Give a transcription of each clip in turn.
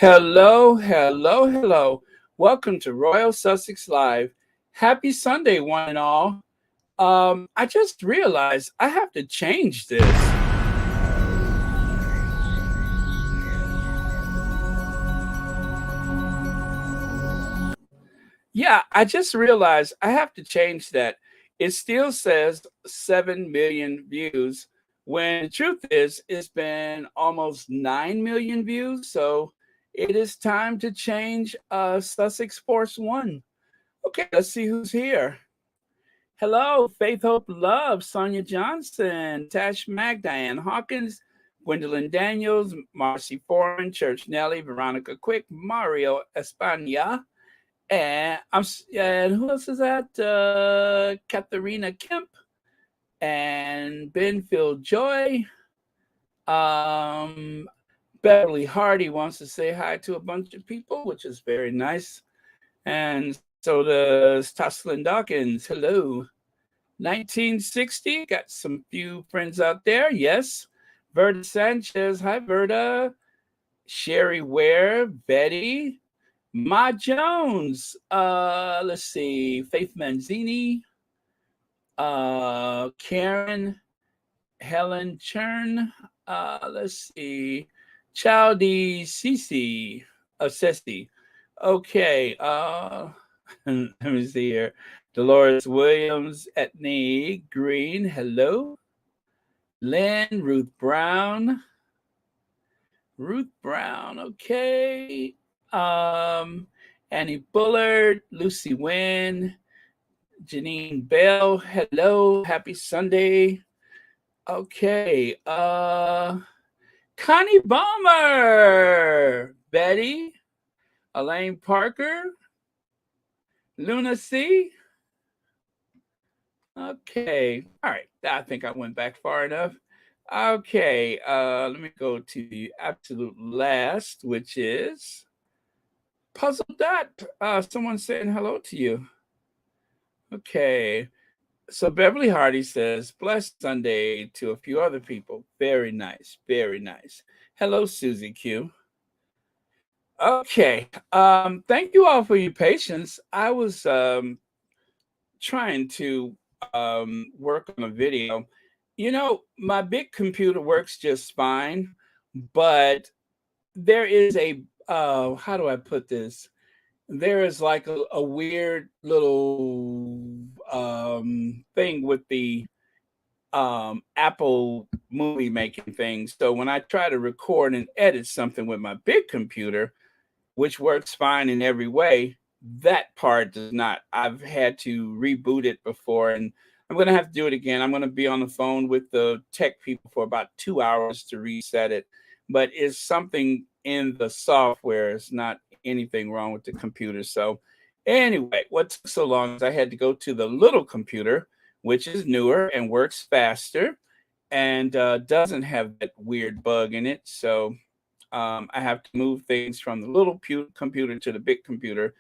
Hello, hello, hello. Welcome to Royal Sussex Live. Happy Sunday, one and all. I just realized I have to change this. Yeah, I just realized I have to change that. It still says 7 million views when the truth is it's been almost 9 million views. So it is time to change Sussex Force 1. Okay, let's see who's here. Hello, Faith Hope Love, Sonia Johnson, Tash Magdiane Hawkins, Gwendolyn Daniels, Marcy Foreman, Church Nelly, Veronica Quick, Mario Espana, and who else is that? Katharina Kemp and Benfield Joy. Um, Beverly Hardy wants to say hi to a bunch of people, which is very nice. And so does Toslin Dawkins. Hello. 1960. Got some few friends out there. Yes. Verda Sanchez. Hi, Verda. Sherry Ware. Betty. Ma Jones. Let's see. Faith Manzini. Karen. Helen Chern. Let's see. Chowdy Cece. Ceci. Okay. Let me see here. Dolores Williams, Etney Green, hello. Lynn, Ruth Brown, okay. Um, Annie Bullard, Lucy Wynn, Janine Bell, hello. Happy Sunday. Okay. Connie Balmer, Betty, Elaine Parker, Luna C. Okay. All right. I think I went back far enough. Okay. Let me go to the absolute last, which is Puzzle Dot. Someone saying hello to you. Okay. So Beverly Hardy says, blessed Sunday to a few other people. Very nice. Very nice. Hello, Susie Q. Okay. Thank you all for your patience. I was trying to work on a video. My big computer works just fine, but there is how do I put this? There is like a weird little thing with the Apple movie making thing. So when I try to record and edit something with my big computer, which works fine in every way, that part does not. I've had to reboot it before, and I'm going to have to do it again. I'm going to be on the phone with the tech people for about 2 hours to reset it. But it's something in the software. It's not anything wrong with the computer. So, anyway, what took so long is I had to go to the little computer, which is newer and works faster and doesn't have that weird bug in it. So, I have to move things from the little computer to the big computer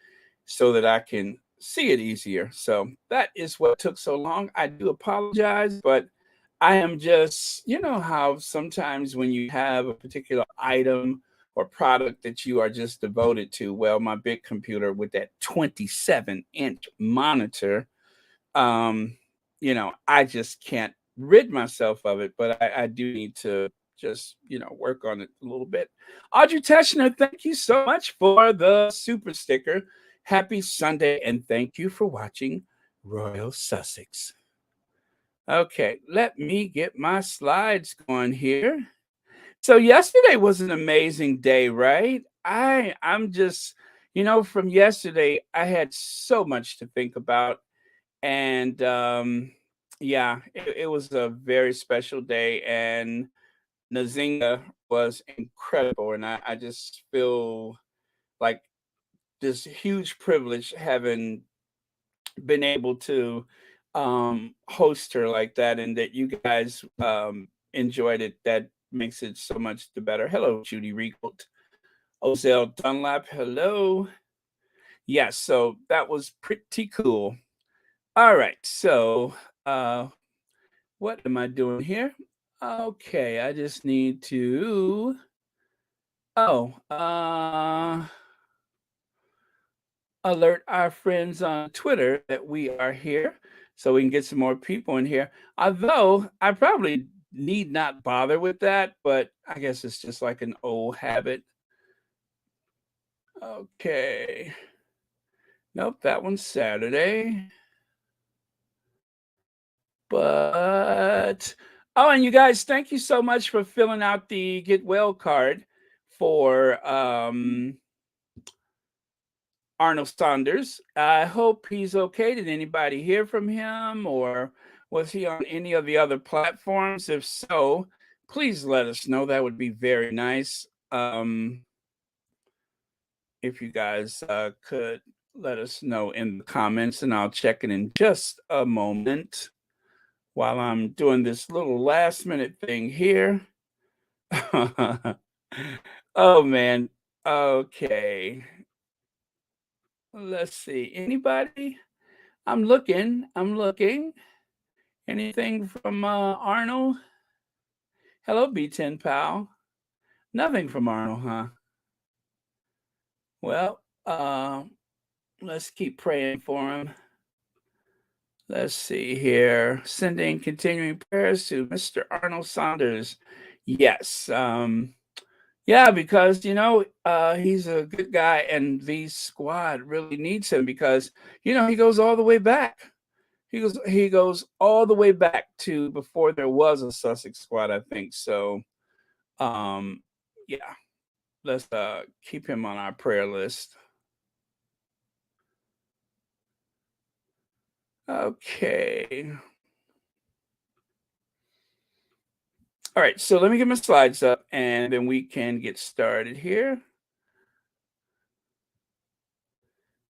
so that I can see it easier. So that is what took so long. I do apologize, but I am just, you know, how sometimes when you have a particular item or product that you are just devoted to, well, my big computer with that 27-inch monitor, um, I just can't rid myself of it, but I do need to just, work on it a little bit. Audrey Teschner, thank you so much for the super sticker. Happy Sunday, and thank you for watching Royal Sussex. Okay, let me get my slides going here. So yesterday was an amazing day, right? I'm just, from yesterday, I had so much to think about. And yeah, it was a very special day. And Nazinga was incredible. And I just feel like this huge privilege having been able to host her like that, and that you guys enjoyed it. That makes it so much the better. Hello, Judy Riegelt. Ozell Dunlap, hello. Yeah, so that was pretty cool. All right, so what am I doing here? Okay, I just need to Oh, alert our friends on Twitter that we are here so we can get some more people in here. Although I probably need not bother with that, but I guess it's just like an old habit. Okay. Nope, that one's Saturday. But oh, and you guys, thank you so much for filling out the get well card for Arnold Saunders. I hope he's okay. Did anybody hear from him, or was he on any of the other platforms? If so, please let us know. That would be very nice. If you guys could let us know in the comments, and I'll check it in just a moment while I'm doing this little last minute thing here. Oh man. Okay. Let's see. Anybody? I'm looking. Anything from Arnold? Hello, B10 pal. Nothing from Arnold, huh? Well, let's keep praying for him. Let's see here. Sending continuing prayers to Mr. Arnold Saunders. Yes. Yeah, because he's a good guy, and the squad really needs him because he goes all the way back. He goes all the way back to before there was a Sussex squad, I think. So, um, yeah, let's keep him on our prayer list. Okay. All right, so let me get my slides up, and then we can get started here.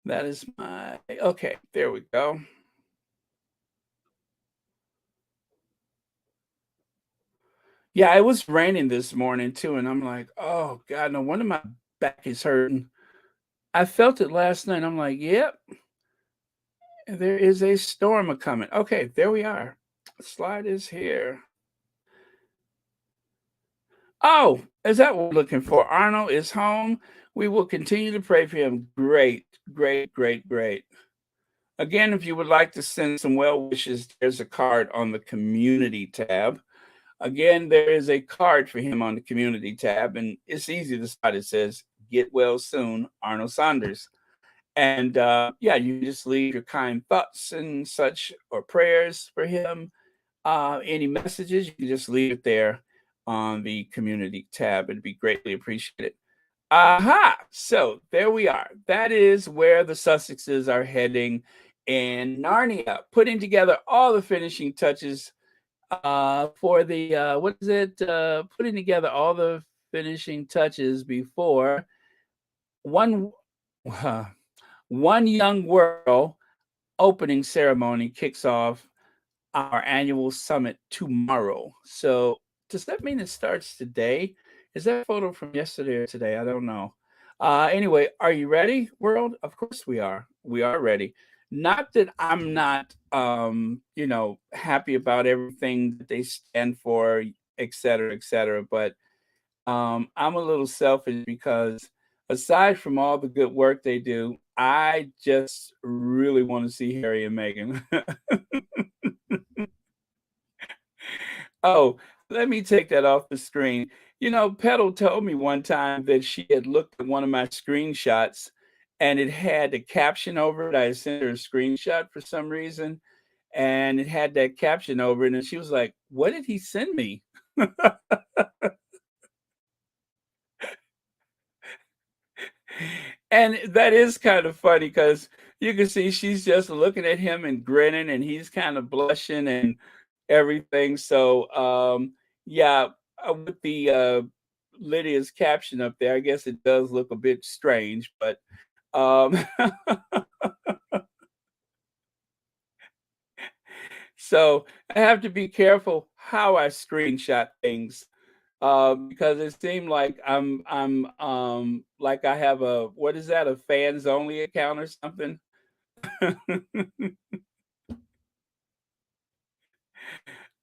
That is my okay. There we go. Yeah, it was raining this morning too, and I'm like, oh God, no wonder my back is hurting. I felt it last night. I'm like, yep, there is a storm a coming. Okay, there we are. Slide is here. Oh, is that what we're looking for? Arnold is home. We will continue to pray for him. Great, great, great, great. Again, if you would like to send some well wishes, there's a card on the community tab. Again, there is a card for him on the community tab, and it's easy to spot. It says, "Get well soon, Arnold Saunders." And yeah, you just leave your kind thoughts and such or prayers for him. Any messages, you can just leave it there on the community tab. It'd be greatly appreciated. Aha! So there we are. That is where the Sussexes are heading in Narnia, putting together all the finishing touches for the what is it? Putting together all the finishing touches before one one young world opening ceremony kicks off our annual summit tomorrow. So does that mean it starts today? Is that photo from yesterday or today? I don't know. Anyway, are you ready, world? Of course we are. We are ready. Not that I'm not, happy about everything that they stand for, et cetera, but I'm a little selfish because aside from all the good work they do, I just really want to see Harry and Meghan. Oh, let me take that off the screen. Petal told me one time that she had looked at one of my screenshots and it had a caption over it. I sent her a screenshot for some reason, and it had that caption over it, and she was like, "What did he send me?" And that is kind of funny because you can see she's just looking at him and grinning, and he's kind of blushing and everything. So, yeah, with the Lydia's caption up there, I guess it does look a bit strange, but um, so I have to be careful how I screenshot things because it seemed like I'm like I have a what is that, a fans only account or something.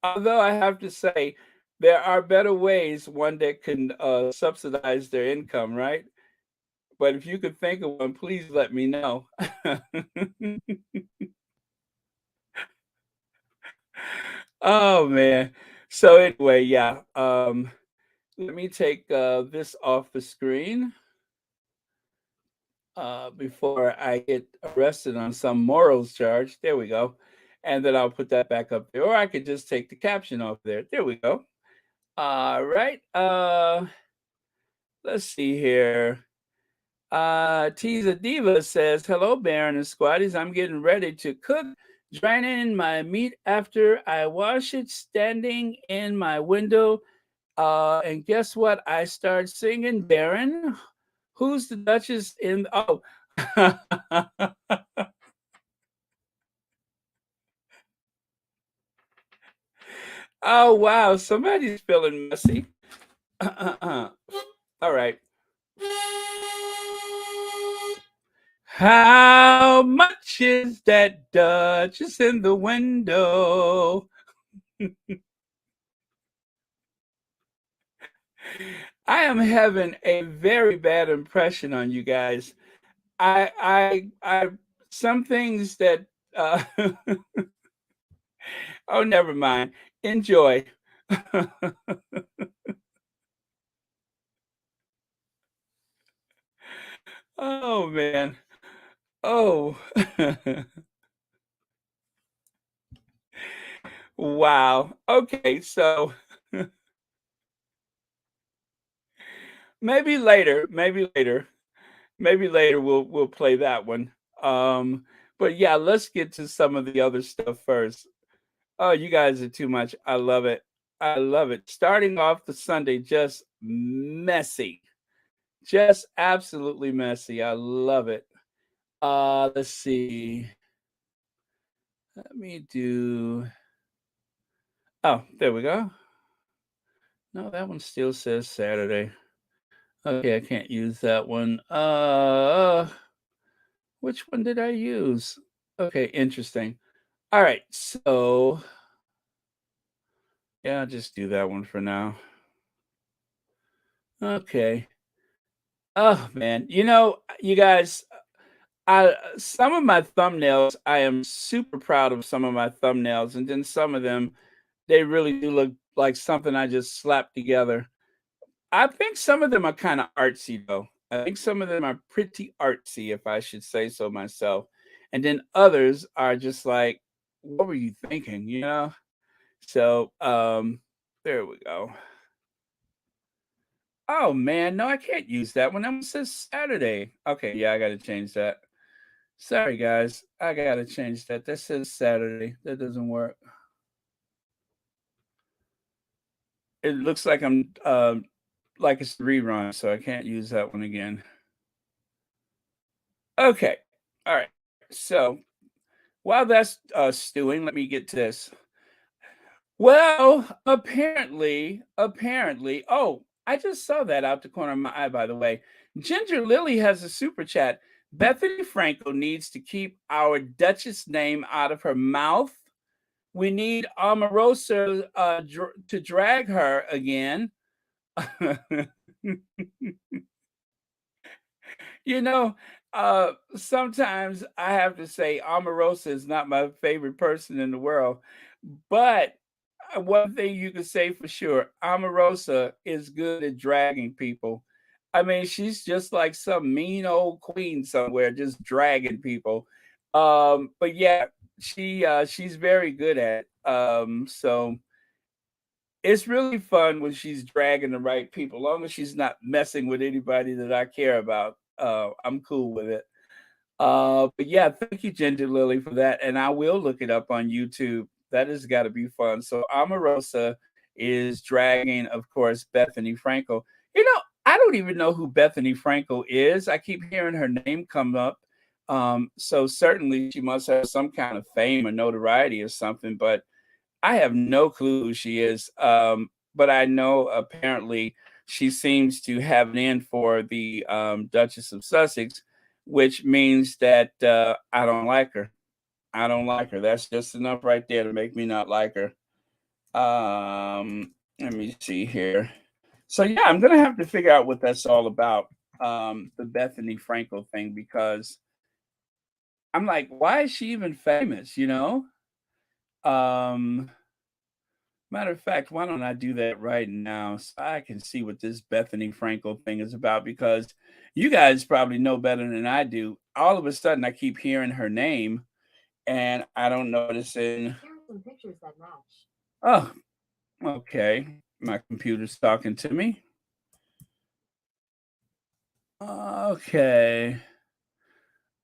Although I have to say, there are better ways one that can subsidize their income, right? But if you could think of one, please let me know. Oh man. So anyway, yeah. Let me take this off the screen before I get arrested on some morals charge. There we go. And then I'll put that back up there. Or I could just take the caption off there. There we go. All right. Let's see here. Teaser Diva says, "Hello, Baron and Squatties. I'm getting ready to cook, draining my meat after I wash it, standing in my window. And guess what? I start singing, Baron. Who's the Duchess in? Oh, oh wow! Somebody's feeling messy. All right. How much is that Duchess in the window? I am having a very bad impression on you guys. I some things that oh never mind. Enjoy. Oh man. Oh. Wow. Okay, so maybe later, maybe later we'll play that one. But yeah, let's get to some of the other stuff first. Oh, you guys are too much. I love it. I love it. Starting off the Sunday just messy. Just absolutely messy. I love it. Let's see. Let me do oh, there we go. No, that one still says Saturday. Okay, I can't use that one. Which one did I use? Okay, interesting. All right, so yeah, I'll just do that one for now. Okay. Oh man, you guys, I some of my thumbnails, I am super proud of some of my thumbnails, and then some of them, they really do look like something I just slapped together. I think some of them are kind of artsy though. I think some of them are pretty artsy, if I should say so myself. And then others are just like, what were you thinking? So there we go. Oh man, no, I can't use that one. That one says Saturday. Okay, yeah, I gotta change that. Sorry guys. I gotta change that. That says Saturday. That doesn't work. It looks like I'm like it's a rerun, so I can't use that one again. Okay. All right. So while that's stewing, let me get to this. Well, apparently, oh, I just saw that out the corner of my eye, by the way. Ginger Lily has a super chat. Bethany Frankel needs to keep our Duchess name out of her mouth. We need Omarosa to drag her again. You know, sometimes I have to say Omarosa is not my favorite person in the world, but one thing you can say for sure, Omarosa is good at dragging people. I mean, she's just like some mean old queen somewhere, just dragging people. But yeah, she's very good at it. So it's really fun when she's dragging the right people, long as she's not messing with anybody that I care about. I'm cool with it. But yeah, thank you, Ginger Lily, for that. And I will look it up on YouTube. That has got to be fun. So Omarosa is dragging, of course, Bethany Frankel. I don't even know who Bethany Frankel is. I keep hearing her name come up. So certainly she must have some kind of fame or notoriety or something, but I have no clue who she is. But I know apparently she seems to have an in for the Duchess of Sussex, which means that I don't like her. I don't like her. That's just enough right there to make me not like her. Let me see here. So yeah, I'm gonna have to figure out what that's all about. The Bethany Frankel thing, because I'm like, why is she even famous? Um, Matter of fact, why don't I do that right now so I can see what this Bethany Frankel thing is about? Because you guys probably know better than I do. All of a sudden, I keep hearing her name, and I don't notice it. Here are some pictures that match. Oh, okay. My computer's talking to me. Okay.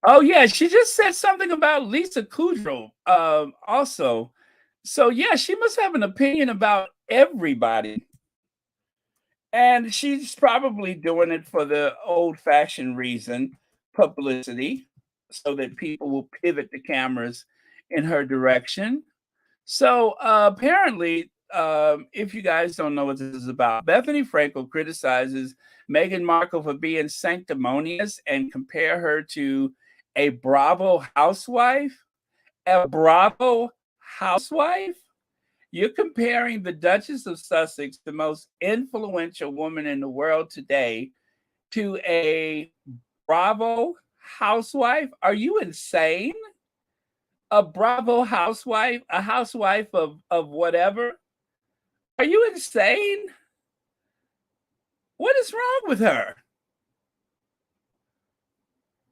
Oh yeah, she just said something about Lisa Kudrow. Also, so yeah, she must have an opinion about everybody, and she's probably doing it for the old-fashioned reason, publicity, so that people will pivot the cameras in her direction. So apparently, if you guys don't know what this is about, Bethany Frankel criticizes Meghan Markle for being sanctimonious and compare her to a Bravo housewife. A Bravo housewife? You're comparing the Duchess of Sussex, the most influential woman in the world today, to a Bravo housewife? Are you insane? A Bravo housewife, a housewife of whatever. Are you insane? What is wrong with her?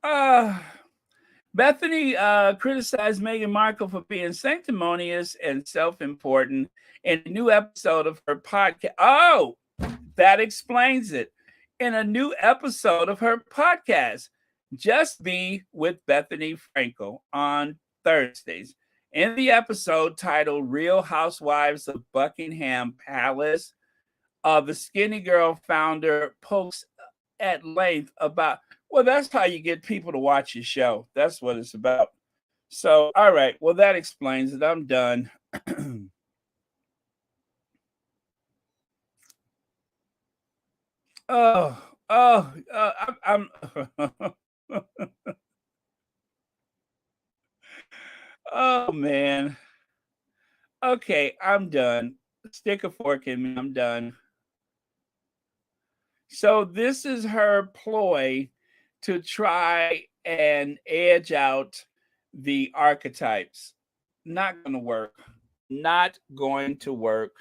Uh Bethany criticized Meghan Markle for being sanctimonious and self-important in a new episode of her podcast. Oh, that explains it. In a new episode of her podcast, Just Be with Bethany Frankel on Thursdays. In the episode titled Real Housewives of Buckingham Palace, the Skinny Girl founder pokes at length about, well, that's how you get people to watch your show. That's what it's about. So, all right. Well, that explains it. I'm done. oh, I'm oh man. Okay, I'm done. Stick a fork in me. I'm done. So this is her ploy to try and edge out the archetypes. Not going to work. Not going to work.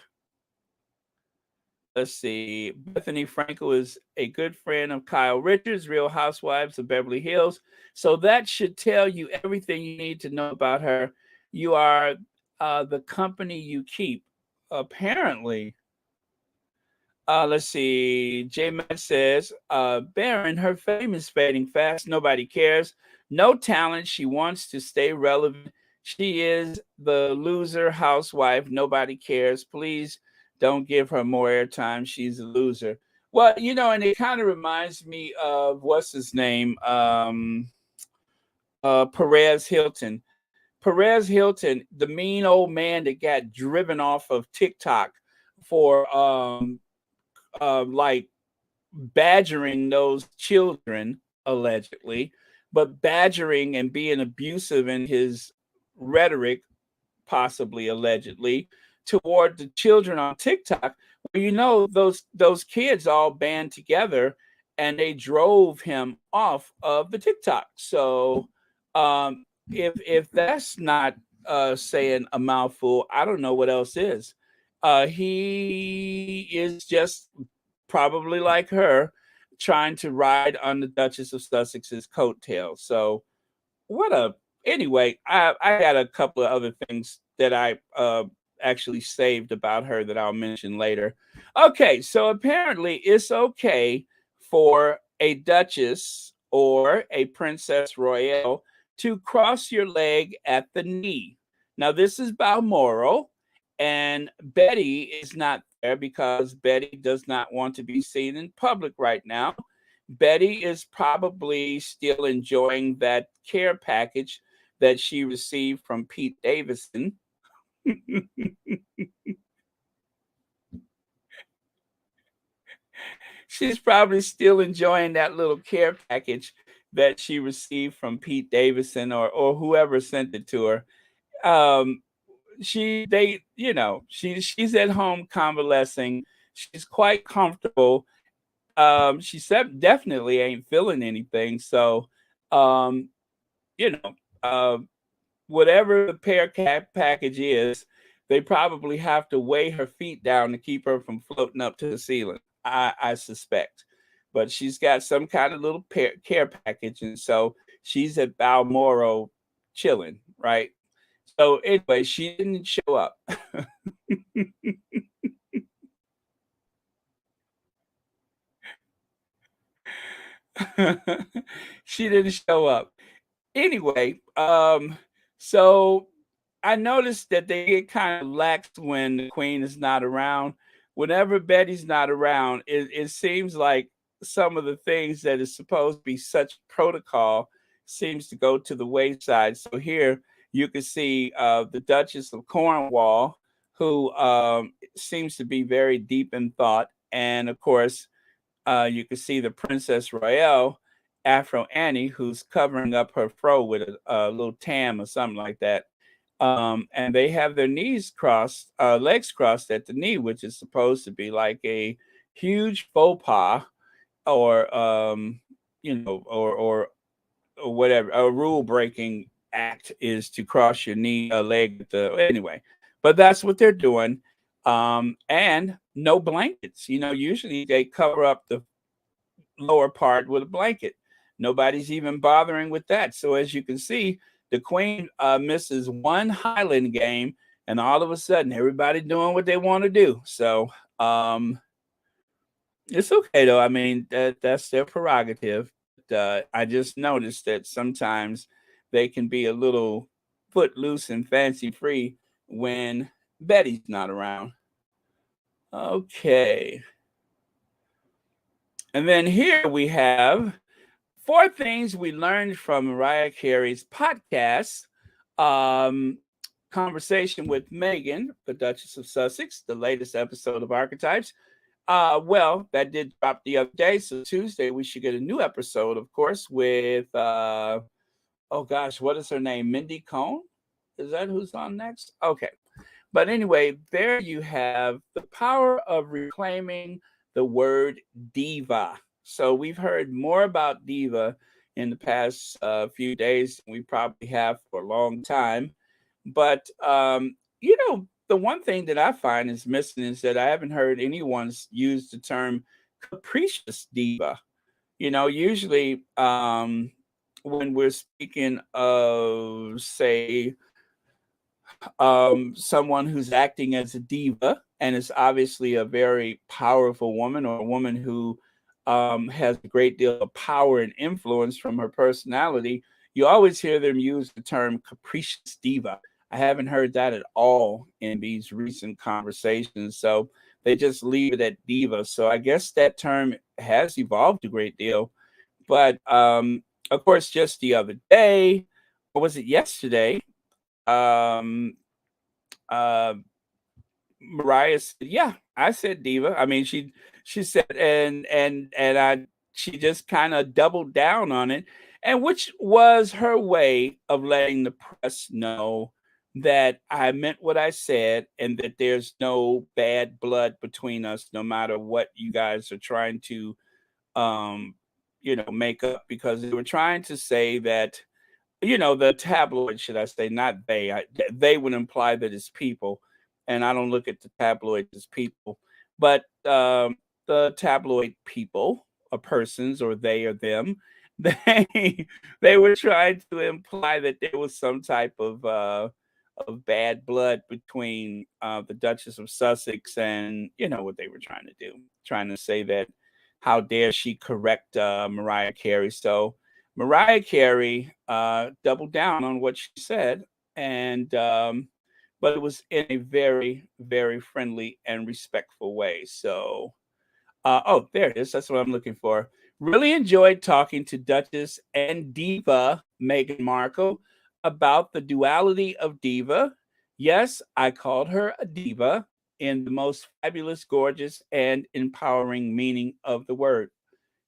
Let's see. Bethany Frankel is a good friend of Kyle Richards, Real Housewives of Beverly Hills. So that should tell you everything you need to know about her. You are the company you keep. Apparently, let's see. J Mac says, Baron, her fame is fading fast. Nobody cares. No talent. She wants to stay relevant. She is the loser housewife. Nobody cares. Please don't give her more airtime. She's a loser. Well, and it kind of reminds me of what's his name? Perez Hilton. Perez Hilton, the mean old man that got driven off of TikTok for like badgering those children, allegedly, but badgering and being abusive in his rhetoric, possibly allegedly, toward the children on TikTok. Well, those kids all band together and they drove him off of the TikTok. So if that's not saying a mouthful, I don't know what else is. He is just probably like her, trying to ride on the Duchess of Sussex's coattails. So what a anyway, I got a couple of other things that I actually saved about her that I'll mention later. Okay, so apparently it's okay for a duchess or a princess royale to cross your leg at the knee. Now this is Balmoral, and Betty is not there because Betty does not want to be seen in public right now. Betty is probably still enjoying that care package that she received from Pete Davidson. She's probably still enjoying that little care package that she received from Pete Davidson or whoever sent it to her. Um, she's at home convalescing. She's quite comfortable. She said definitely ain't feeling anything. So, um, you know, uh, whatever the package is, they probably have to weigh her feet down to keep her from floating up to the ceiling. I suspect, but she's got some kind of little care package, and so she's at Balmoral chilling, right? So anyway, she didn't show up. She didn't show up. Anyway, so I noticed that they get kind of lax when the queen is not around. Whenever Betty's not around, it seems like some of the things that is supposed to be such protocol seems to go to the wayside. So here you can see the Duchess of Cornwall, who seems to be very deep in thought, and of course you can see the Princess Royale, Afro Annie, who's covering up her fro with a little tam or something like that. And they have their legs crossed at the knee, which is supposed to be like a huge faux pas, or or whatever. A rule breaking act is to cross your leg at the anyway. But that's what they're doing. And no blankets. Usually they cover up the lower part with a blanket. Nobody's even bothering with that. So as you can see, the queen misses one Highland game, and all of a sudden, everybody doing what they want to do. So it's okay though. I mean, that's their prerogative. I just noticed that sometimes they can be a little footloose and fancy free when Betty's not around. Okay. And then here we have four things we learned from Mariah Carey's podcast, um, conversation with Meghan, the Duchess of Sussex, the latest episode of Archetypes. Well, that did drop the other day, so Tuesday we should get a new episode, of course, with oh gosh, what is her name? Mindy Cohn? Is that who's on next? Okay. But anyway, there you have the power of reclaiming the word diva. So we've heard more about diva in the past few days than we probably have for a long time. But the one thing that I find is missing is that I haven't heard anyone use the term capricious diva. Usually when we're speaking of, say, someone who's acting as a diva and is obviously a very powerful woman, or a woman who has a great deal of power and influence from her personality, you always hear them use the term capricious diva. I haven't heard that at all in these recent conversations. So they just leave it at diva. So I guess that term has evolved a great deal. But of course, just the other day, or was it yesterday? Um, uh, Mariah said, "Yeah, I said diva." I mean, she said, she just kind of doubled down on it, and which was her way of letting the press know that I meant what I said, and that there's no bad blood between us, no matter what you guys are trying to, um, make up, because they were trying to say that, the tabloid, should I say, not they. They would imply that it's people, and I don't look at the tabloid as people, but the tabloid people, or persons, or they or them, they were trying to imply that there was some type of bad blood between the Duchess of Sussex, and what they were trying to do, trying to say that how dare she correct Mariah Carey. So Mariah Carey doubled down on what she said, and but it was in a very, very friendly and respectful way. So, oh, there it is. That's what I'm looking for. Really enjoyed talking to Duchess and Diva Meghan Markle about the duality of diva. Yes, I called her a diva in the most fabulous, gorgeous, and empowering meaning of the word.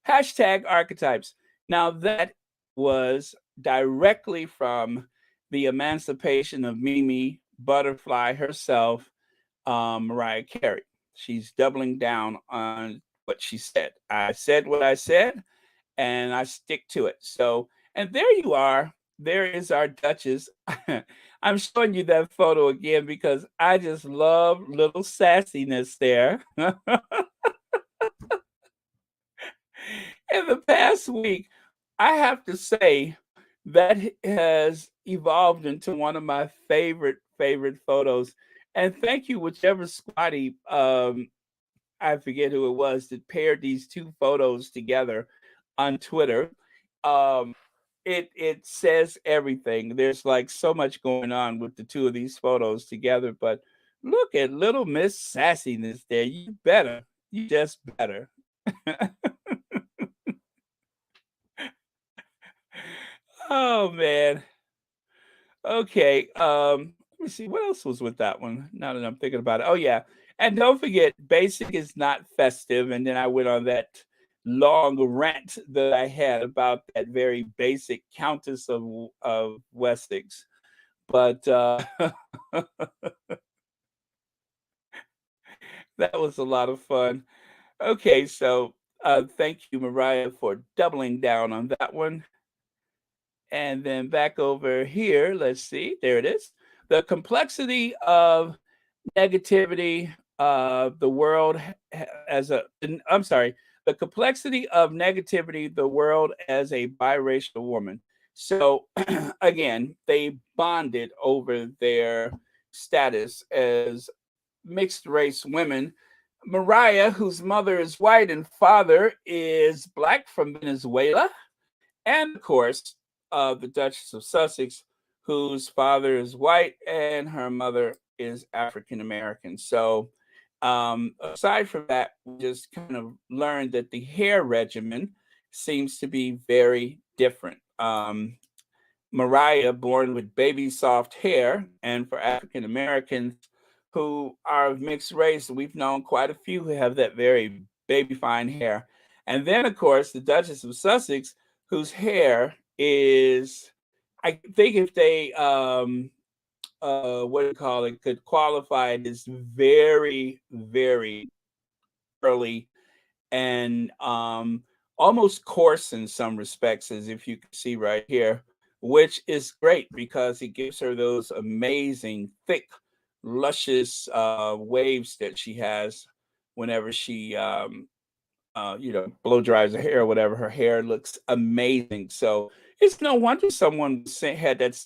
Hashtag archetypes. Now, that was directly from the emancipation of Mimi butterfly herself, Mariah Carey. She's doubling down on what she said. I said what I said, and I stick to it. So, and there you are. There is our Duchess. I'm showing you that photo again because I just love little sassiness there. In the past week, I have to say that has evolved into one of my favorite photos. And thank you, whichever squatty, I forget who it was that paired these two photos together on Twitter. Um, it says everything. There's like so much going on with the two of these photos together. But look at little Miss Sassiness there. You better. You just better. Oh man. Okay. Let me see what else was with that one. Now that I'm thinking about it. Oh yeah. And don't forget, basic is not festive. And then I went on that long rant that I had about that very basic Countess of Wessex. But that was a lot of fun. Okay, so thank you, Mariah, for doubling down on that one. And then back over here, let's see, there it is. The complexity of negativity of the world as a, I'm sorry, the complexity of negativity, the world as a biracial woman. So again, they bonded over their status as mixed race women. Mariah, whose mother is white and father is black from Venezuela, and of course, the Duchess of Sussex, whose father is white and her mother is African American. So, aside from that, we just kind of learned that the hair regimen seems to be very different. Mariah, born with baby soft hair, and for African Americans who are of mixed race, we've known quite a few who have that very baby fine hair. And then, of course, the Duchess of Sussex, whose hair is, I think, if they, what do you call it, could qualify it as very curly and almost coarse in some respects, as if you can see right here, which is great because it gives her those amazing, thick, luscious waves that she has whenever she, blow dries her hair or whatever. Her hair looks amazing. So it's no wonder someone had that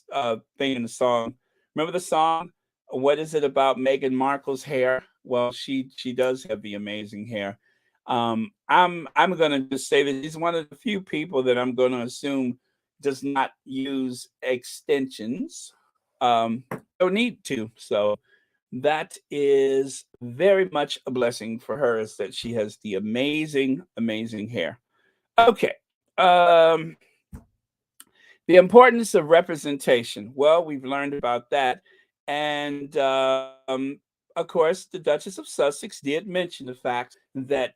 thing in the song. Remember the song? What is it about Meghan Markle's hair? Well, she does have the amazing hair. I'm gonna just say that he's one of the few people that I'm gonna assume does not use extensions. Um, don't need to. So that is very much a blessing for her is that she has the amazing hair. Okay. Um, the importance of representation. Well, we've learned about that. And of course, the Duchess of Sussex did mention the fact that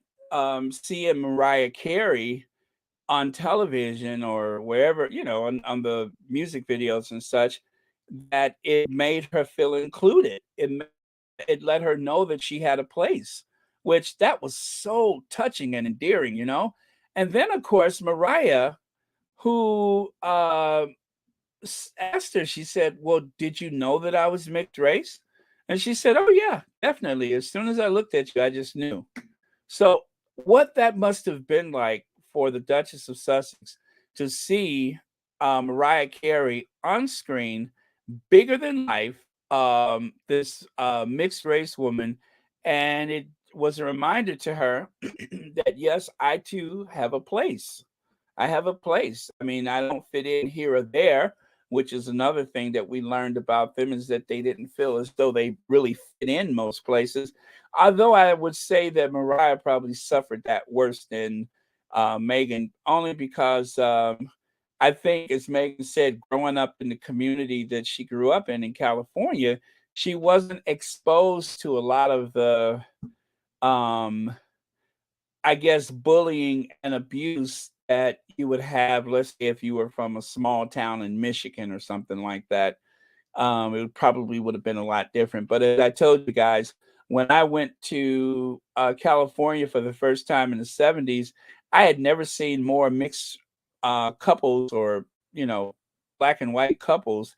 seeing Mariah Carey on television or wherever, on the music videos and such, that it made her feel included. It let her know that she had a place, which that was so touching and endearing. And then, of course, Mariah, who asked her, she said, "Well, did you know that I was mixed race?" And she said, "Oh, yeah, definitely. As soon as I looked at you, I just knew." So, what that must have been like for the Duchess of Sussex to see Mariah Carey on screen, bigger than life, this mixed race woman, and it was a reminder to her that yes, I too have a place. I have a place. I mean, I don't fit in here or there, which is another thing that we learned about them is that they didn't feel as though they really fit in most places. Although I would say that Mariah probably suffered that worse than Meghan, only because I think, as Meghan said, growing up in the community that she grew up in California, she wasn't exposed to a lot of the um, I guess, bullying and abuse that you would have, let's say, if you were from a small town in Michigan or something like that. it probably would have been a lot different. But as I told you guys, when I went to California for the first time in the 70s, I had never seen more mixed couples, or, black and white couples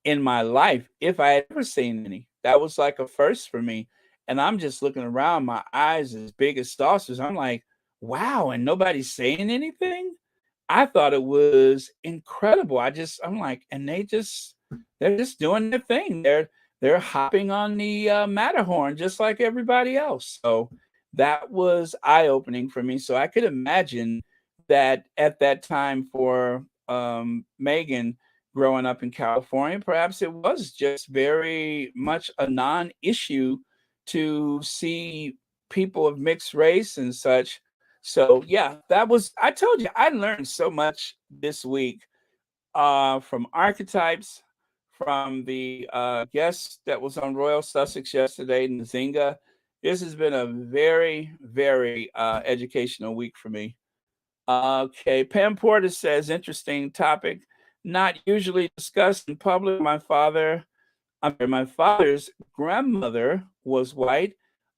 in my life, if I had ever seen any. That was like a first for me. And I'm just looking around, my eyes as big as saucers. I'm like, wow, and nobody's saying anything? I thought it was incredible. I'm like, and they're just doing their thing. They're hopping on the Matterhorn just like everybody else. So that was eye opening for me. So I could imagine that at that time for Meghan growing up in California, perhaps it was just very much a non-issue to see people of mixed race and such. So yeah, I told you I learned so much this week from Archetypes, from the guest that was on Royal Sussex yesterday, Nzinga. This has been a very, very educational week for me. Okay, Pam Porter says, interesting topic, not usually discussed in public. My father's grandmother was white.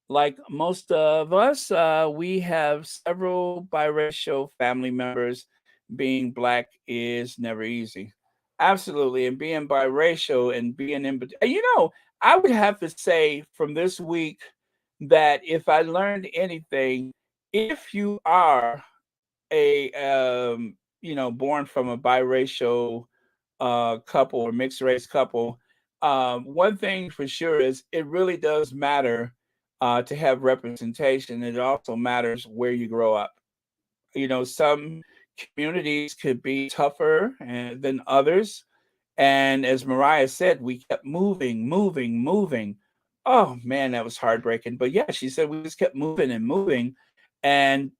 Like most of us, we have several biracial family members. Being black is never easy. Absolutely. And being biracial and being I would have to say from this week that if I learned anything, if you are born from a biracial couple or mixed race couple, one thing for sure is it really does matter to have representation. It also matters where you grow up. Some communities could be tougher than others. And as Mariah said, we kept moving, moving, moving. Oh man, that was heartbreaking. But yeah, she said we just kept moving and moving. And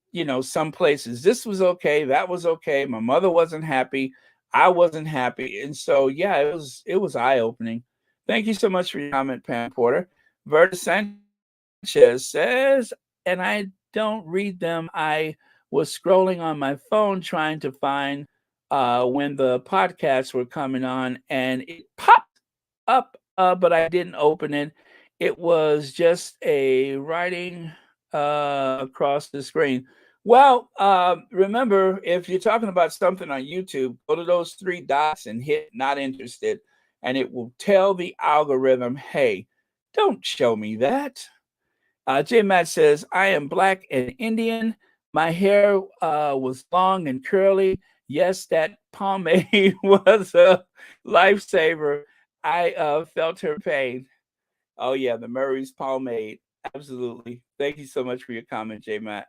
some places this was okay, that was okay. My mother wasn't happy. I wasn't happy. And so yeah, it was eye-opening. Thank you so much for your comment, Pam Porter. Verta Sanchez says, and I don't read them. I was scrolling on my phone trying to find when the podcasts were coming on, and it popped up, but I didn't open it. It was just a writing across the screen. Well, remember, if you're talking about something on YouTube, go to those three dots and hit not interested, and it will tell the algorithm, hey, don't show me that. J Matt says, I am black and Indian. My hair was long and curly. Yes, that pomade was a lifesaver. I felt her pain. Oh, yeah, the Murray's pomade. Absolutely. Thank you so much for your comment, J Matt.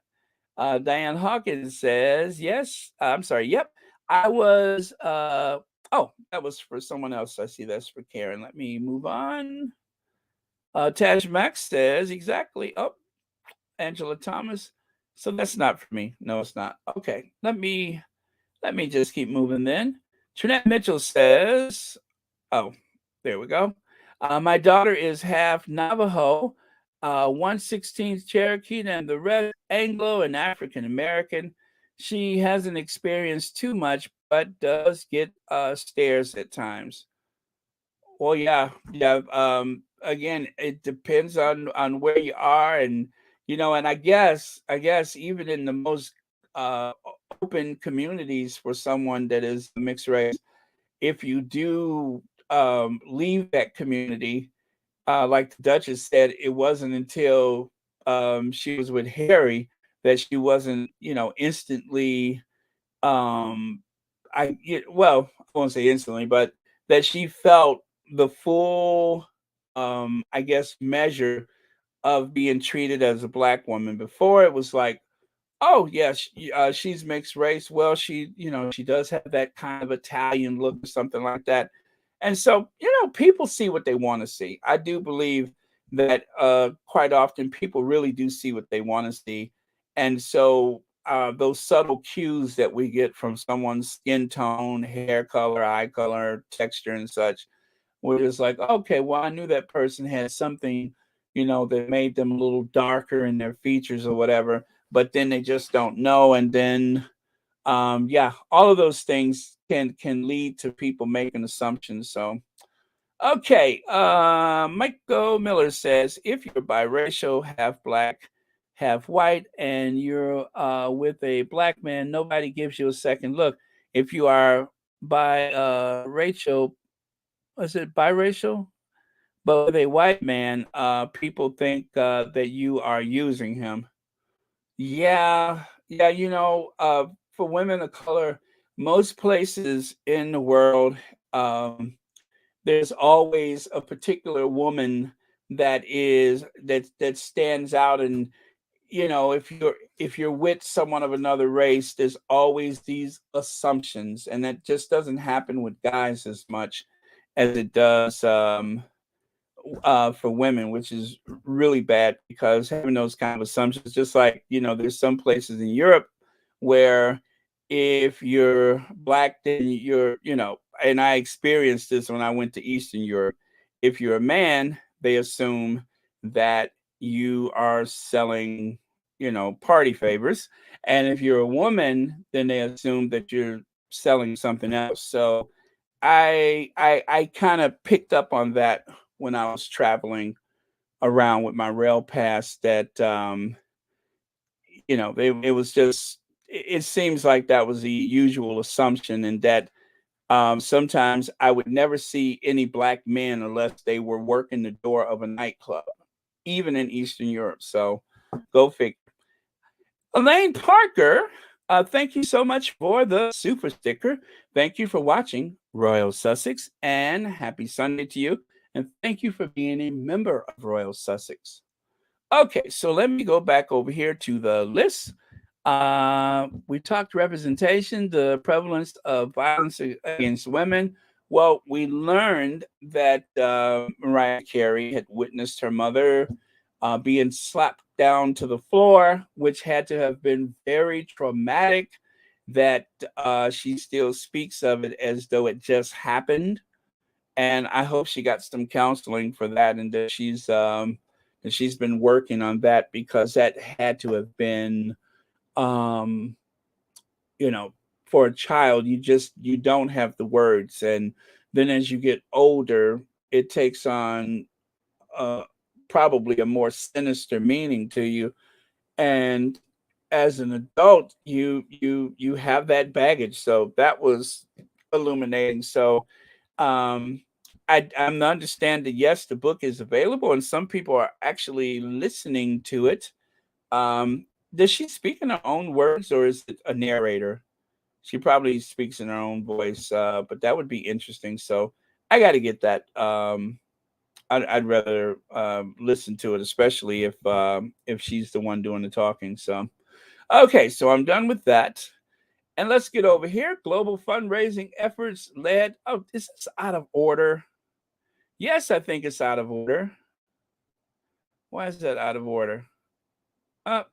Diane Hawkins says, yes, I'm sorry. Yep. I was, oh, that was for someone else. I see that's for Karen. Let me move on. Taj Max says, exactly. Oh, Angela Thomas. So that's not for me. No, it's not. Okay, let me just keep moving then. Trinette Mitchell says, oh, there we go. My daughter is half Navajo, 1/16 Cherokee, and the rest Anglo and African American. She hasn't experienced too much, but does get stares at times. Well, yeah, yeah. Again, it depends on where you are, and I guess even in the most open communities for someone that is mixed race, if you do leave that community, like the Duchess said, it wasn't until she was with Harry that she wasn't, instantly well, I won't say instantly, but that she felt the full, I guess, measure of being treated as a black woman. Before it was like, oh yeah, she's mixed race. Well, she does have that kind of Italian look or something like that. And so, people see what they want to see. I do believe that quite often people really do see what they want to see. And so those subtle cues that we get from someone's skin tone, hair color, eye color, texture, and such, we're just like, okay, well, I knew that person had something, that made them a little darker in their features or whatever, but then they just don't know. And then, yeah, all of those things can lead to people making assumptions. So Okay, Michael Miller says if you're biracial, half black, half white, and you're with a black man, nobody gives you a second look. If you are biracial, is it biracial? But with a white man, people think that you are using him. Yeah, yeah, for women of color, most places in the world, there's always a particular woman that stands out, and if you're with someone of another race, there's always these assumptions, and that just doesn't happen with guys as much as it does for women, which is really bad because having those kind of assumptions, just like, there's some places in Europe where if you're black, then and I experienced this when I went to Eastern Europe. If you're a man, they assume that you are selling, party favors. And if you're a woman, then they assume that you're selling something else. So I kind of picked up on that when I was traveling around with my rail pass that it was just it seems like that was the usual assumption, and that sometimes I would never see any black men unless they were working the door of a nightclub, even in Eastern Europe. So go figure. Elaine Parker, thank you so much for the super sticker. Thank you for watching Royal Sussex, and happy Sunday to you. And thank you for being a member of Royal Sussex. Okay, so let me go back over here to the list. We talked representation, the prevalence of violence against women. Well, we learned that Mariah Carey had witnessed her mother being slapped down to the floor, which had to have been very traumatic. That she still speaks of it as though it just happened, and I hope she got some counseling for that, and that she's been working on that, because that had to have been, um, you know, for a child, you don't have the words, and then as you get older, it takes on uh, probably a more sinister meaning to you, and as an adult, you have that baggage. So that was illuminating. So um, I'm to understand that yes, the book is available, and some people are actually listening to it. Does she speak in her own words, or is it a narrator? She probably speaks in her own voice, but that would be interesting. So I got to get that. I'd rather listen to it, especially if she's the one doing the talking. So okay, so I'm done with that. And let's get over here. Global fundraising efforts led. Oh, is this out of order? Yes, I think it's out of order. Why is that out of order? Uh,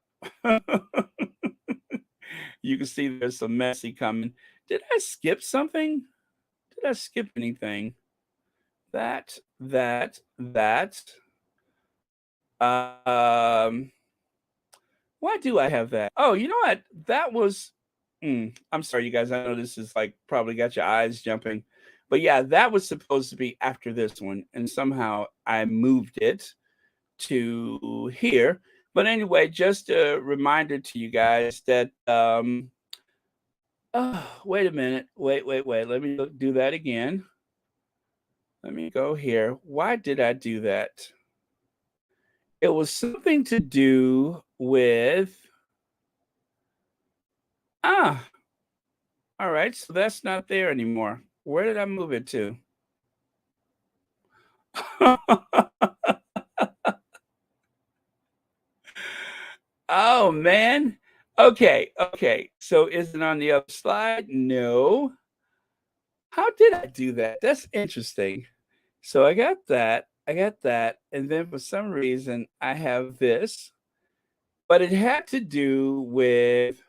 you can see there's some messy coming. Did I skip something? Did I skip anything? That. Um, why do I have that? Oh, you know what? That was. I'm sorry, you guys. I know this is like probably got your eyes jumping, but yeah, that was supposed to be after this one, and somehow I moved it to here. But anyway, just a reminder to you guys that oh, wait a minute. Wait. Let me do that again. Let me go here. Why did I do that? It was something to do with ah, all right, so that's not there anymore. Where did I move it to? Oh man. Okay. So is it on the other slide? No. How did I do that? That's interesting. So I got that, and then for some reason I have this, but it had to do with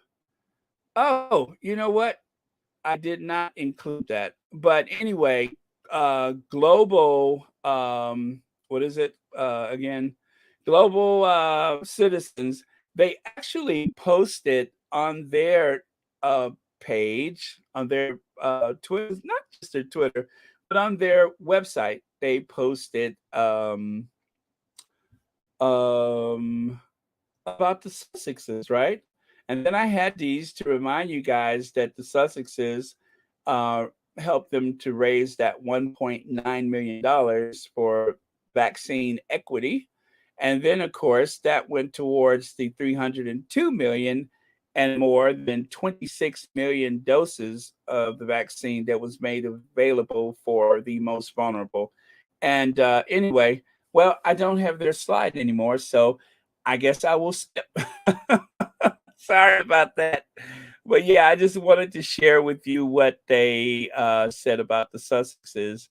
oh, you know what? I did not include that. But anyway, global what is it again? Global citizens, they actually posted on their page, on their Twitter, not just their Twitter, but on their website. they posted um about the Sussexes, right? And then I had these to remind you guys that the Sussexes uh, helped them to raise that $1.9 million for vaccine equity. And then, of course, that went towards the 302 million and more than 26 million doses of the vaccine that was made available for the most vulnerable. And anyway, well, I don't have their slide anymore, so I guess I will skip. Sorry about that. But yeah, I just wanted to share with you what they said about the Sussexes.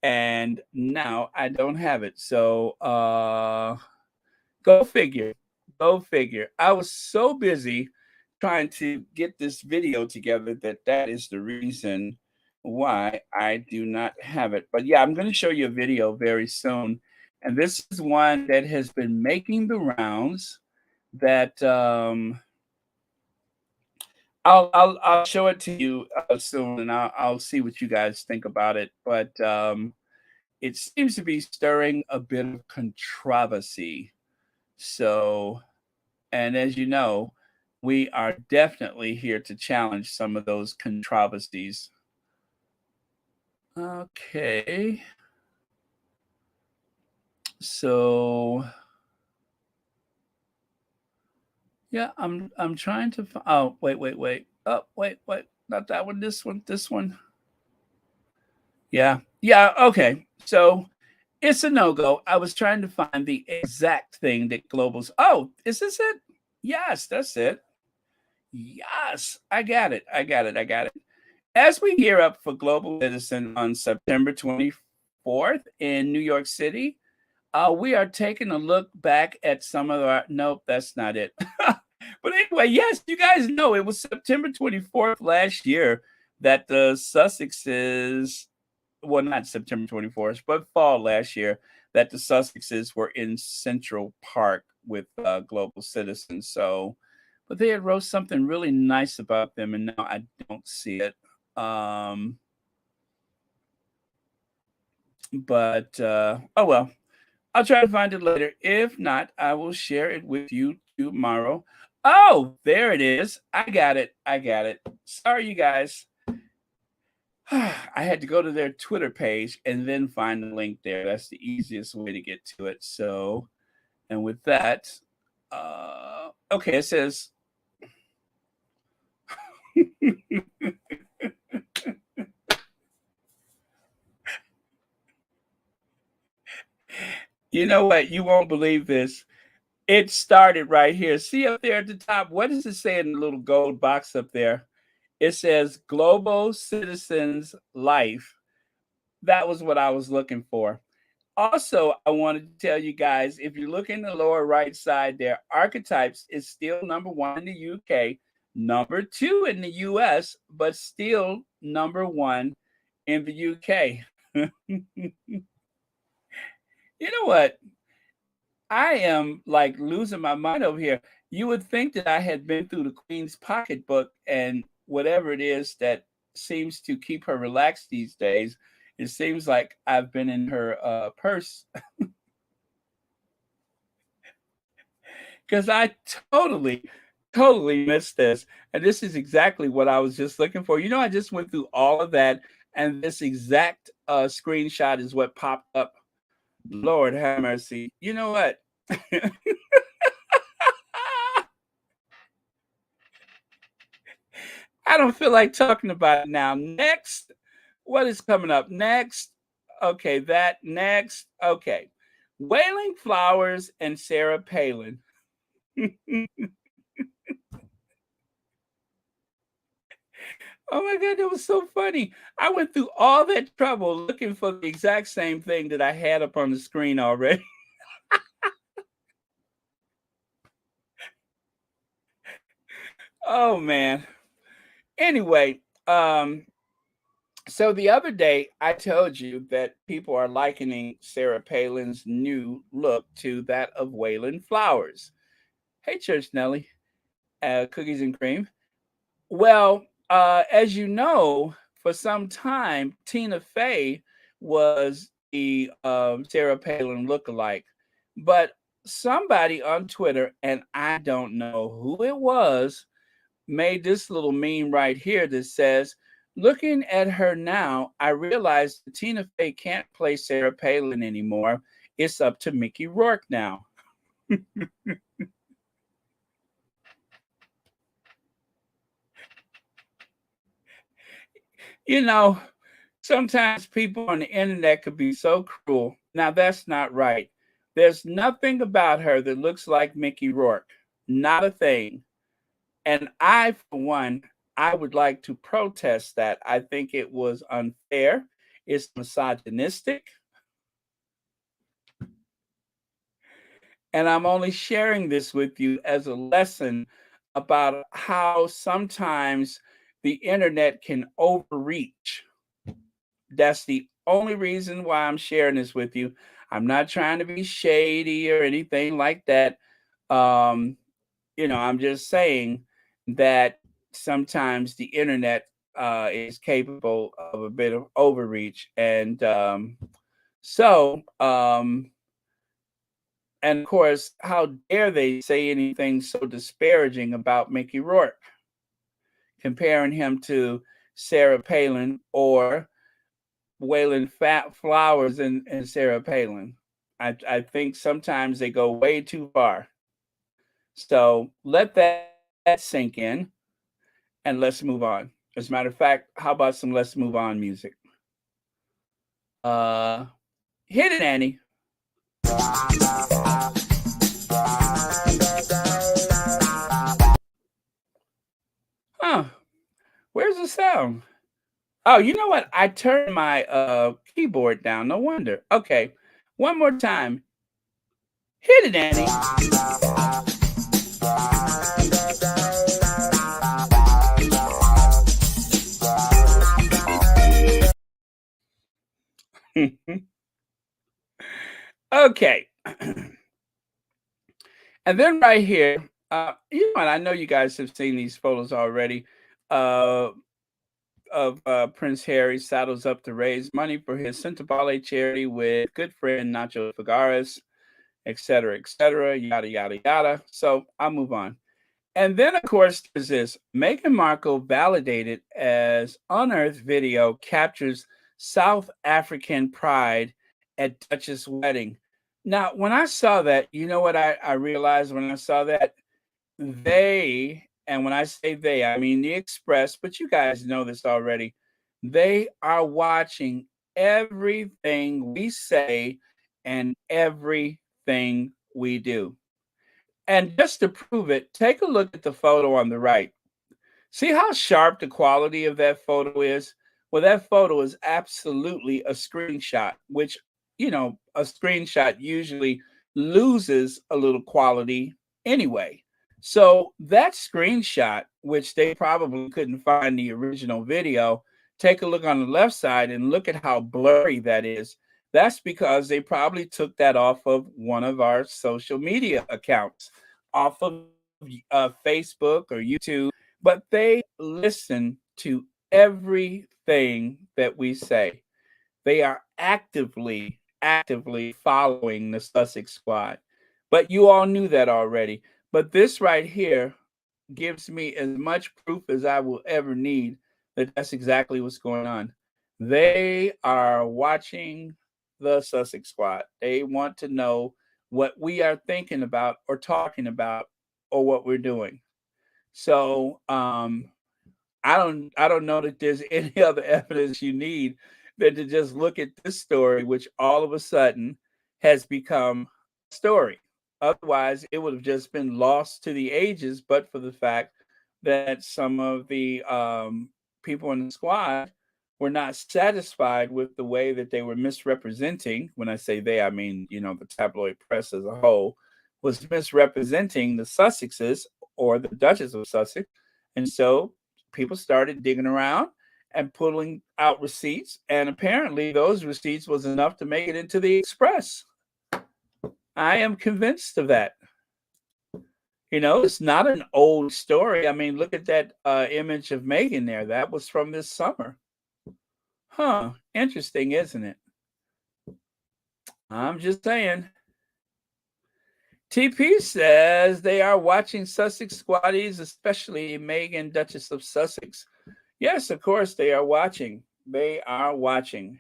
And now I don't have it. So go figure. Go figure. I was so busy trying to get this video together that that is the reason why I do not have it. But yeah, I'm going to show you a video very soon. And this is one that has been making the rounds that I'll show it to you soon, and I'll see what you guys think about it. But it seems to be stirring a bit of controversy. So, and as you know, we are definitely here to challenge some of those controversies. Okay. So, yeah, I'm trying to oh, wait. Oh, wait. Not that one, this one, this one. Yeah. Yeah, okay. So, it's a no-go. I was trying to find the exact thing that Global's oh, is this it? Yes, that's it. Yes, I got it. As we gear up for Global Citizen on September 24th in New York City, we are taking a look back at some of our. Nope, that's not it. But anyway, yes, you guys know it was September 24th last year that the Sussexes, well, not September 24th, but fall last year, that the Sussexes were in Central Park with Global Citizens. So, but they had wrote something really nice about them, and now I don't see it. Um, but oh well, I'll try to find it later. If not, I will share it with you tomorrow. Oh, there it is. I got it. Sorry, you guys. I had to go to their Twitter page and then find the link there. That's the easiest way to get to it. So, and with that, okay, it says, you know what? You won't believe this. It started right here. See up there at the top? What does it say in the little gold box up there? It says Global Citizens Life. That was what I was looking for. Also, I wanted to tell you guys, if you look in the lower right side there, Archetypes is still number one in the UK, number two in the US, but still number one in the UK. You know what? I am like losing my mind over here. You would think that I had been through the Queen's pocketbook and whatever it is that seems to keep her relaxed these days. It seems like I've been in her purse because I totally missed this. And this is exactly what I was just looking for. You know, I just went through all of that, and this exact screenshot is what popped up. Lord have mercy. You know what? I don't feel like talking about it now. Next, what is coming up next? Okay, that next. Okay, Wailing Flowers and Sarah Palin. Oh my God, that was so funny. I went through all that trouble looking for the exact same thing that I had up on the screen already. Oh man. Anyway, so the other day I told you that people are likening Sarah Palin's new look to that of Waylon Flowers. Hey, Church Nelly, cookies and cream. Well, as you know, for some time, Tina Fey was the Sarah Palin lookalike, but somebody on Twitter, and I don't know who it was, made this little meme right here that says, "Looking at her now, I realize that Tina Fey can't play Sarah Palin anymore. It's up to Mickey Rourke now." You know, sometimes people on the internet could be so cruel. Now, that's not right. There's nothing about her that looks like Mickey Rourke. Not a thing. And I, for one, I would like to protest that. I think it was unfair. It's misogynistic. And I'm only sharing this with you as a lesson about how sometimes the internet can overreach. That's the only reason why I'm sharing this with you. I'm not trying to be shady or anything like that. Um, I'm just saying that sometimes the internet is capable of a bit of overreach. So, and of course, how dare they say anything so disparaging about Mickey Rourke, comparing him to Sarah Palin or Waylon Fat Flowers and Sarah Palin. I think sometimes they go way too far. So let that sink in and let's move on. As a matter of fact, how about some let's move on music? Uh Hit it, Annie. Huh. Where's the sound? Oh, you know what? I turned my keyboard down. No wonder. Okay. One more time. Hit it, Annie. Okay. And then right here, and I know you guys have seen these photos already, uh, of Prince Harry saddles up to raise money for his Central charity with good friend Nacho Figueres, et cetera, yada, yada, yada. So I'll move on. And then, of course, there's this Meghan Markle validated as unearthed video captures South African pride at Duchess wedding. Now, when I saw that, you know what I realized when I saw that? They, and when I say they, I mean the Express, but you guys know this already. They are watching everything we say and everything we do. And just to prove it, take a look at the photo on the right. See how sharp the quality of that photo is? Well, that photo is absolutely a screenshot, which, a screenshot usually loses a little quality anyway. So that screenshot, which they probably couldn't find the original video, take a look on the left side and look at how blurry that is. That's because they probably took that off of one of our social media accounts, off of Facebook or YouTube, but they listen to everything that we say. They are actively following the Sussex squad. But you all knew that already. But this right here gives me as much proof as I will ever need that that's exactly what's going on. They are watching the Sussex squad. They want to know what we are thinking about or talking about or what we're doing. So I don't know that there's any other evidence you need than to just look at this story, which all of a sudden has become a story. Otherwise, it would have just been lost to the ages, but for the fact that some of the people in the squad were not satisfied with the way that they were misrepresenting. When I say they, I mean, the tabloid press as a whole was misrepresenting the Sussexes or the Duchess of Sussex. And so people started digging around and pulling out receipts. And apparently those receipts was enough to make it into the Express. I am convinced of that. It's not an old story. I mean, look at that image of Meghan there. That was from this summer. Huh. Interesting, isn't it? I'm just saying. TP says they are watching Sussex squatties, especially Meghan, Duchess of Sussex. Yes, of course they are watching. They are watching.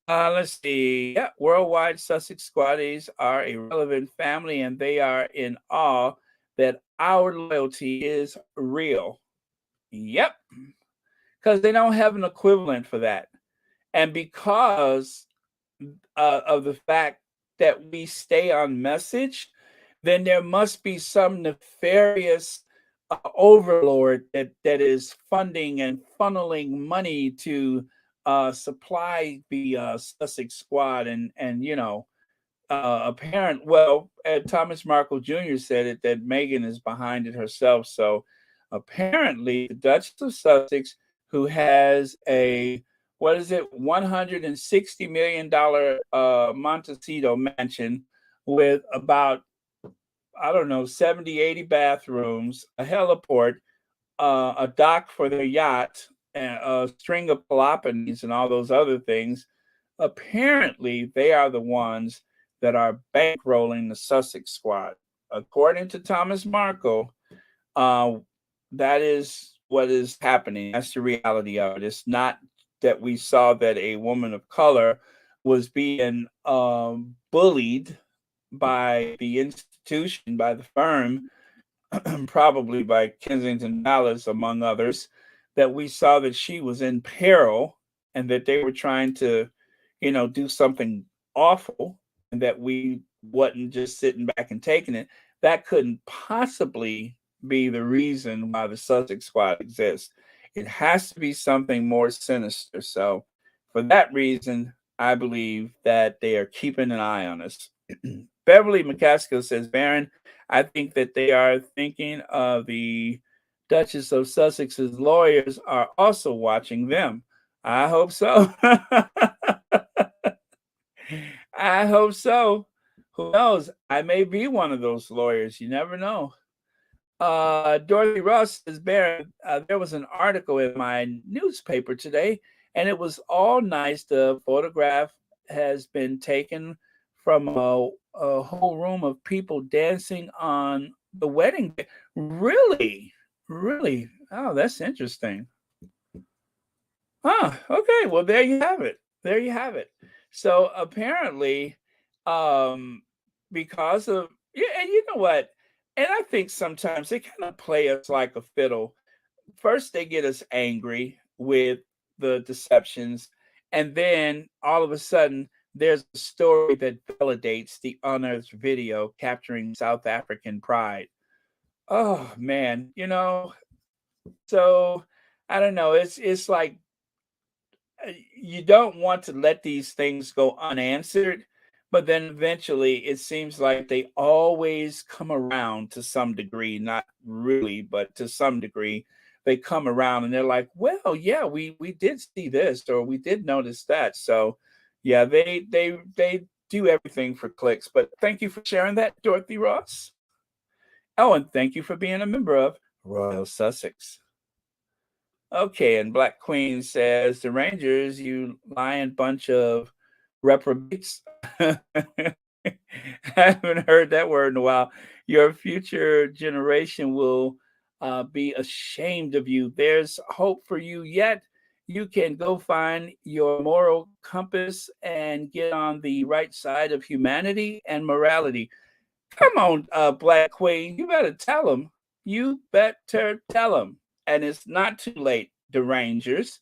Let's see. Yeah, worldwide Sussex squatties are a relevant family, and they are in awe that our loyalty is real. Yep, because they don't have an equivalent for that, and because of the fact that we stay on message, then there must be some nefarious overlord that is funding and funneling money to supply the Sussex squad, and apparent. Well, Thomas Markle Jr. said it that Meghan is behind it herself. So apparently, the Duchess of Sussex, who has a what is it, $160 million Montecito mansion with about, I don't know, 70, 80 bathrooms, a heliport, a dock for their yacht, and a string of Peloponnese, and all those other things. Apparently, they are the ones that are bankrolling the Sussex squad. According to Thomas Markle, uh, that is what is happening. That's the reality of it. It's not that we saw that a woman of color was being bullied by the institution, by the firm, probably by Kensington Palace, among others, that we saw that she was in peril and that they were trying to, do something awful, and that we wasn't just sitting back and taking it. That couldn't possibly be the reason why the Sussex squad exists. It has to be something more sinister. So, for that reason, I believe that they are keeping an eye on us. Beverly McCaskill says, Baron, I think that they are thinking of the Duchess of Sussex's lawyers are also watching them. I hope so. I hope so. Who knows? I may be one of those lawyers. You never know. Dorothy Ross says, Baron, there was an article in my newspaper today, and it was all nice. The photograph has been taken from a whole room of people dancing on the wedding day. Really? Really? Oh, that's interesting. Okay. Well, there you have it. There you have it. So apparently, um, because of, yeah, and you know what? And I think sometimes they kind of play us like a fiddle. First, they get us angry with the deceptions, and then all of a sudden, there's a story that validates the unearthed video capturing South African pride. Oh man, so I don't know. It's like you don't want to let these things go unanswered, but then eventually it seems like they always come around to some degree, not really, but to some degree. They come around and they're like, well, yeah, we did see this, or we did notice that. So yeah, they do everything for clicks. But thank you for sharing that, Dorothy Ross. Oh, and thank you for being a member of Royal Sussex. Okay, and Black Queen says, the Rangers, you lying bunch of reprobates. I haven't heard that word in a while. Your future generation will be ashamed of you. There's hope for you yet. You can go find your moral compass and get on the right side of humanity and morality. Come on, Black Queen, you better tell them. You better tell them. And it's not too late, derangers.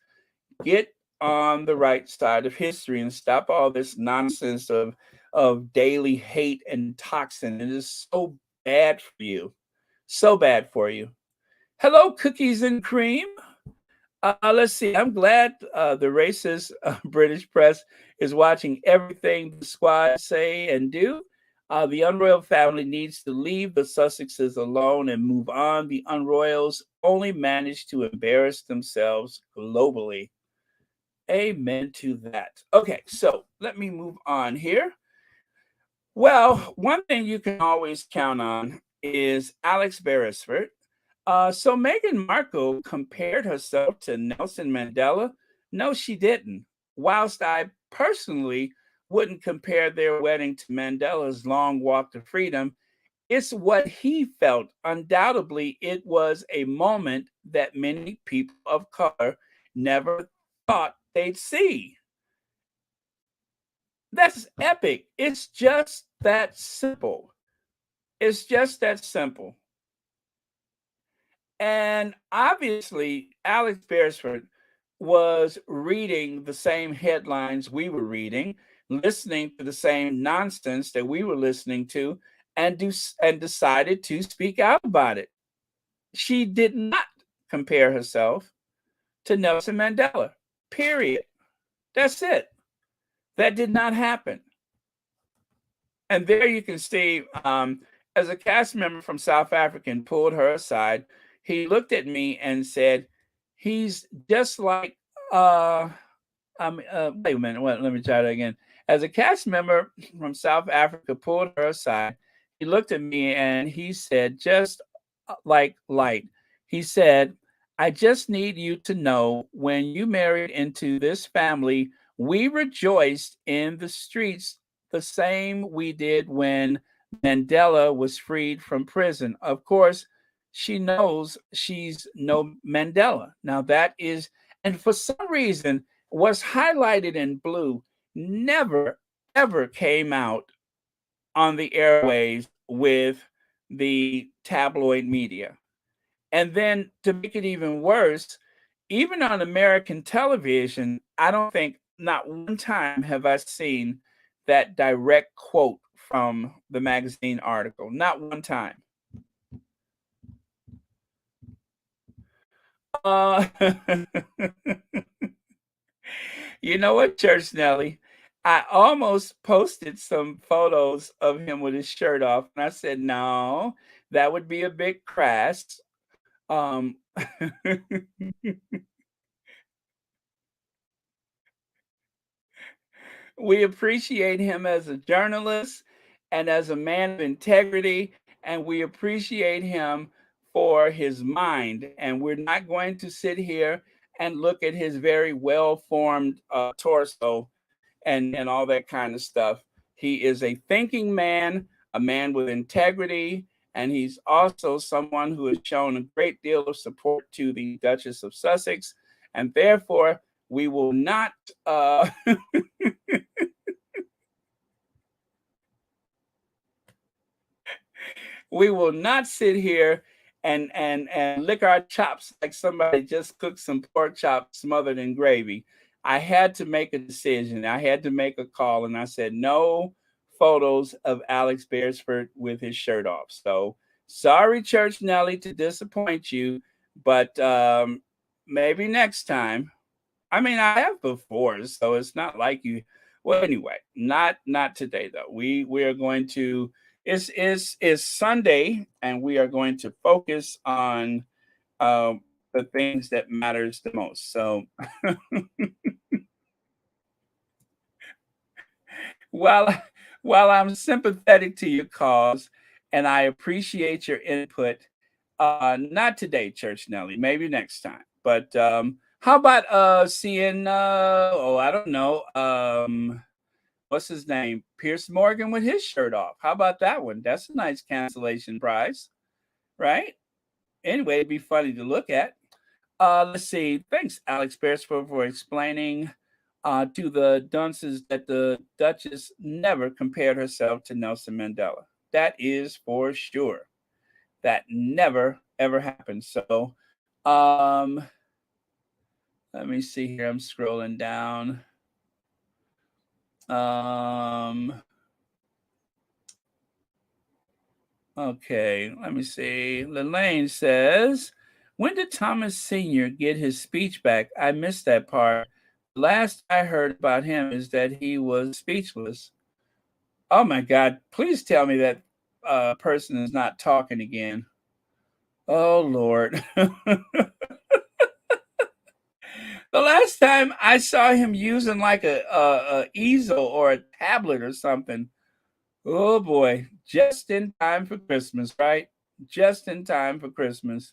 Get on the right side of history and stop all this nonsense of daily hate and toxin. It is so bad for you. So bad for you. Hello, cookies and cream. Let's see. I'm glad the racist British press is watching everything the squad say and do. The Unroyal family needs to leave the Sussexes alone and move on. The Unroyals only manage to embarrass themselves globally. Amen to that. Okay, so let me move on here. Well, one thing you can always count on is Alex Beresford. So Meghan Markle compared herself to Nelson Mandela. No, she didn't. Whilst I personally wouldn't compare their wedding to Mandela's long walk to freedom. It's what he felt. Undoubtedly, it was a moment that many people of color never thought they'd see. That's epic. It's just that simple. It's just that simple. And obviously, Alex Beresford was reading the same headlines we were reading, listening to the same nonsense that we were listening to, and decided to speak out about it. She did not compare herself to Nelson Mandela. Period. That's it. That did not happen. And there you can see, as a cast member from South Africa pulled her aside, he looked at me and said, "He's just like, wait a minute, let me try that again." As a cast member from South Africa pulled her aside, he looked at me and he said, just like light, he said, "I just need you to know when you married into this family, we rejoiced in the streets the same we did when Mandela was freed from prison." Of course, she knows she's no Mandela. Now, that is, and for some reason, what's highlighted in blue never, ever came out on the airwaves with the tabloid media. And then to make it even worse, even on American television, I don't think not one time have I seen that direct quote from the magazine article. Not one time. Uh, you know what, Church Nelly? I almost posted some photos of him with his shirt off, and I said, no, that would be a bit crass. Um, we appreciate him as a journalist and as a man of integrity, and we appreciate him for his mind. And we're not going to sit here and look at his very well formed torso and all that kind of stuff. He is a thinking man, a man with integrity, and he's also someone who has shown a great deal of support to the Duchess of Sussex. And therefore, we will not we will not sit here and lick our chops like somebody just cooked some pork chops smothered in gravy. I had to make a decision. I had to make a call, and I said no photos of Alex Beresford with his shirt off. So sorry, Church Nelly, to disappoint you, but maybe next time. I mean, I have before, so it's not like you. Well, anyway, not today though. We are going to. It's Sunday, and we are going to focus on the things that matters the most. So while while I'm sympathetic to your cause and I appreciate your input, not today, Church Nelly, maybe next time. But how about seeing oh, I don't know, what's his name? Pierce Morgan with his shirt off. How about that one? That's a nice cancellation prize, right? Anyway, it'd be funny to look at. Let's see. Thanks, Alex Beresford, for explaining to the dunces that the Duchess never compared herself to Nelson Mandela. That is for sure. That never ever happened. So, um, let me see here. I'm scrolling down. Um, okay, let me see. Lelaine says, when did Thomas Sr. get his speech back? I missed that part. Last I heard about him is that he was speechless. Oh my God, please tell me that person is not talking again. Oh Lord. The last time I saw him using like a easel or a tablet or something. Oh boy, just in time for Christmas, right? Just in time for Christmas.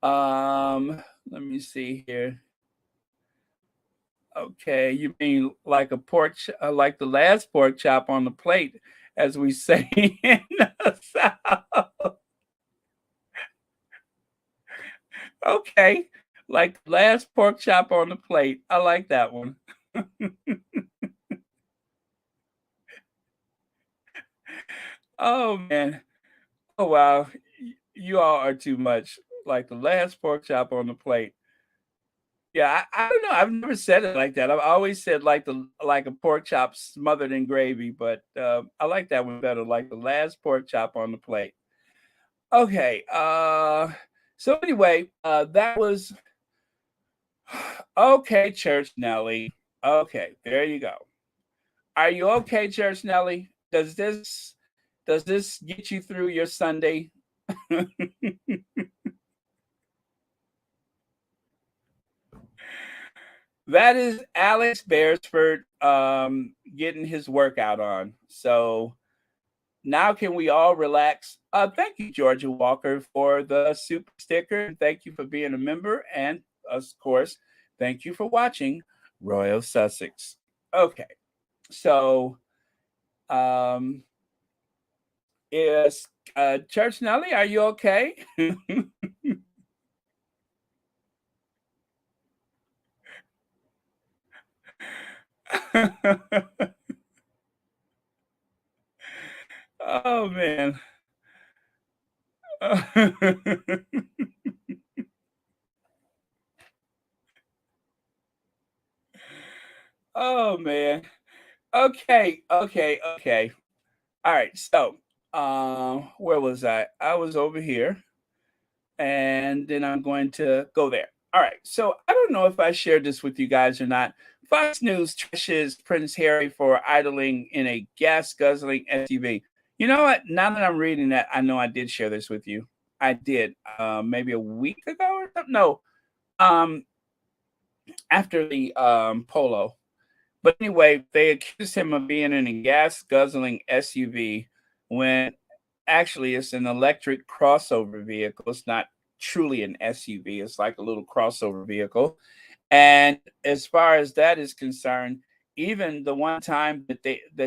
Let me see here. Okay, you mean like like the last pork chop on the plate, as we say in the South. Okay, like the last pork chop on the plate. I like that one. Oh man. Oh wow. You all are too much. Like the last pork chop on the plate. Yeah, I don't know. I've never said it like that. I've always said like a pork chop smothered in gravy, but I like that one better. Like the last pork chop on the plate. Okay. So anyway, that was okay, Church Nelly. Okay, there you go. Are you okay, Church Nelly? Does this get you through your Sunday? That is Alex Beresford getting his workout on. So now can we all relax? Thank you, Georgia Walker, for the super sticker. Thank you for being a member. And of course, thank you for watching Royal Sussex. Okay, so um is Church Nelly, are you okay? Oh man. Oh man. Okay. All right. So, where was I? I was over here, and then I'm going to go there. All right. So I don't know if I shared this with you guys or not. Fox News trashes Prince Harry for idling in a gas guzzling SUV. You know what? Now that I'm reading that, I know I did share this with you. I did, maybe a week ago or something. No, um, after the polo. But anyway, they accused him of being in a gas guzzling SUV when actually it's an electric crossover vehicle. It's not truly an SUV, it's like a little crossover vehicle. And as far as that is concerned, even the one time that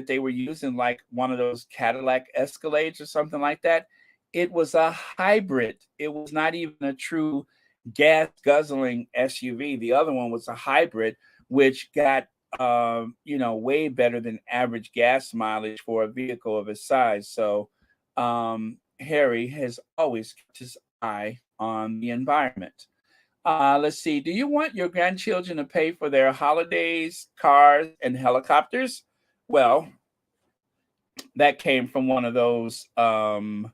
they were using like one of those Cadillac Escalades or something like that, it was a hybrid. It was not even a true gas guzzling SUV. The other one was a hybrid, which got way better than average gas mileage for a vehicle of his size. So Harry has always kept his eye on the environment. Let's see. Do you want your grandchildren to pay for their holidays, cars, and helicopters? Well, that came from one of those. Um,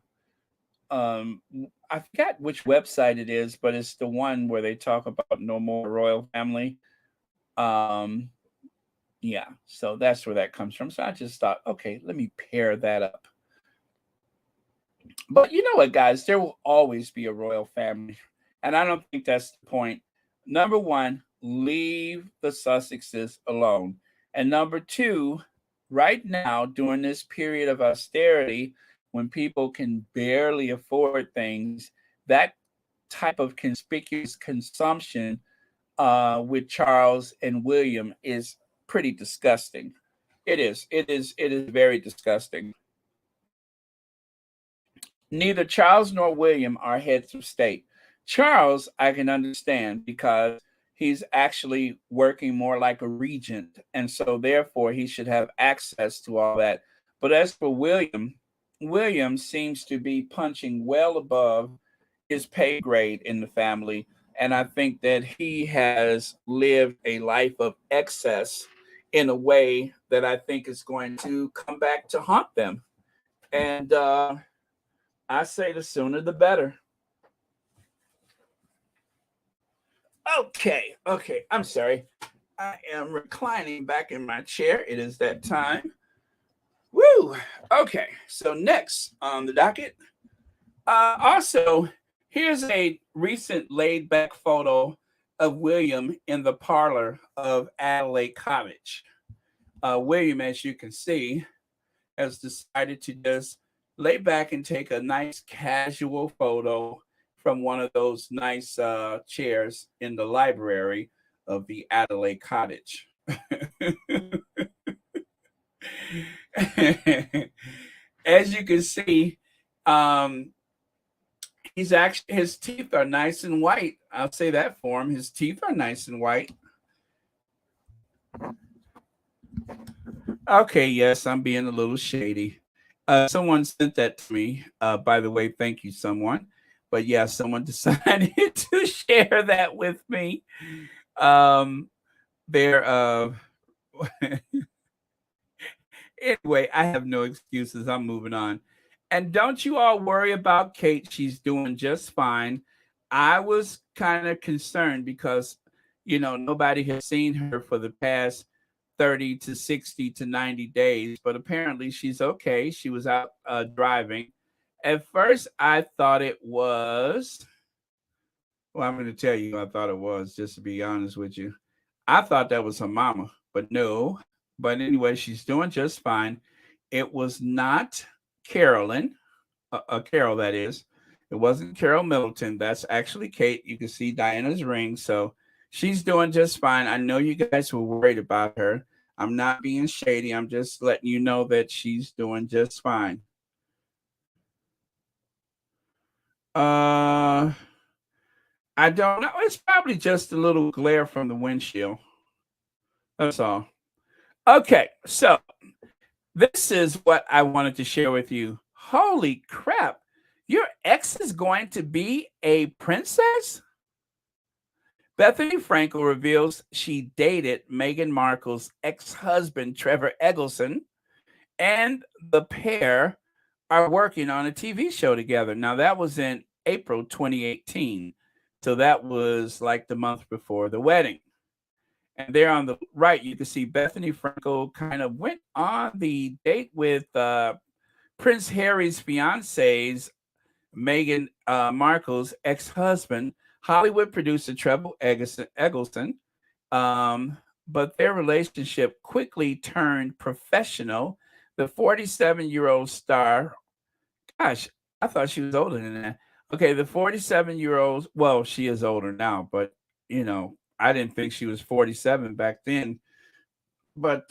I forgot which website it is, but it's the one where they talk about no more royal family. Um, yeah, so that's where that comes from. So I just thought, okay, let me pair that up. But you know what, guys? There will always be a royal family. And I don't think that's the point. Number one, leave the Sussexes alone. And number two, right now, during this period of austerity, when people can barely afford things, that type of conspicuous consumption with Charles and William is pretty disgusting. It is. It is very disgusting. Neither Charles nor William are heads of state. Charles, I can understand because he's actually working more like a regent, and so therefore he should have access to all that. But as for William, William seems to be punching well above his pay grade in the family, and I think that he has lived a life of excess in a way that I think is going to come back to haunt them. And I say the sooner the better. Okay. I'm sorry. I am reclining back in my chair. It is that time. Woo. Okay. So next on the docket, also here's a recent laid back photo of William in the parlor of Adelaide College. William, as you can see, has decided to just lay back and take a nice casual photo from one of those nice chairs in the library of the Adelaide cottage. As you can see, um, he's actually, his teeth are nice and white. I'll say that for him. His teeth are nice and white. Okay, yes, I'm being a little shady. Someone sent that to me. By the way, thank you, someone. But yeah, someone decided to share that with me. Um, they're anyway, I have no excuses. I'm moving on. And don't you all worry about Kate. She's doing just fine. I was kind of concerned because, nobody has seen her for the past 30 to 60 to 90 days, but apparently she's okay. She was out driving. At first, I thought it was, well, I'm going to tell you, I thought it was, just to be honest with you. I thought that was her mama, but no. But anyway, she's doing just fine. It was not Carolyn, Carol, that is. It wasn't Carol Middleton. That's actually Kate. You can see Diana's ring. So she's doing just fine. I know you guys were worried about her. I'm not being shady. I'm just letting you know that she's doing just fine. I don't know. It's probably just a little glare from the windshield. That's all. Okay, so this is what I wanted to share with you. Holy crap. Your ex is going to be a princess? Bethany Frankel reveals she dated Meghan Markle's ex-husband, Trevor Eggleston, and the pair are working on a TV show together. Now, that was in April 2018. So that was like the month before the wedding. And there on the right, you can see Bethany Frankel kind of went on the date with Prince Harry's fiance's Meghan Markle's ex-husband, Hollywood producer Trevor Eggleston. But their relationship quickly turned professional. The 47-year-old star, gosh, I thought she was older than that. Okay, the 47-year-old, well, she is older now, but I didn't think she was 47 back then. But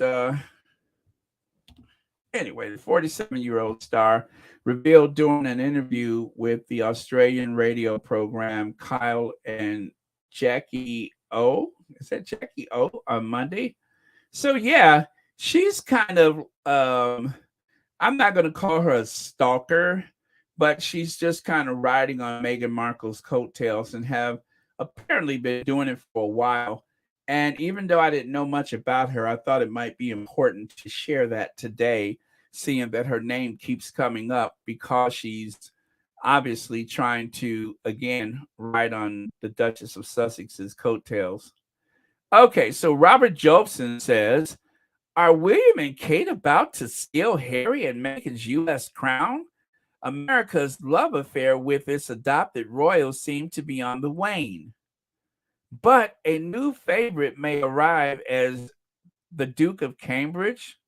anyway, the 47-year-old star revealed during an interview with the Australian radio program Kyle and Jackie O. Is that Jackie O on Monday? So yeah, she's kind of I'm not going to call her a stalker, but she's just kind of riding on Meghan Markle's coattails and have apparently been doing it for a while. And even though I didn't know much about her, I thought it might be important to share that today, seeing that her name keeps coming up because she's obviously trying to, again, ride on the Duchess of Sussex's coattails. Okay, so Robert Jobson says, are William and Kate about to steal Harry and Meghan's U.S. crown? America's love affair with its adopted royals seemed to be on the wane. But a new favorite may arrive as the Duke of Cambridge.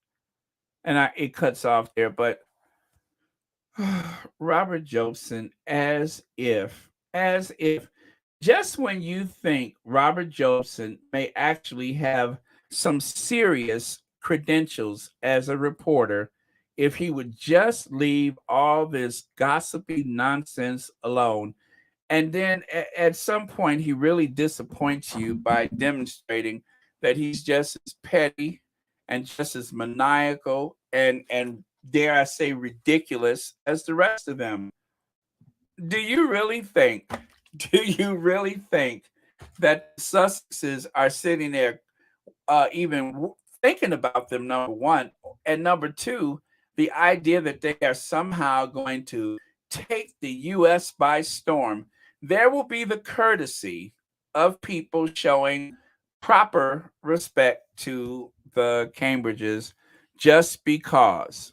And it cuts off there, but Robert Jobson, as if, just when you think Robert Jobson may actually have some serious credentials as a reporter, if he would just leave all this gossipy nonsense alone. And then at some point, he really disappoints you by demonstrating that he's just as petty and just as maniacal and dare I say ridiculous as the rest of them. Do you really think that Sussexes are sitting there even thinking about them, number one, and number two, the idea that they are somehow going to take the U.S. by storm? There will be the courtesy of people showing proper respect to the Cambridges just because.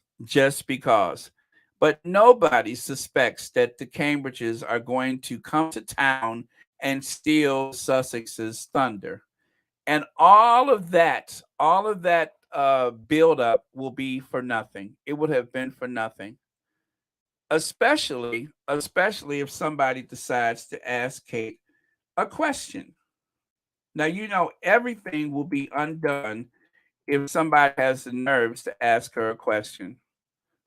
But nobody suspects that the Cambridges are going to come to town and steal Sussex's thunder. And all of that build-up will be for nothing. It would have been for nothing. Especially if somebody decides to ask Kate a question. Now, everything will be undone if somebody has the nerves to ask her a question.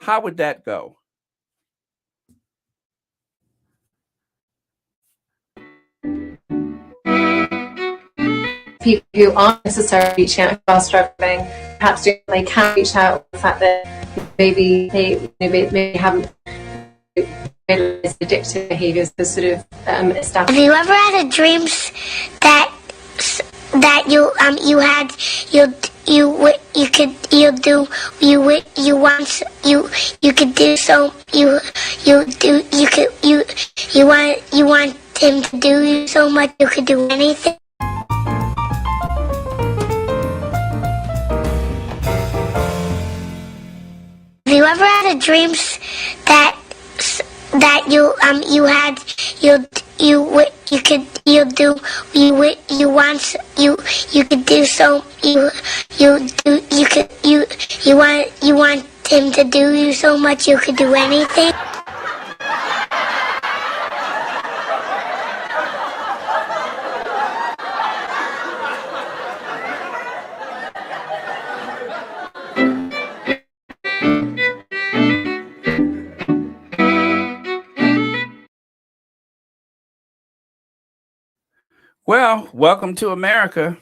How would that go? People who aren't necessarily reaching out, who are struggling, perhaps they can reach out. The fact that maybe they haven't realized addictive behaviours, the sort of established. Have you ever had a dreams that you had you could you do you want you could do so you do you want him to do you so much you could do anything? Have you ever had a dreams that you had you could you do you want you could do so you want him to do you so much you could do anything? Well, welcome to America.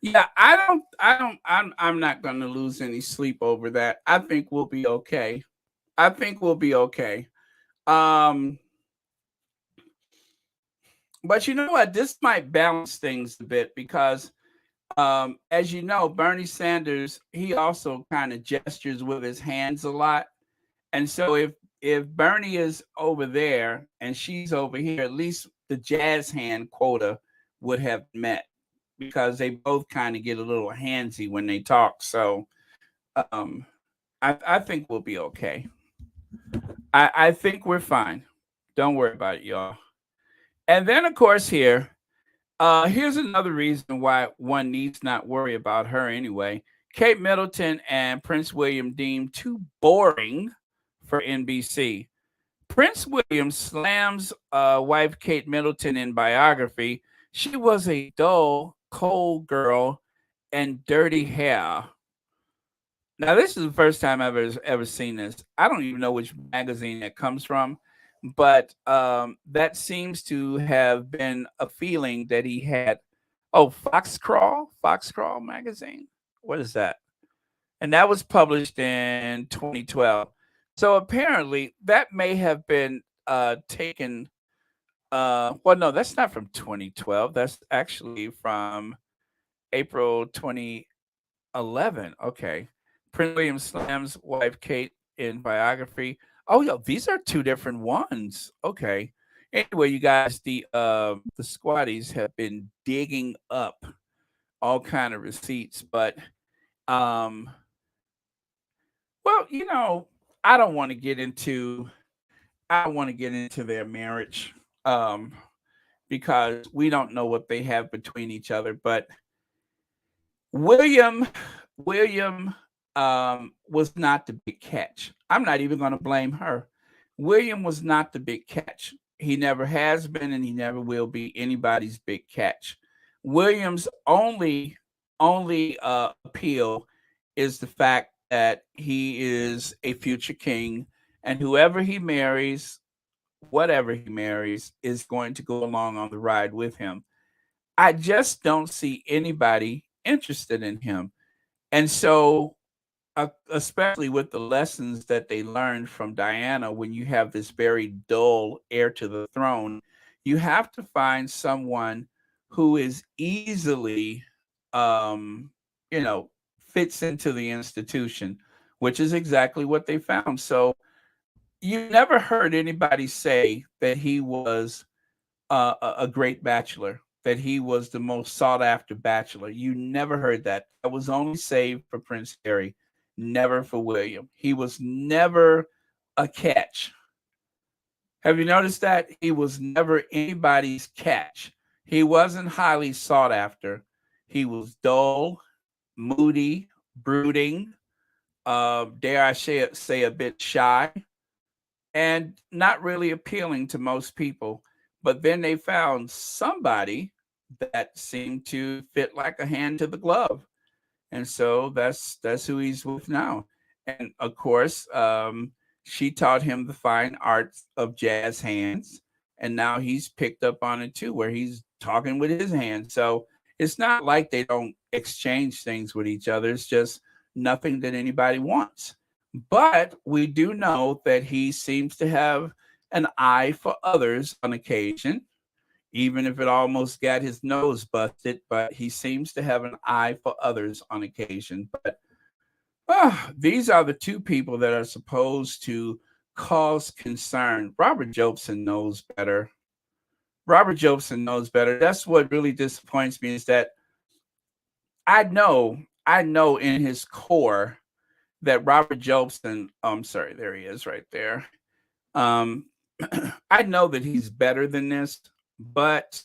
Yeah, I'm not going to lose any sleep over that. I think we'll be okay. I think we'll be okay. Um, but you know what? This might balance things a bit because, as you know, Bernie Sanders, he also kind of gestures with his hands a lot. And so if Bernie is over there and she's over here, at least the jazz hand quota would have met because they both kind of get a little handsy when they talk. So um, I think we'll be okay. I think we're fine. Don't worry about it, y'all. And then, of course, here's another reason why one needs not worry about her anyway. Kate Middleton and Prince William deemed too boring for NBC. Prince William slams wife Kate Middleton in biography. She was a dull, cold girl and dirty hair. Now, this is the first time I've ever seen this. I don't even know which magazine that comes from, but that seems to have been a feeling that he had. Oh, Foxcrawl magazine. What is that? And that was published in 2012. So apparently, that may have been taken. Well, no, that's not from 2012. That's actually from April 2011. Okay. Prince William slams wife Kate in biography. Oh, yeah, these are two different ones. Okay. Anyway, you guys, the squatties have been digging up all kind of receipts, but um, well, I don't want to get into I don't want to get into their marriage um, because we don't know what they have between each other. But William William was not the big catch. I'm not even going to blame her. William was not the big catch. He never has been, and he never will be anybody's big catch. William's only appeal is the fact that he is a future king, and whoever he marries, whatever he marries, is going to go along on the ride with him. I just don't see anybody interested in him. And so, especially with the lessons that they learned from Diana, when you have this very dull heir to the throne, you have to find someone who is easily, um, you know, fits into the institution, which is exactly what they found. So you never heard anybody say that he was a great bachelor, that he was the most sought after bachelor. You never heard that. That was only saved for Prince Harry, never for William. He was never a catch. Have you noticed that? He was never anybody's catch. He wasn't highly sought after. He was dull, moody, brooding, dare I say a bit shy, and not really appealing to most people. But then they found somebody that seemed to fit like a hand to the glove. And so that's who he's with now. And of course, she taught him the fine arts of jazz hands, and now he's picked up on it too, where he's talking with his hands. So it's not like they don't exchange things with each other. It's just nothing that anybody wants. But we do know that he seems to have an eye for others on occasion, even if it almost got his nose busted. But he seems to have an eye for others on occasion. But these are the two people that are supposed to cause concern. Robert Jobson knows better. Robert Jobson knows better. That's what really disappoints me, is that I know in his core that Robert Jobson, I'm sorry, there he is right there. I know that he's better than this, but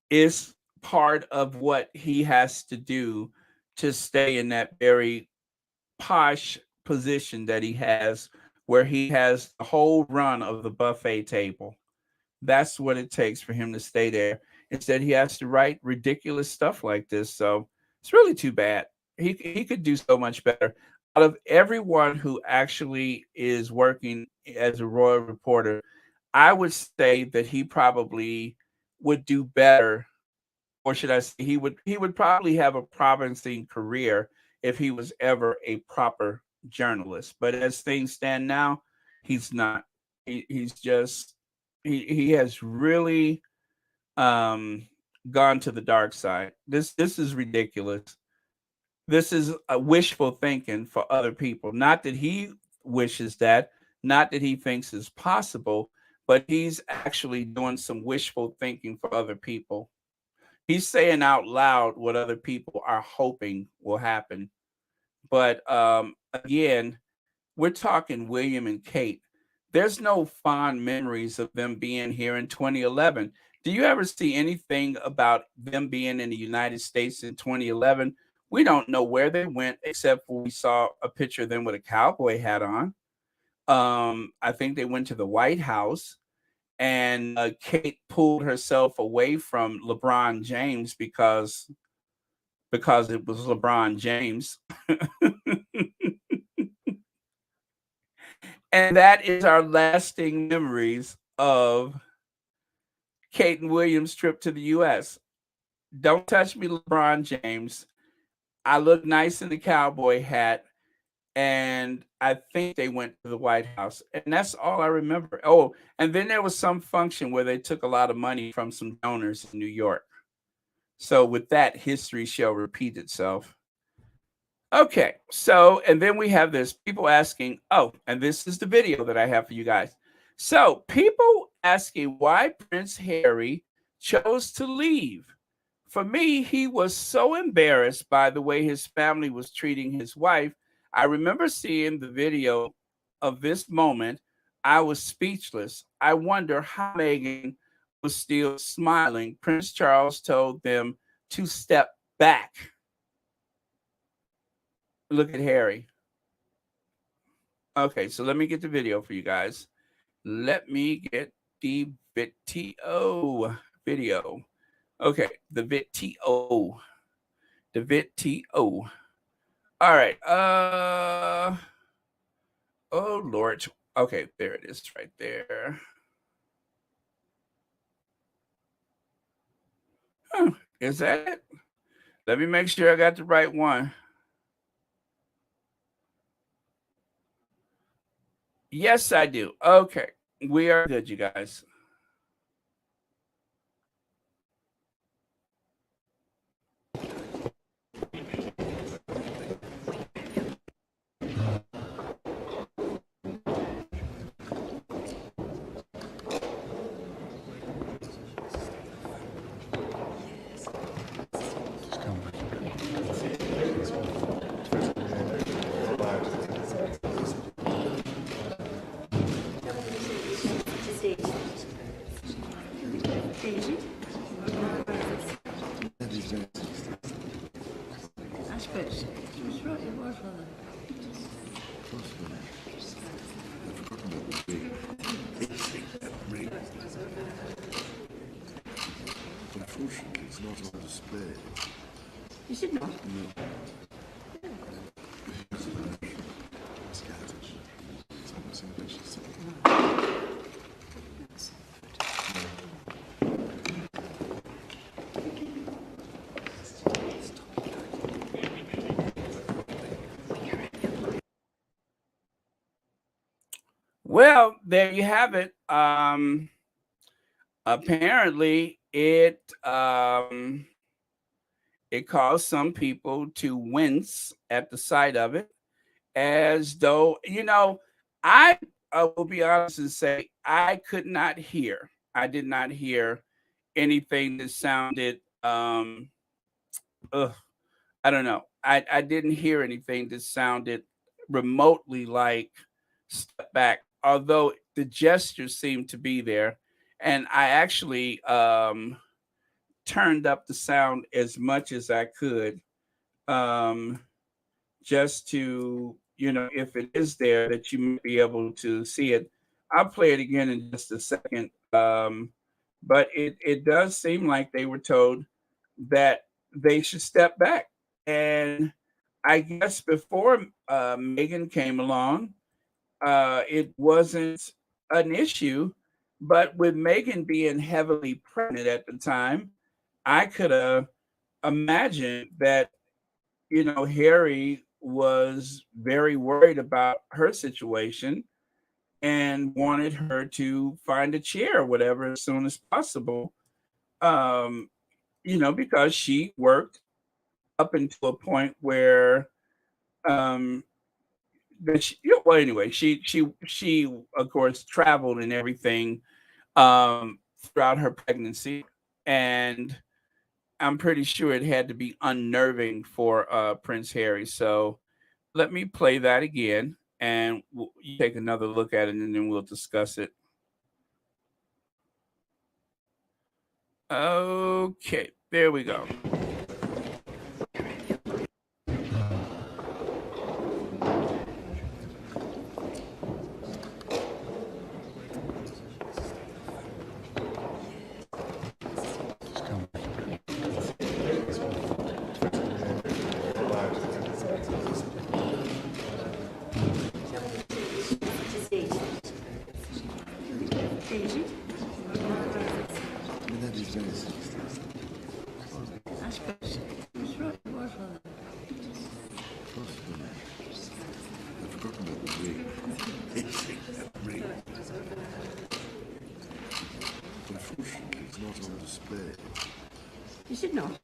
it's part of what he has to do to stay in that very posh position that he has, where he has the whole run of the buffet table. That's what it takes for him to stay there. Instead, he has to write ridiculous stuff like this. So it's really too bad. He could do so much better. Out of everyone who actually is working as a royal reporter, I would say that he probably would do better, or should I say, he would probably have a promising career if he was ever a proper journalist. But as things stand now, he's not. He's just he has really gone to the dark side. This is ridiculous. This is a wishful thinking for other people. Not that he wishes that, not that he thinks is possible, but he's actually doing some wishful thinking for other people. He's saying out loud what other people are hoping will happen. But again, we're talking William and Kate. There's no fond memories of them being here in 2011. Do you ever see anything about them being in the United States in 2011? We don't know where they went, except for we saw a picture of them with a cowboy hat on. I think they went to the White House, and Kate pulled herself away from LeBron James because it was LeBron James. And that is our lasting memories of Kate and William's trip to the U.S. Don't touch me, LeBron James. I look nice in the cowboy hat, and I think they went to the White House. And that's all I remember. Oh, and then there was some function where they took a lot of money from some donors in New York. So with that, history shall repeat itself. Okay, so, and then we have this, people asking, oh, and this is the video that I have for you guys. So people asking why Prince Harry chose to leave. For me, he was so embarrassed by the way his family was treating his wife. I remember seeing the video of this moment. I was speechless. I wonder how Meghan was still smiling. Prince Charles told them to step back. Look at Harry. Okay, so let me get the video for you guys. Let me get the video. Okay, the video. The video. All right. Oh Lord. Okay, there it is right there. Is that it? Let me make sure I got the right one. Yes, I do. Okay. We are good, you guys. Unfortunately, it's not on display. Is it not? No. Scattered. It's on the same page as Well, there you have it. Apparently, it caused some people to wince at the sight of it, as though I will be honest and say I could not hear. I did not hear anything that sounded. Ugh, I don't know. I didn't hear anything that sounded remotely like step back, although the gesture seemed to be there. And I actually turned up the sound as much as I could, um, just to, if it is there, that you may be able to see it. I'll play it again in just a second. But it does seem like they were told that they should step back. And I guess before Meghan came along, it wasn't an issue. But with Meghan being heavily pregnant at the time, I could imagine that, Harry was very worried about her situation and wanted her to find a chair or whatever as soon as possible. Um, because she worked up until a point where um that she, well, anyway, she of course traveled and everything throughout her pregnancy, and I'm pretty sure it had to be unnerving for Prince Harry. So let me play that again, and you take another look at it, and then we'll discuss it. Okay, there we go. Unfortunately, it's not on display. Is it not? No.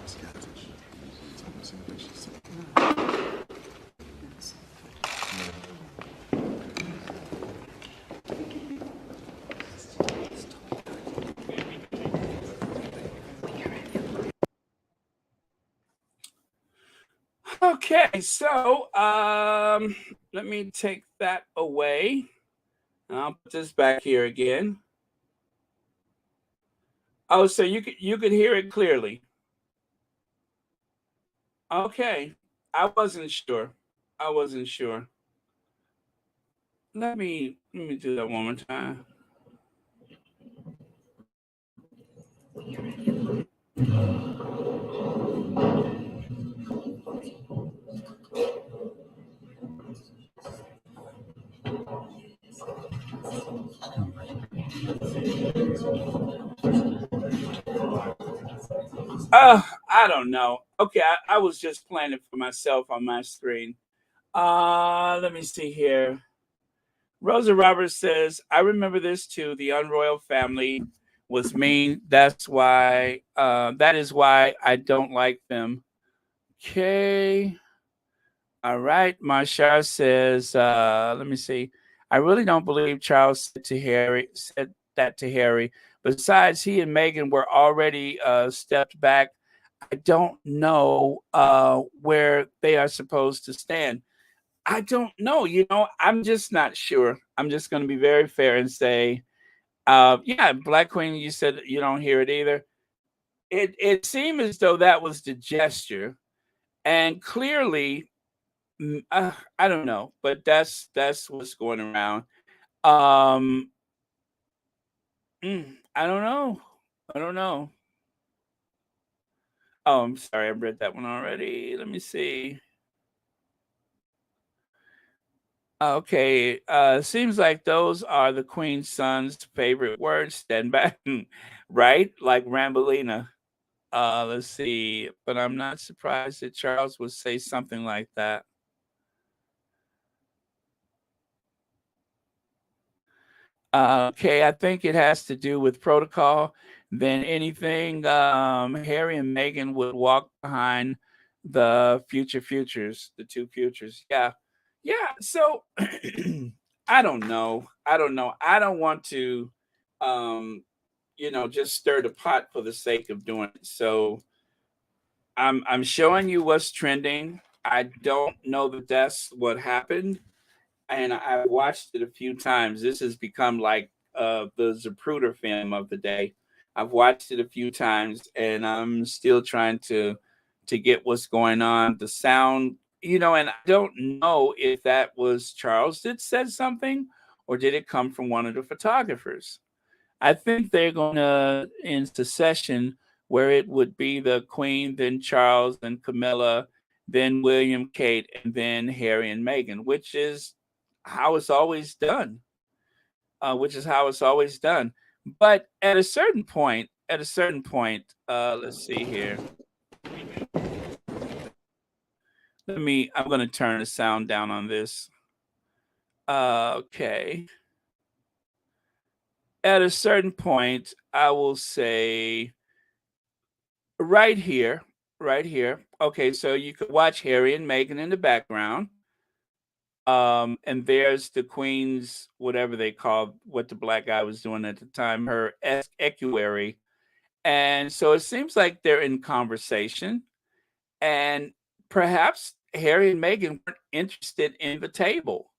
Scattered. It's on the same page as Okay, so let me take that away. I'll put this back here again. Oh, so you could hear it clearly. Okay, I wasn't sure. I wasn't sure. Let me do that one more time. I don't know. Okay, I was just playing it for myself on my screen. Let me see here. Rosa Roberts says, I remember this too. The unroyal family was mean. That is why I don't like them. Okay. All right. Marshall says, let me see. I really don't believe Charles said that to Harry. Besides, he and Meghan were already stepped back. I don't know where they are supposed to stand. I don't know. I'm just not sure. I'm just going to be very fair and say, yeah, Black Queen, you said you don't hear it either. It seemed as though that was the gesture, and clearly, I don't know, but that's what's going around. Um, I don't know. I don't know. Oh, I'm sorry. I read that one already. Let me see. Okay. Seems like those are the Queen's son's favorite words. Stand back, right? Like Rambolina. Let's see. But I'm not surprised that Charles would say something like that. Okay, I think it has to do with protocol than anything. Harry and Meghan would walk behind the futures, the two futures. Yeah. Yeah. So I don't know. I don't know. I don't want to um, just stir the pot for the sake of doing it. So I'm showing you what's trending. I don't know that that's what happened, and I watched it a few times. This has become like the Zapruder film of the day. I've watched it a few times, and I'm still trying to get what's going on. The sound, and I don't know if that was Charles that said something, or did it come from one of the photographers. I think they're going to in succession where it would be the Queen, then Charles, then Camilla, then William, Kate, and then Harry and Meghan, which is how it's always done. But at a certain point, let's see here. I'm going to turn the sound down on this. Okay. At a certain point, I will say right here, right here. Okay, so you could watch Harry and Meghan in the background. And there's the Queen's, whatever they called what the black guy was doing at the time, her equerry. And so it seems like they're in conversation. And perhaps Harry and Meghan weren't interested in the table.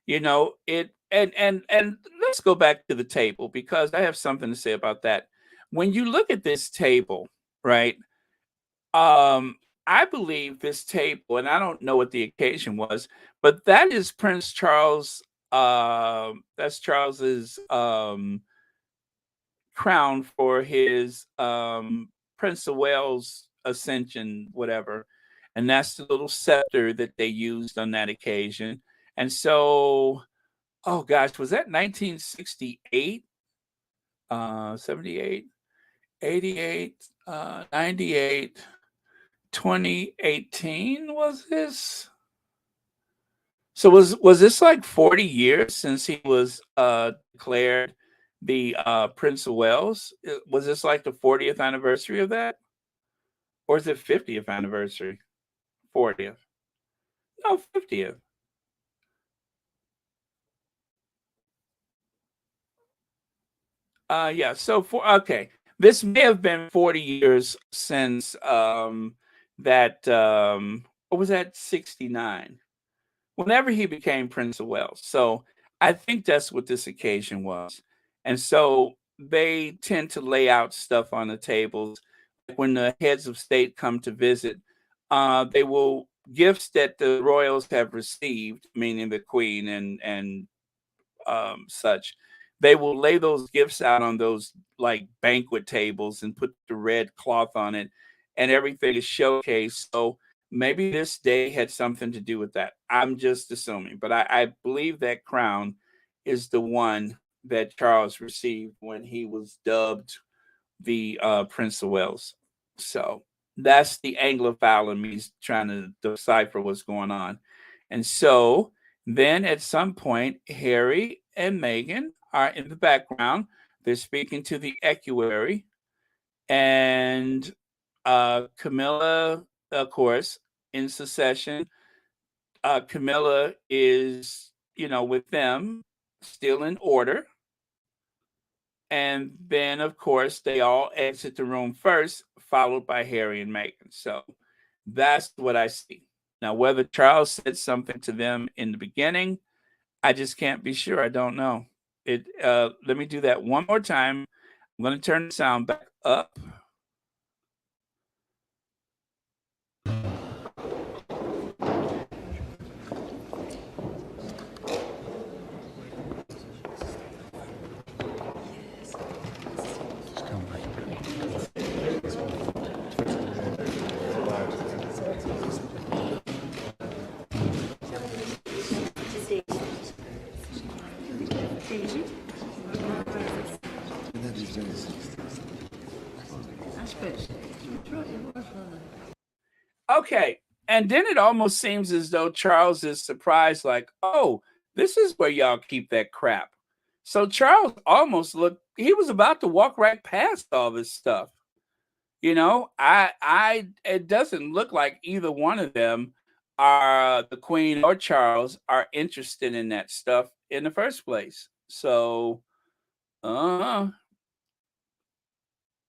It and let's go back to the table because I have something to say about that. When you look at this table, right? Um, I believe this table, and I don't know what the occasion was, but that is Prince Charles. That's Charles's crown for his Prince of Wales ascension, whatever, and that's the little scepter that they used on that occasion. And so, oh gosh, was that 1968, 78, 88, 98? 2018 was this? So was this like 40 years since he was declared the Prince of Wales? Was this like the 40th anniversary of that? Or is it 50th anniversary? 40th. No, 50th. Yeah, so for okay. This may have been 40 years since that what was that 69? Whenever he became Prince of Wales. So I think that's what this occasion was. And so they tend to lay out stuff on the tables. Like when the heads of state come to visit, they will gifts that the royals have received, meaning the queen and such. They will lay those gifts out on those like banquet tables and put the red cloth on it, and everything is showcased. So maybe this day had something to do with that. I'm just assuming, but I believe that crown is the one that Charles received when he was dubbed the Prince of Wales. So that's the Anglophile in me trying to decipher what's going on. And so then at some point, Harry and Meghan are in the background. They're speaking to the equerry. And Camilla, of course, in succession. Camilla is, with them, still in order. And then, of course, they all exit the room first, followed by Harry and Meghan. So that's what I see. Now, whether Charles said something to them in the beginning, I just can't be sure. I don't know. Let me do that one more time. I'm going to turn the sound back up. I suppose. Okay. And then it almost seems as though Charles is surprised, like, oh, this is where y'all keep that crap. So Charles almost looked, he was about to walk right past all this stuff. You know, it doesn't look like either one of them are the Queen or Charles are interested in that stuff in the first place. So, uh,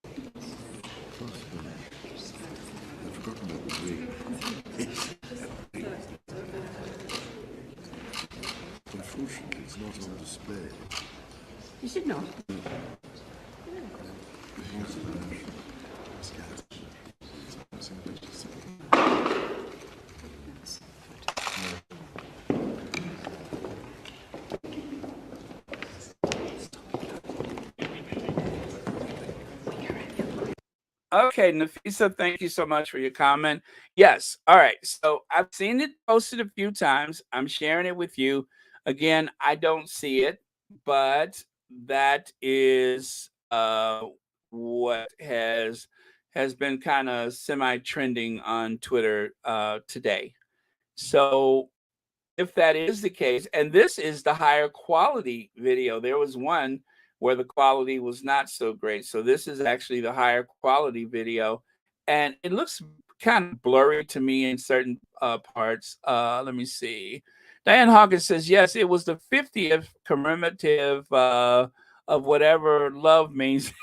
I've forgotten about the wig. Unfortunately, it's not on display. You should not. okay, Nafisa, thank you so much for your comment. Yes, all right. So I've seen it posted a few times. I'm sharing it with you. Again, I don't see it, but that is what has been kind of semi-trending on Twitter today. So if that is the case, and this is the higher quality video, there was one where the quality was not so great. So this is actually the higher quality video, and it looks kind of blurry to me in certain parts. Let me see. Diane Hawkins says, yes, it was the 50th commemorative of whatever love means.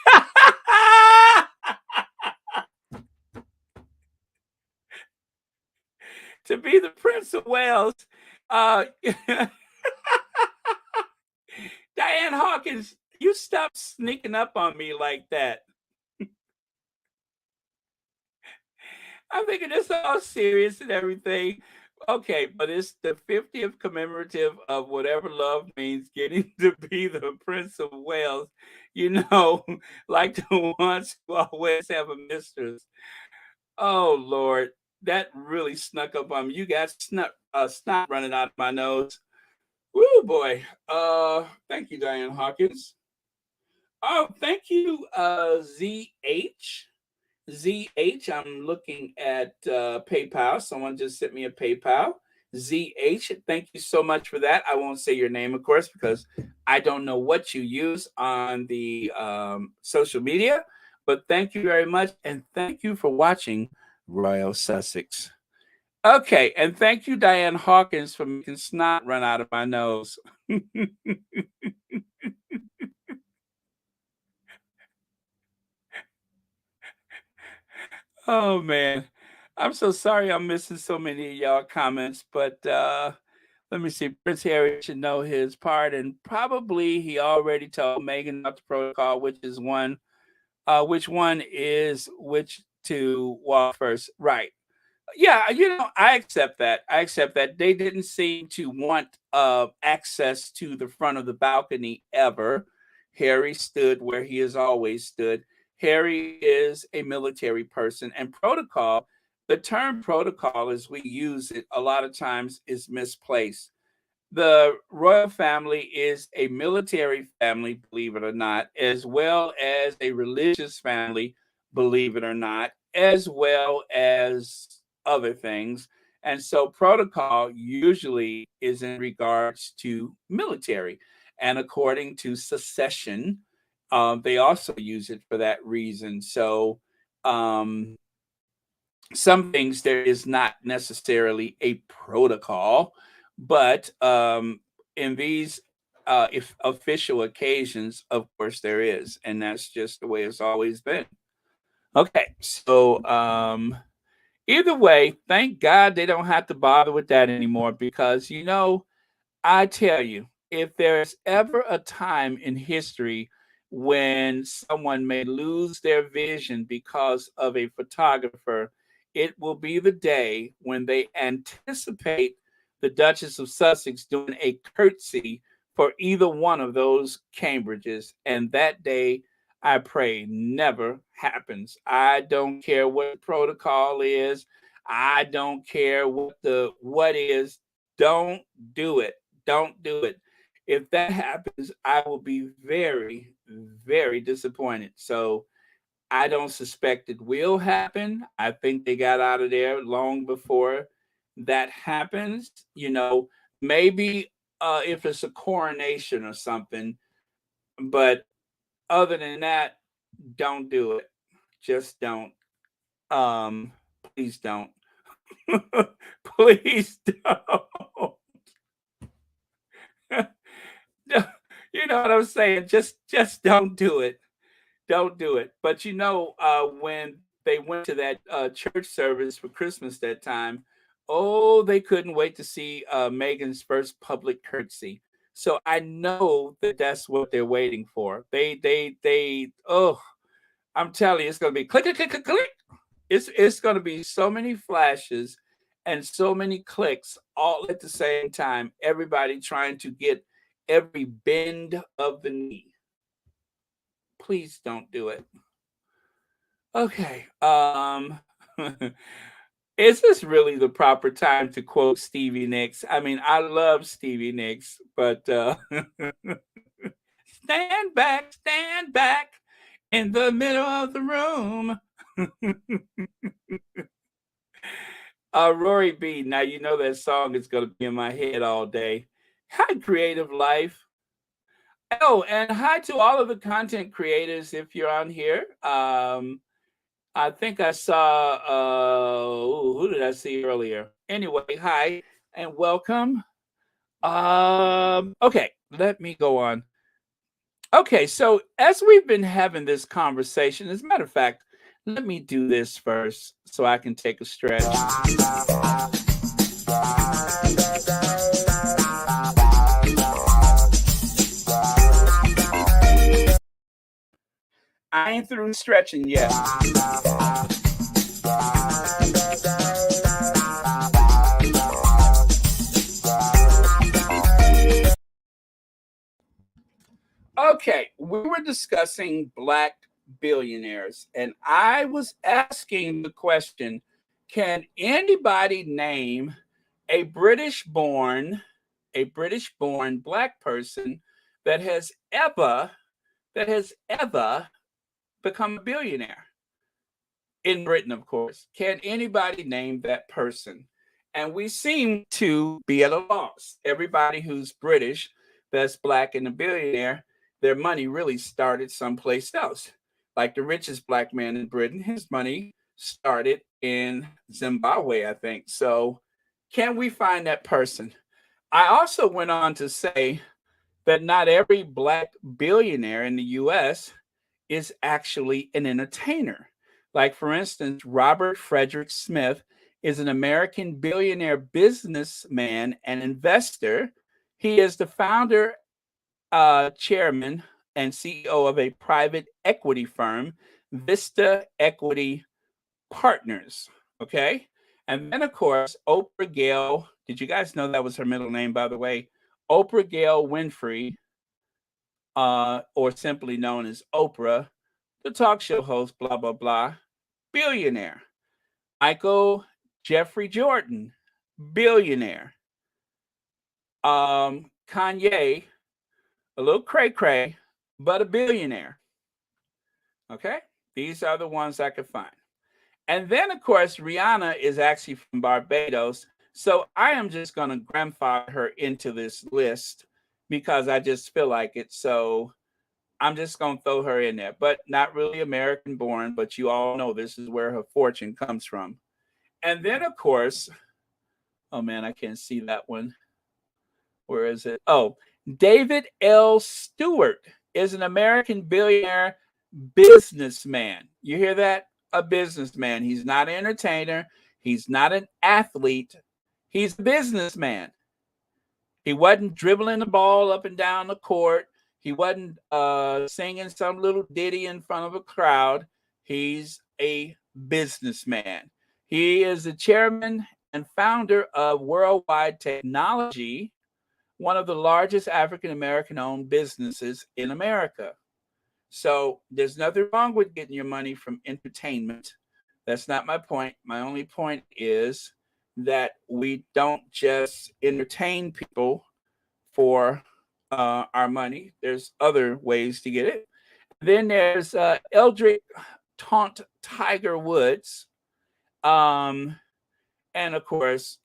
To be the Prince of Wales. Diane Hawkins, you stop sneaking up on me like that. I'm thinking this all serious and everything. Okay, but it's the 50th commemorative of whatever love means, getting to be the Prince of Wales, you know, like the ones who always have a mistress. Oh Lord, that really snuck up on me. You got snot running out of my nose. Woo boy. Thank you, Diane Hawkins. Oh, thank you, ZH. ZH, I'm looking at PayPal. Someone just sent me a PayPal. ZH, thank you so much for that. I won't say your name, of course, because I don't know what you use on the social media, but thank you very much. And thank you for watching Royal Sussex. Okay, and thank you, Diane Hawkins, for making snot run out of my nose. Oh man. I'm so sorry I'm missing so many of y'all comments, but let me see. Prince Harry should know his part, and probably he already told Meghan about the protocol, which one is which to walk first. Right. Yeah, I accept that. I accept that. They didn't seem to want access to the front of the balcony ever. Harry stood where he has always stood. Harry is a military person, and protocol, the term protocol as we use it a lot of times is misplaced. The royal family is a military family, believe it or not, as well as a religious family, believe it or not, as well as other things. And so protocol usually is in regards to military. And according to secession, they also use it for that reason. So um, some things there is not necessarily a protocol, but in these if official occasions, of course there is, and that's just the way it's always been. Okay, so either way, thank God they don't have to bother with that anymore, because I tell you, if there's ever a time in history when someone may lose their vision because of a photographer, it will be the day when they anticipate the Duchess of Sussex doing a curtsy for either one of those Cambridges. And that day, I pray, never happens. I don't care what protocol is. I don't care what is. Don't do it. Don't do it. If that happens, I will be very, very disappointed. So I don't suspect it will happen. I think they got out of there long before that happens. Maybe if it's a coronation or something, but other than that, don't do it. Just don't. Please don't. Please don't. You know what I'm saying? Just don't do it. Don't do it. But when they went to that church service for Christmas that time, oh, they couldn't wait to see Meghan's first public curtsy. So I know that that's what they're waiting for. Oh, I'm telling you, it's going to be click, click, click, click, click. It's going to be so many flashes and so many clicks all at the same time. Everybody trying to get every bend of the knee. Please don't do it. Okay. Is this really the proper time to quote Stevie Nicks? I mean, I love Stevie Nicks, but stand back in the middle of the room. Rory B. Now you know that song is going to be in my head all day. Hi, Creative Life. Oh, and hi to all of the content creators if you're on here. I think I saw, who did I see earlier? Anyway, hi and welcome. Okay, let me go on. Okay, so as we've been having this conversation, as a matter of fact, let me do this first so I can take a stretch. I ain't through stretching yet. Okay, we were discussing Black billionaires, and I was asking the question, can anybody name a British-born Black person that has ever become a billionaire? In Britain, of course. Can anybody name that person? And we seem to be at a loss. Everybody who's British, that's Black and a billionaire, their money really started someplace else. Like the richest Black man in Britain, his money started in Zimbabwe, I think. So can we find that person? I also went on to say that not every Black billionaire in the US is actually an entertainer. Like, for instance, Robert Frederick Smith is an American billionaire businessman and investor. He is the founder, chairman, and CEO of a private equity firm, Vista Equity Partners. Okay. And then, of course, Oprah Gail. Did you guys know that was her middle name, by the way? Oprah Gail Winfrey, or simply known as Oprah, the talk show host, blah, blah, blah, billionaire. Michael Jeffrey Jordan, billionaire. Kanye, a little cray-cray, but a billionaire. Okay? These are the ones I could find. And then, of course, Rihanna is actually from Barbados. So I am just going to grandfather her into this list because I just feel like it. So I'm just going to throw her in there, but not really American born, but you all know this is where her fortune comes from. And then, of course, oh man, I can't see that one. Where is it? Oh, David L. Stewart is an American billionaire businessman. You hear that? A businessman. He's not an entertainer. He's not an athlete. He's a businessman. He wasn't dribbling the ball up and down the court. He wasn't singing some little ditty in front of a crowd. He's a businessman. He is the chairman and founder of Worldwide Technology, one of the largest African-American owned businesses in America. So there's nothing wrong with getting your money from entertainment. That's not my point. My only point is that we don't just entertain people for our money. There's other ways to get it. Then there's Eldrick Taunt Tiger Woods. And of course,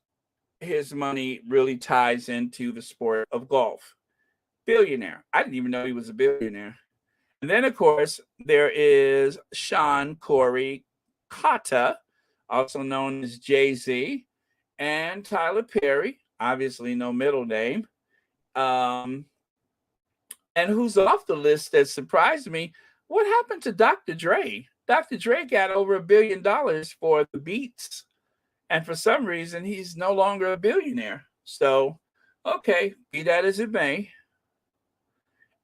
his money really ties into the sport of golf. Billionaire. I didn't even know he was a billionaire. And then, of course, there is Sean Corey Cotta, also known as Jay-Z, and Tyler Perry, obviously no middle name. And who's off the list that surprised me, what happened to Dr. Dre? Dr. Dre got over $1 billion for the Beats, and for some reason, he's no longer a billionaire. So, okay, be that as it may.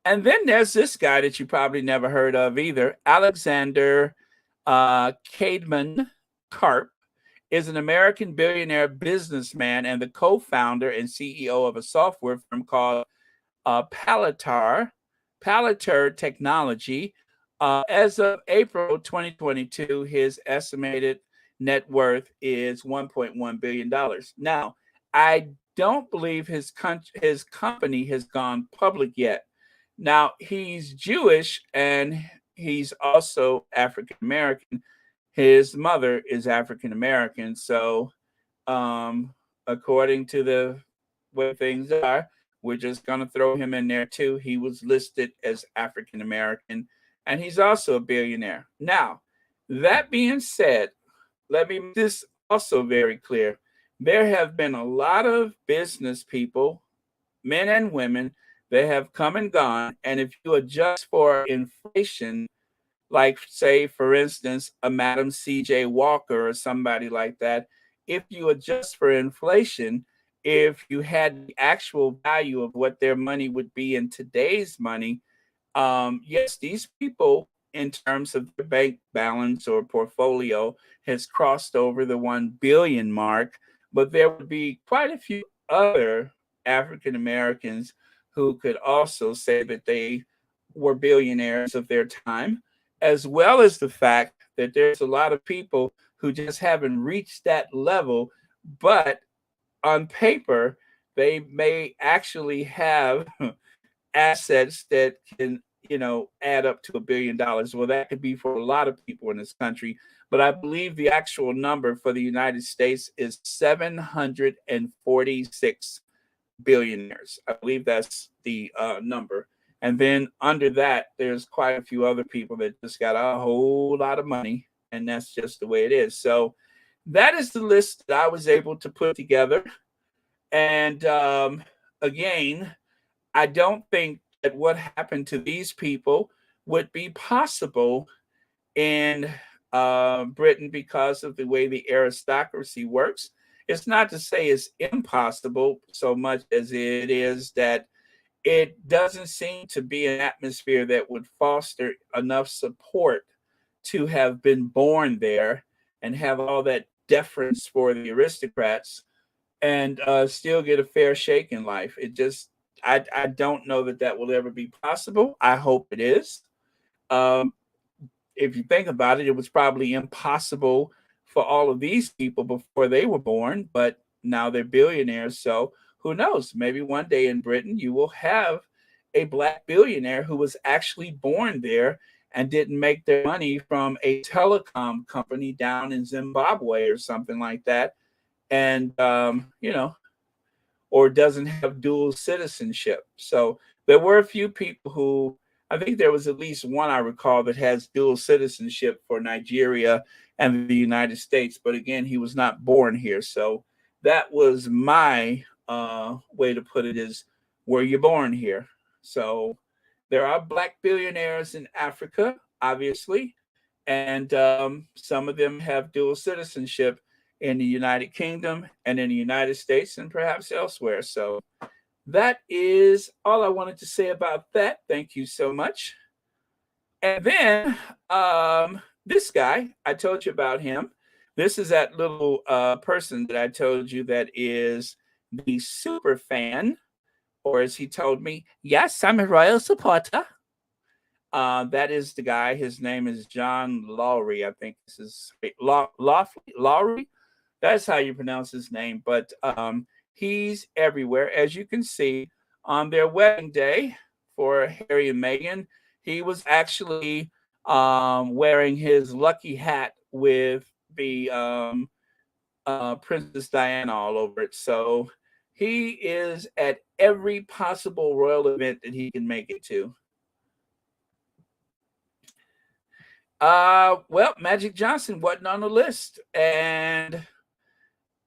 And then there's this guy that you probably never heard of either. Alexander Cademan Karp is an American billionaire businessman and the co-founder and CEO of a software firm called Palantir Technology. As of April 2022, his estimated net worth is $1.1 billion. Now, I don't believe his company has gone public yet. Now, he's Jewish and he's also African American. His mother is African American. So, according to the way things are, we're just going to throw him in there too. He was listed as African American and he's also a billionaire. Now, that being said, let me make this also very clear. There have been a lot of business people, men and women, they have come and gone. And if you adjust for inflation, like say, for instance, a Madam C.J. Walker or somebody like that, if you adjust for inflation, if you had the actual value of what their money would be in today's money, yes, these people, in terms of their bank balance or portfolio, has crossed over the 1 billion mark, but there would be quite a few other African Americans who could also say that they were billionaires of their time, as well as the fact that there's a lot of people who just haven't reached that level, but on paper, they may actually have assets that can, add up to $1 billion. Well, that could be for a lot of people in this country, but I believe the actual number for the United States is 746 billionaires. I believe that's the number. And then under that, there's quite a few other people that just got a whole lot of money, and that's just the way it is. So that is the list that I was able to put together. And again, I don't think that what happened to these people would be possible in Britain because of the way the aristocracy works. It's not to say it's impossible so much as it is that it doesn't seem to be an atmosphere that would foster enough support to have been born there and have all that deference for the aristocrats and still get a fair shake in life. I don't know that will ever be possible. I hope it is. If you think about it, it was probably impossible for all of these people before they were born, but now they're billionaires. So who knows? Maybe one day in Britain, you will have a Black billionaire who was actually born there and didn't make their money from a telecom company down in Zimbabwe or something like that. And, or doesn't have dual citizenship. So there were a few people who, I think there was at least one I recall that has dual citizenship for Nigeria and the United States. But again, he was not born here. So that was my way to put it is, were you born here? So there are Black billionaires in Africa, obviously, and some of them have dual citizenship in the United Kingdom and in the United States and perhaps elsewhere. So that is all I wanted to say about that. Thank you so much. And then this guy, I told you about him. This is that little person that I told you that is the super fan, or as he told me, yes, I'm a royal supporter. That is the guy. His name is John Lowry. I think this is Lowry. That's how you pronounce his name. But he's everywhere. As you can see, on their wedding day for Harry and Meghan, He was actually wearing his lucky hat with the Princess Diana all over it. So he is at every possible royal event that he can make it to. Well, Magic Johnson wasn't on the list. And,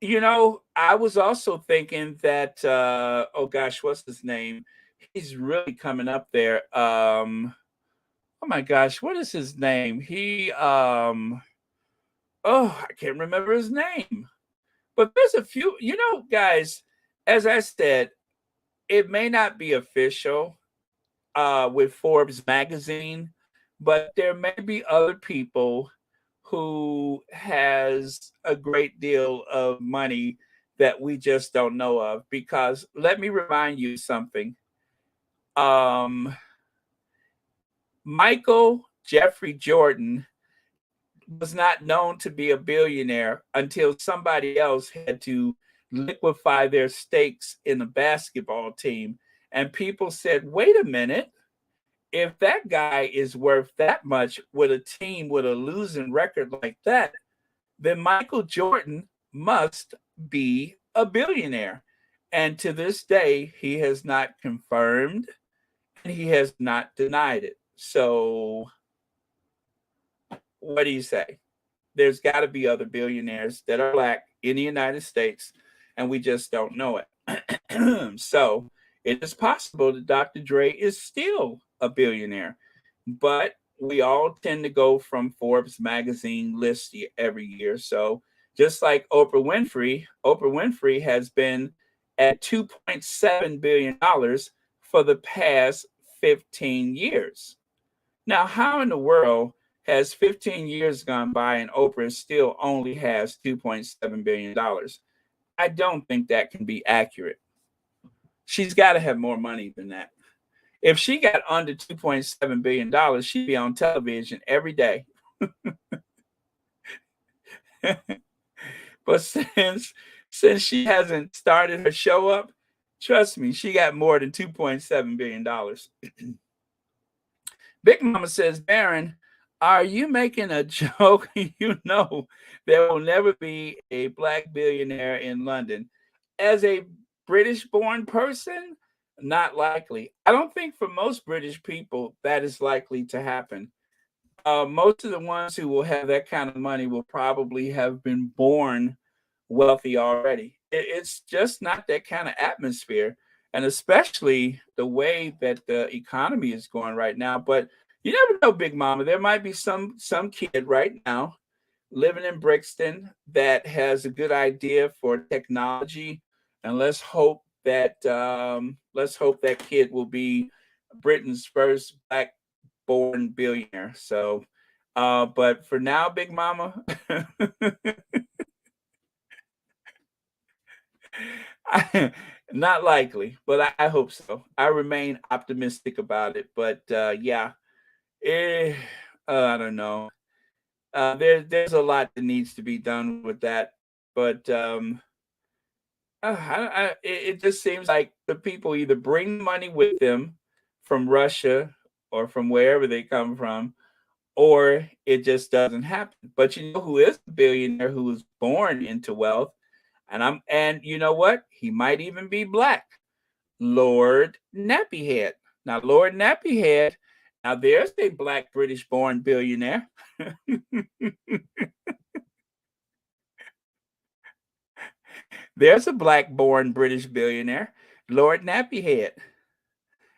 I was also thinking that, oh gosh, what's his name? He's really coming up there. Oh my gosh, what is his name? Oh, I can't remember his name. But there's a few, guys, as I said, it may not be official with Forbes magazine, but there may be other people who has a great deal of money that we just don't know of. Because let me remind you something. Michael Jeffrey Jordan was not known to be a billionaire until somebody else had to liquefy their stakes in a basketball team. And people said, wait a minute, if that guy is worth that much with a team with a losing record like that, then Michael Jordan must be a billionaire. And to this day, he has not confirmed and he has not denied it. So what do you say? There's got to be other billionaires that are Black in the United States, and we just don't know it. So it is possible that Dr. Dre is still a billionaire, but we all tend to go from Forbes magazine list every year. So just like Oprah Winfrey has been at $2.7 billion for the past 15 years. Now, how in the world has 15 years gone by and Oprah still only has $2.7 billion? I don't think that can be accurate. She's got to have more money than that. If she got under $2.7 billion, she'd be on television every day. But since she hasn't started her show up, trust me, she got more than $2.7 billion. Big Mama says, Baron, are you making a joke? There will never be a Black billionaire in London. As a British-born person, not likely. I don't think for most British people that is likely to happen. Most of the ones who will have that kind of money will probably have been born wealthy already. It's just not that kind of atmosphere. And especially the way that the economy is going right now. But you never know, Big Mama. There might be some kid right now living in Brixton that has a good idea for technology, and let's hope that kid will be Britain's first Black-born billionaire. So, but for now, Big Mama. Not likely, but I hope so. I remain optimistic about it. But yeah, I don't know. There's a lot that needs to be done with that. But it just seems like the people either bring money with them from Russia or from wherever they come from, or it just doesn't happen. But you know who is a billionaire who was born into wealth? And you know what? He might even be Black. Lord Nappyhead. Now, Lord Nappyhead, now there's a Black British-born billionaire. There's a Black-born British billionaire, Lord Nappyhead.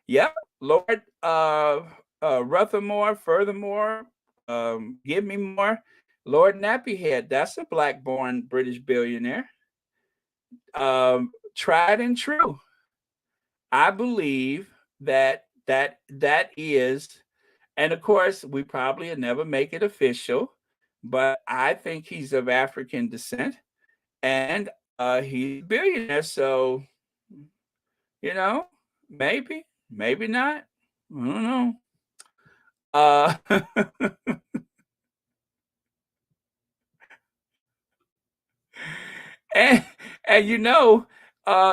Yep, Lord Ruthermore, furthermore, give me more. Lord Nappyhead, that's a Black-born British billionaire. Tried and true. I believe that is, and of course, we probably never make it official, but I think he's of African descent, and he's a billionaire. So, maybe not. I don't know. And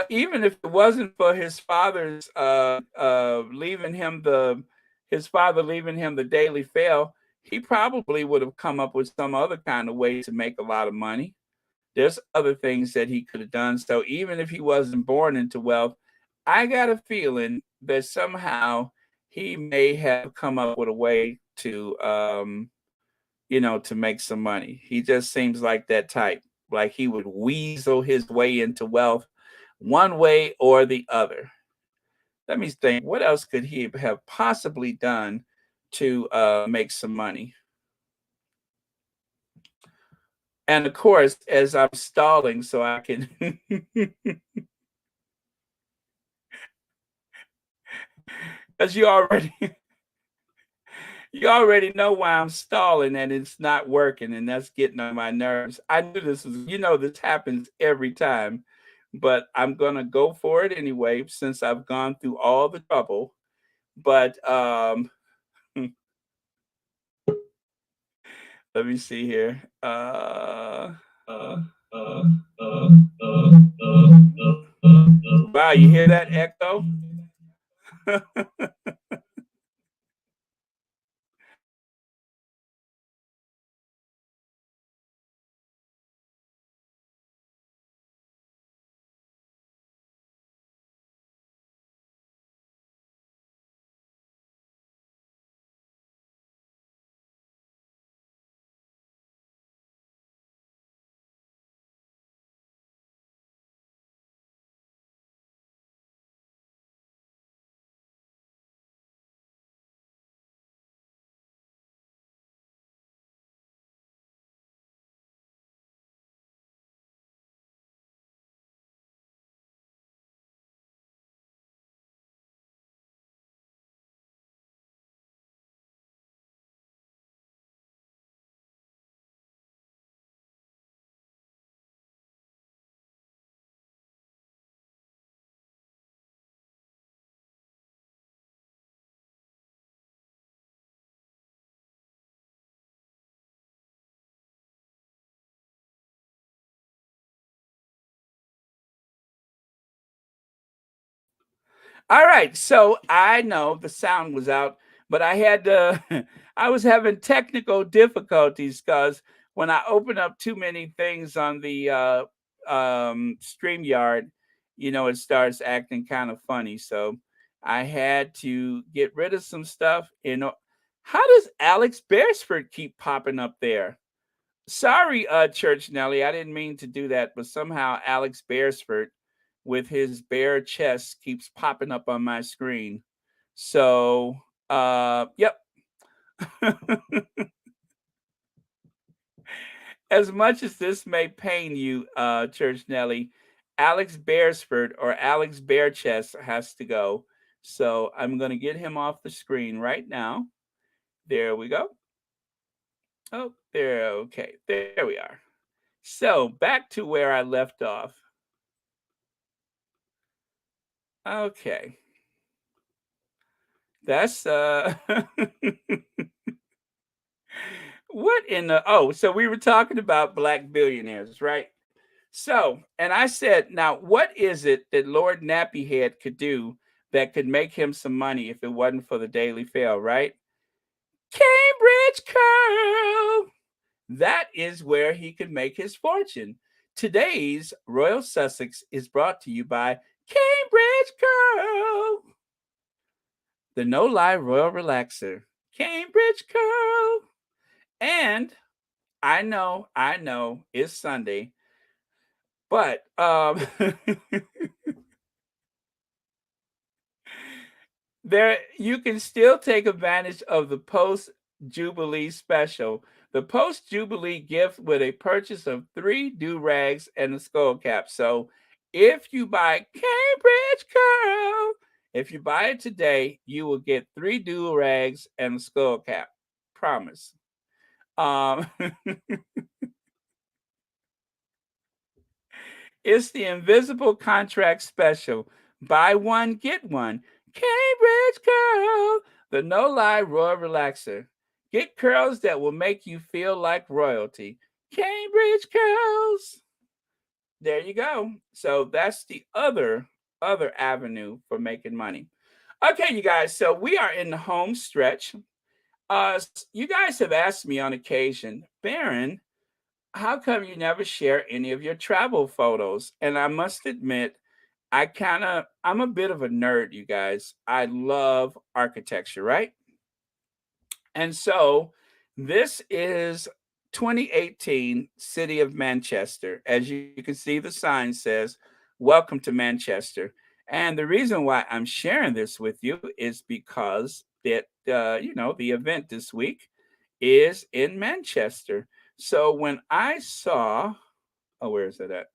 even if it wasn't for his father's leaving him the his father leaving him the Daily Fail, he probably would have come up with some other kind of way to make a lot of money. There's other things that he could have done. So even if he wasn't born into wealth, I got a feeling that somehow he may have come up with a way to, to make some money. He just seems like that type. Like he would weasel his way into wealth one way or the other. Let me think. What else could he have possibly done to make some money? And of course, as I'm stalling so I can because you already know why I'm stalling and it's not working, and that's getting on my nerves. I knew this was, this happens every time, but I'm gonna go for it anyway since I've gone through all the trouble. But let me see here. Wow, you hear that echo? All right, so I know the sound was out, but I had to I was having technical difficulties because when I open up too many things on the StreamYard, it starts acting kind of funny. So I had to get rid of some stuff. How does Alex Beresford keep popping up there? Sorry, Church Nelly, I didn't mean to do that, but somehow Alex Beresford with his bare chest keeps popping up on my screen. So, yep. As much as this may pain you, Church Nelly, Alex Beresford or Alex Barechest has to go. So I'm going to get him off the screen right now. There we go. Oh, there. Okay, there we are. So back to where I left off. Okay. That's what in the so we were talking about black billionaires, right? So, and I said, now what is it that Lord Nappyhead could do that could make him some money if it wasn't for the Daily Fail, right? Cambridge Curl. That is where he could make his fortune. Today's Royal Sussex is brought to you by Cambridge Curl, the no-lie royal relaxer. Cambridge Curl. And I know, it's Sunday, but there you can still take advantage of the post Jubilee special. The post Jubilee gift with a purchase of 3 do-rags and a skull cap. So if you buy Cambridge Curl, if you buy it today, you will get 3 do-rags and a skull cap. Promise. It's the invisible contract special. Buy one, get one. Cambridge Curl, the no-lie royal relaxer. Get curls that will make you feel like royalty. Cambridge Curls. There you go. So that's the other avenue for making money. Okay, you guys. So we are in the home stretch. You guys have asked me on occasion, Baron, how come you never share any of your travel photos? And I must admit, I'm a bit of a nerd, you guys. I love architecture, right? And so this is 2018 City of Manchester. As you can see, the sign says, Welcome to Manchester. And the reason why I'm sharing this with you is because the event this week is in Manchester. So when I saw, oh, where is it at?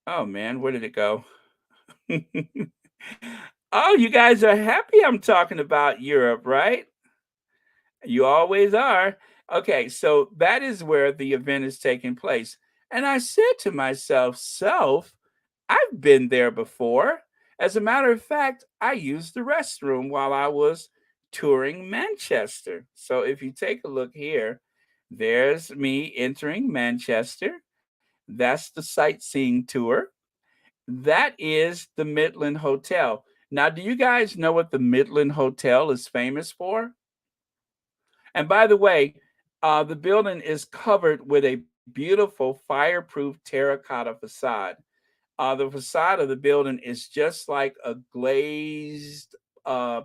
Oh man, where did it go? Oh, you guys are happy I'm talking about Europe, right? You always are. Okay, so that is where the event is taking place. And I said to myself, Self, I've been there before. As a matter of fact, I used the restroom while I was touring Manchester. So if you take a look here, there's me entering Manchester. That's the sightseeing tour. That is the Midland Hotel. Now, do you guys know what the Midland Hotel is famous for? And by the way, the building is covered with a beautiful fireproof terracotta facade. The facade of the building is just like a glazed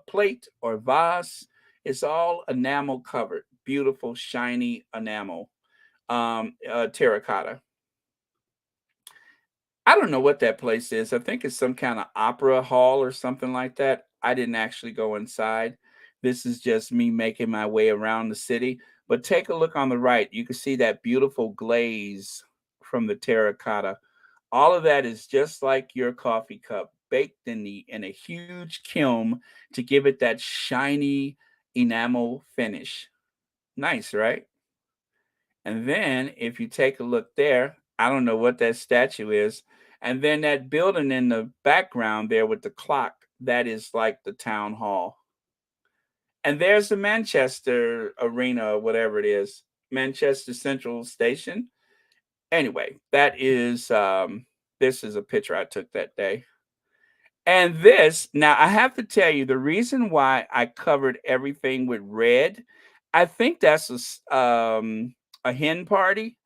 plate or vase. It's all enamel covered, beautiful, shiny enamel terracotta. I don't know what that place is. I think it's some kind of opera hall or something like that. I didn't actually go inside. This is just me making my way around the city. But take a look on the right. You can see that beautiful glaze from the terracotta. All of that is just like your coffee cup, baked in a huge kiln to give it that shiny enamel finish. Nice, right? And then if you take a look there, I don't know what that statue is. And then that building in the background there with the clock, that is like the town hall. And there's the Manchester Arena or whatever it is, Manchester Central Station. Anyway, this is a picture I took that day. And this, now I have to tell you the reason why I covered everything with red, I think that's a hen party.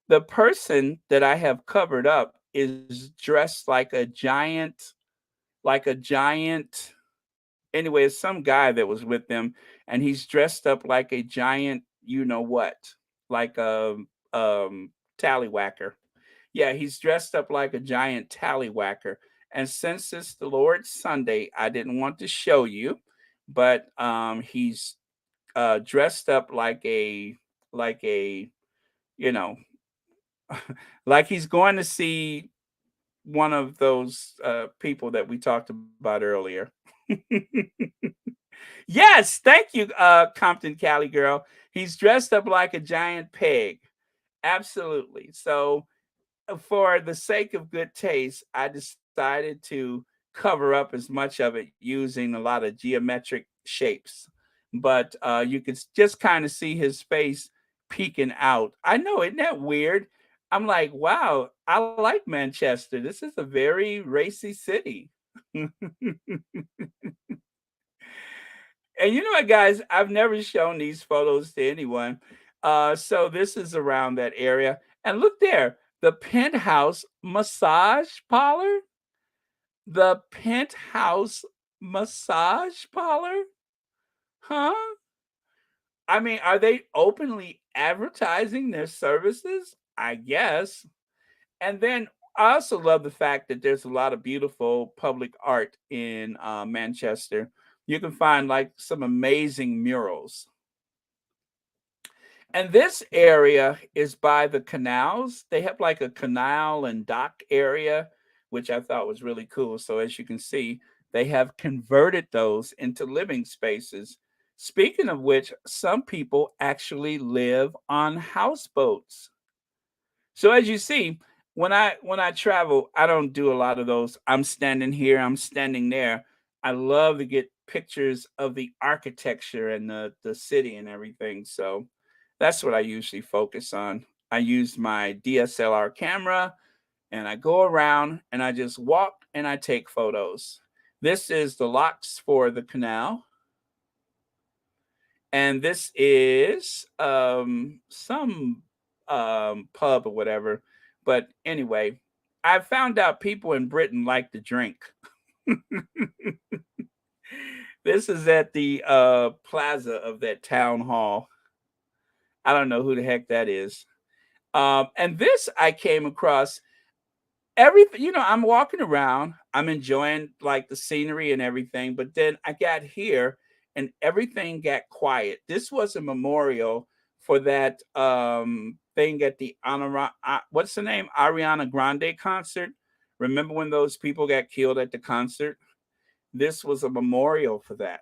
The person that I have covered up is dressed like a giant. Anyway, it's some guy that was with them, and he's dressed up like a giant, you know what, like a tallywhacker. Yeah, he's dressed up like a giant tallywhacker. And since it's the Lord's Sunday, I didn't want to show you, but he's dressed up like a you know like he's going to see one of those people that we talked about earlier. Yes, thank you, Compton Cali girl. He's dressed up like a giant pig. Absolutely. So, for the sake of good taste, I decided to cover up as much of it using a lot of geometric shapes. But you could just kind of see his face peeking out. I know, isn't that weird? I'm like, wow, I like Manchester. This is a very racy city. And you know what, guys? I've never shown these photos to anyone. So this is around that area. And look there, the penthouse massage parlor. The penthouse massage parlor? Huh? I mean, are they openly advertising their services? I guess. And then I also love the fact that there's a lot of beautiful public art in Manchester. You can find like some amazing murals. And this area is by the canals. They have like a canal and dock area, which I thought was really cool. So as you can see, they have converted those into living spaces. Speaking of which, some people actually live on houseboats. So as you see, when I travel, I don't do a lot of those. I'm standing here, I'm standing there. I love to get pictures of the architecture and the city and everything. So that's what I usually focus on. I use my DSLR camera and I go around and I just walk and I take photos. This is the locks for the canal. And this is some pub or whatever. But anyway, I found out people in Britain like to drink. This is at the plaza of that town hall. I don't know who the heck that is. And this I came across everything, I'm walking around, I'm enjoying like the scenery and everything, but then I got here and everything got quiet. This was a memorial for that thing at the what's the name? Ariana Grande concert. Remember when those people got killed at the concert? This was a memorial for that.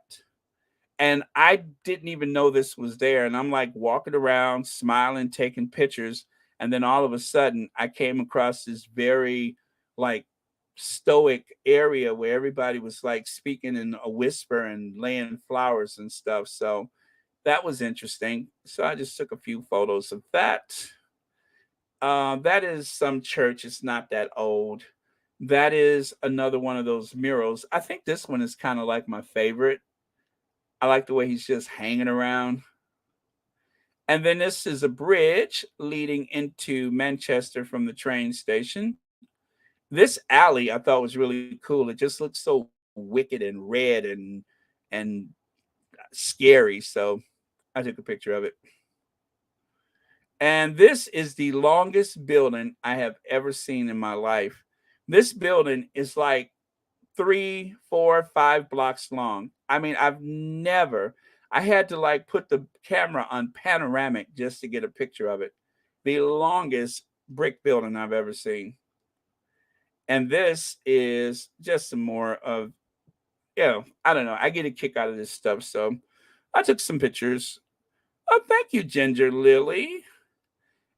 And I didn't even know this was there. And I'm like walking around, smiling, taking pictures. And then all of a sudden, I came across this very like stoic area where everybody was like speaking in a whisper and laying flowers and stuff. So that was interesting. So I just took a few photos of that. That is some church. It's not that old. That is another one of those murals. I think this one is kind of like my favorite. I like the way he's just hanging around. And then this is a bridge leading into Manchester from the train station. This alley I thought was really cool. It just looks so wicked and red and scary. So I took a picture of it. And this is the longest building I have ever seen in my life. This building is like 3, 4, 5 blocks long. I mean, I had to like put the camera on panoramic just to get a picture of it. The longest brick building I've ever seen. And this is just some more of, I don't know. I get a kick out of this stuff. So I took some pictures. Oh, thank you, Ginger Lily.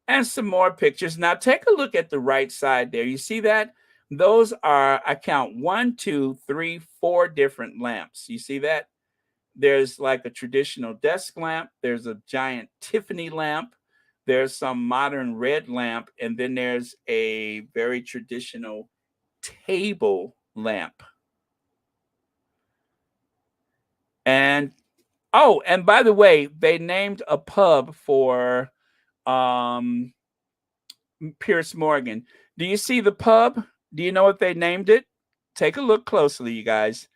And some more pictures. Now take a look at the right side there. You see that? Those are, I count 1, 2, 3, 4 different lamps. You see that? There's like a traditional desk lamp. There's a giant Tiffany lamp. There's some modern red lamp. And then there's a very traditional table lamp. And, and by the way, they named a pub for Pierce Morgan. Do you see the pub? Do you know what they named it? Take a look closely, you guys.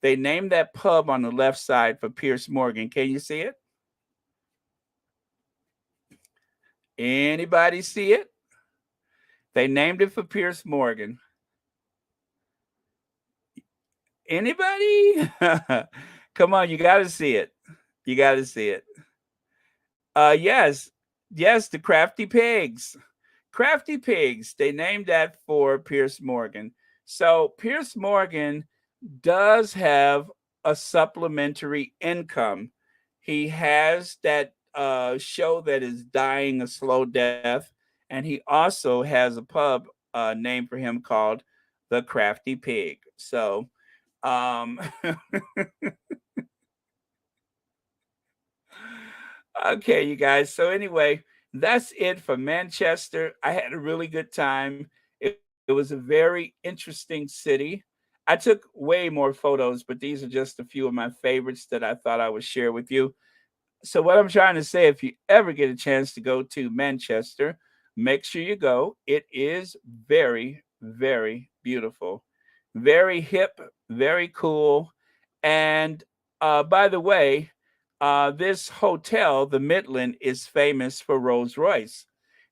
They named that pub on the left side for Pierce Morgan. Can you see it? Anybody see it? They named it for Pierce Morgan. Anybody? Come on, you got to see it. You got to see it. Yes, the Crafty Pigs. Crafty Pigs. They named that for Pierce Morgan. So Pierce Morgan does have a supplementary income. He has that show that is dying a slow death, and he also has a pub named for him called the Crafty Pig. So okay, you guys. So anyway, that's it for Manchester. I had a really good time. It was a very interesting city. I took way more photos, but these are just a few of my favorites that I thought I would share with you. So what I'm trying to say, if you ever get a chance to go to Manchester, make sure you go. It is very, very beautiful, very hip, very cool. And by the way, this hotel, the Midland, is famous for Rolls Royce.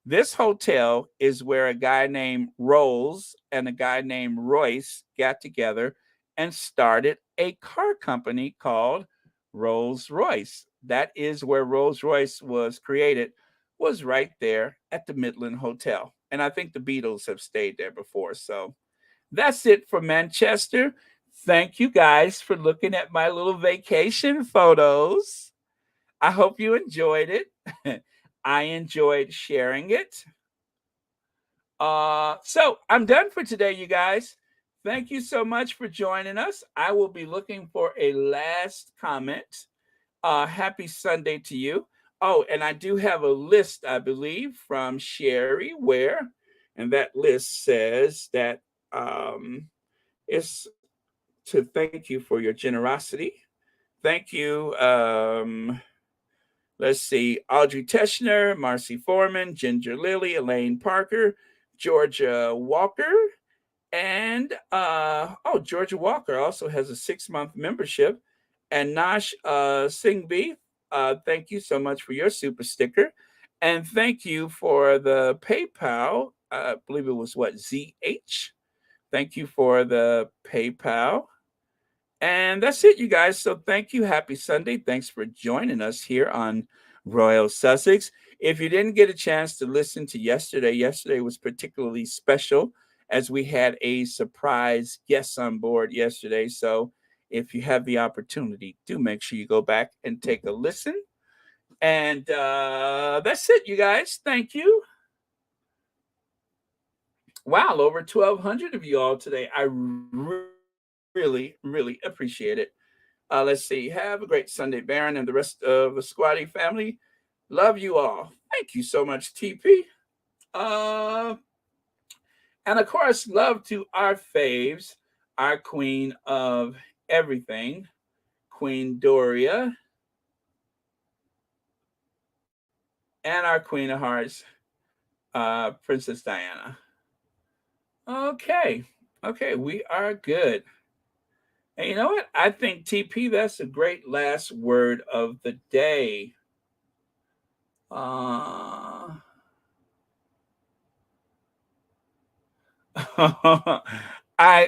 This hotel is where a guy named Rolls and a guy named Royce got together and started a car company called Rolls Royce. That is where Rolls Royce was created, was right there at the Midland Hotel. And I think the Beatles have stayed there before. So that's it for Manchester. Thank you guys for looking at my little vacation photos. I hope you enjoyed it. I enjoyed sharing it. So I'm done for today, you guys. Thank you so much for joining us. I will be looking for a last comment. Happy Sunday to you. Oh, and I do have a list, I believe, from Sherry Ware. And that list says that it's to thank you for your generosity. Thank you. Let's see, Audrey Teschner, Marcy Foreman, Ginger Lily, Elaine Parker, Georgia Walker, and Georgia Walker also has a 6-month membership. And Nash Singhvi, thank you so much for your super sticker. And thank you for the PayPal. I believe it was what, ZH? Thank you for the PayPal. And that's it, you guys. So thank you. Happy Sunday. Thanks for joining us here on Royal Sussex. If you didn't get a chance to listen to yesterday was particularly special as we had a surprise guest on board yesterday. So if you have the opportunity, do make sure you go back and take a listen. And that's it, you guys. Thank you. Wow, over 1,200 of you all today. I really, really appreciate it. Let's see. Have a great Sunday, Baron, and the rest of the Squatty family. Love you all. Thank you so much, TP. And of course, love to our faves, our queen of everything, Queen Doria, and our queen of hearts, Princess Diana. Okay, we are good. And you know what? I think, TP, that's a great last word of the day. I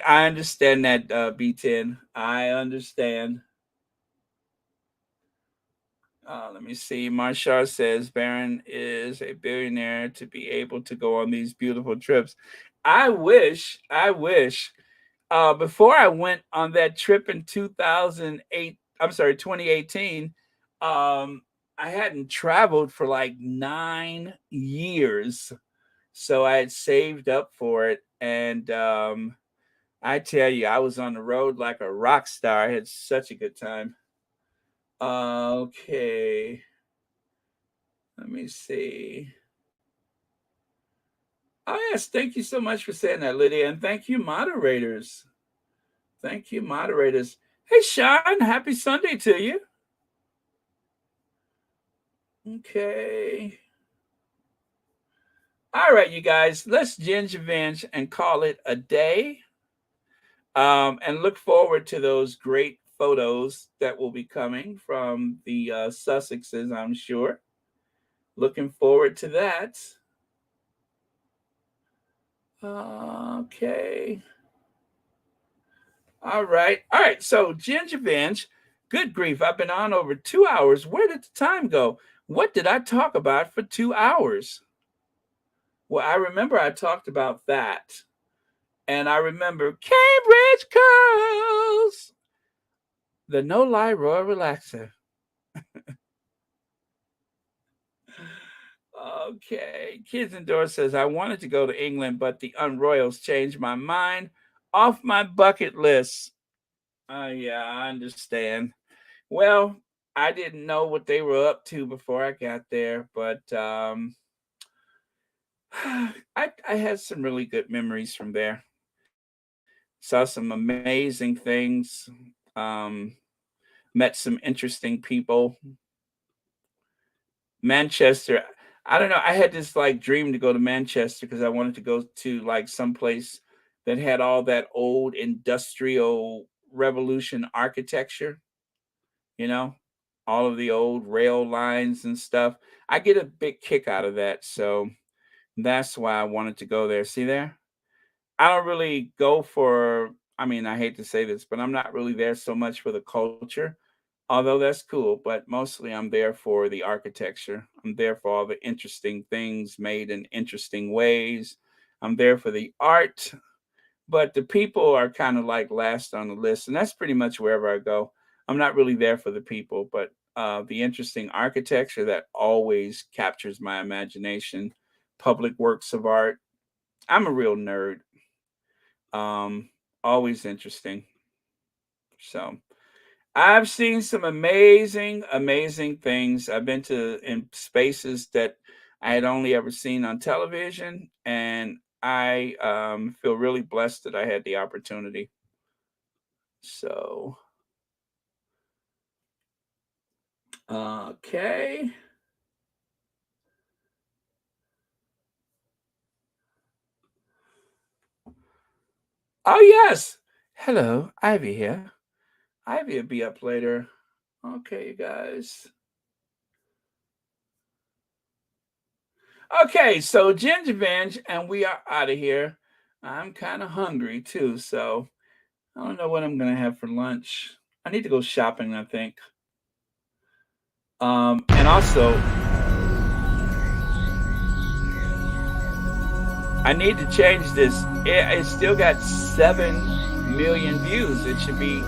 understand that, B10. I understand. Let me see. Marshall says Baron is a billionaire to be able to go on these beautiful trips. I wish. Before I went on that trip in 2018, I hadn't traveled for like 9 years. So I had saved up for it. And I tell you, I was on the road like a rock star. I had such a good time. Okay. Let me see. Oh, yes. Thank you so much for saying that, Lydia. And thank you, moderators. Thank you, moderators. Hey, Sean, happy Sunday to you. Okay. All right, you guys, let's gingervenge and call it a day. And look forward to those great photos that will be coming from the Sussexes, I'm sure. Looking forward to that. Okay. All right. So gingervenge, good grief. I've been on over 2 hours. Where did the time go? What did I talk about for 2 hours? Well, I remember I talked about that. And I remember Cambridge Curls, the no-lie Royal Relaxer. Okay. Kids Indoors says, I wanted to go to England, but the Unroyals changed my mind. Off my bucket list. Yeah, I understand. Well, I didn't know what they were up to before I got there, but I had some really good memories from there. Saw some amazing things. Met some interesting people. Manchester, I don't know. I had this like dream to go to Manchester because I wanted to go to like someplace that had all that old industrial revolution architecture, you know, all of the old rail lines and stuff. I get a big kick out of that. So that's why I wanted to go there. See there? I don't really go for, I mean, I hate to say this, but I'm not really there so much for the culture, although that's cool. But mostly I'm there for the architecture. I'm there for all the interesting things made in interesting ways. I'm there for the art, but the people are kind of like last on the list. And that's pretty much wherever I go. I'm not really there for the people, but the interesting architecture that always captures my imagination, public works of art. I'm a real nerd. Always interesting. So I've seen some amazing, amazing things. I've been to in spaces that I had only ever seen on television, and I feel really blessed that I had the opportunity. So, okay. Oh, yes. Hello, Ivy here. Ivy will be up later. Okay, you guys. Okay, so Ginger Venge, and we are out of here. I'm kind of hungry too, so I don't know what I'm gonna have for lunch. I need to go shopping, I think. And also, I need to change this. It's still got 7 million views. It should be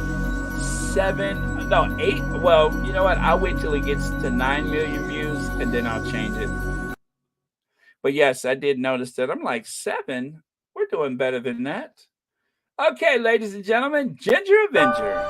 8. Well, you know what? I'll wait till it gets to 9 million views and then I'll change it. But yes, I did notice that. I'm like, 7? We're doing better than that. Okay, ladies and gentlemen, Ginger Avenger.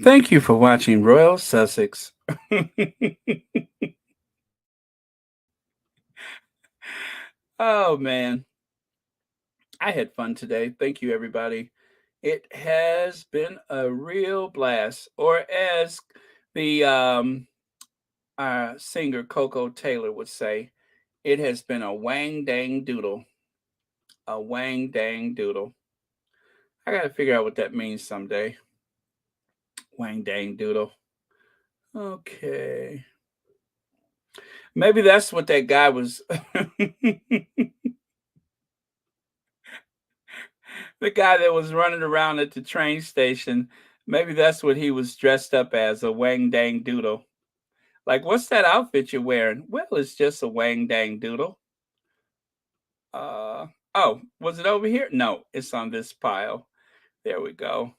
Thank you for watching Royal Sussex. Oh, man. I had fun today. Thank you, everybody. It has been a real blast. Or as the singer Coco Taylor would say, it has been a wang dang doodle. A wang dang doodle. I got to figure out what that means someday. Wang dang doodle. Okay. Maybe that's what that guy was. The guy that was running around at the train station. Maybe that's what he was dressed up as, a wang dang doodle. Like, what's that outfit you're wearing? Well, it's just a wang dang doodle. Oh, was it over here? No, it's on this pile. There we go.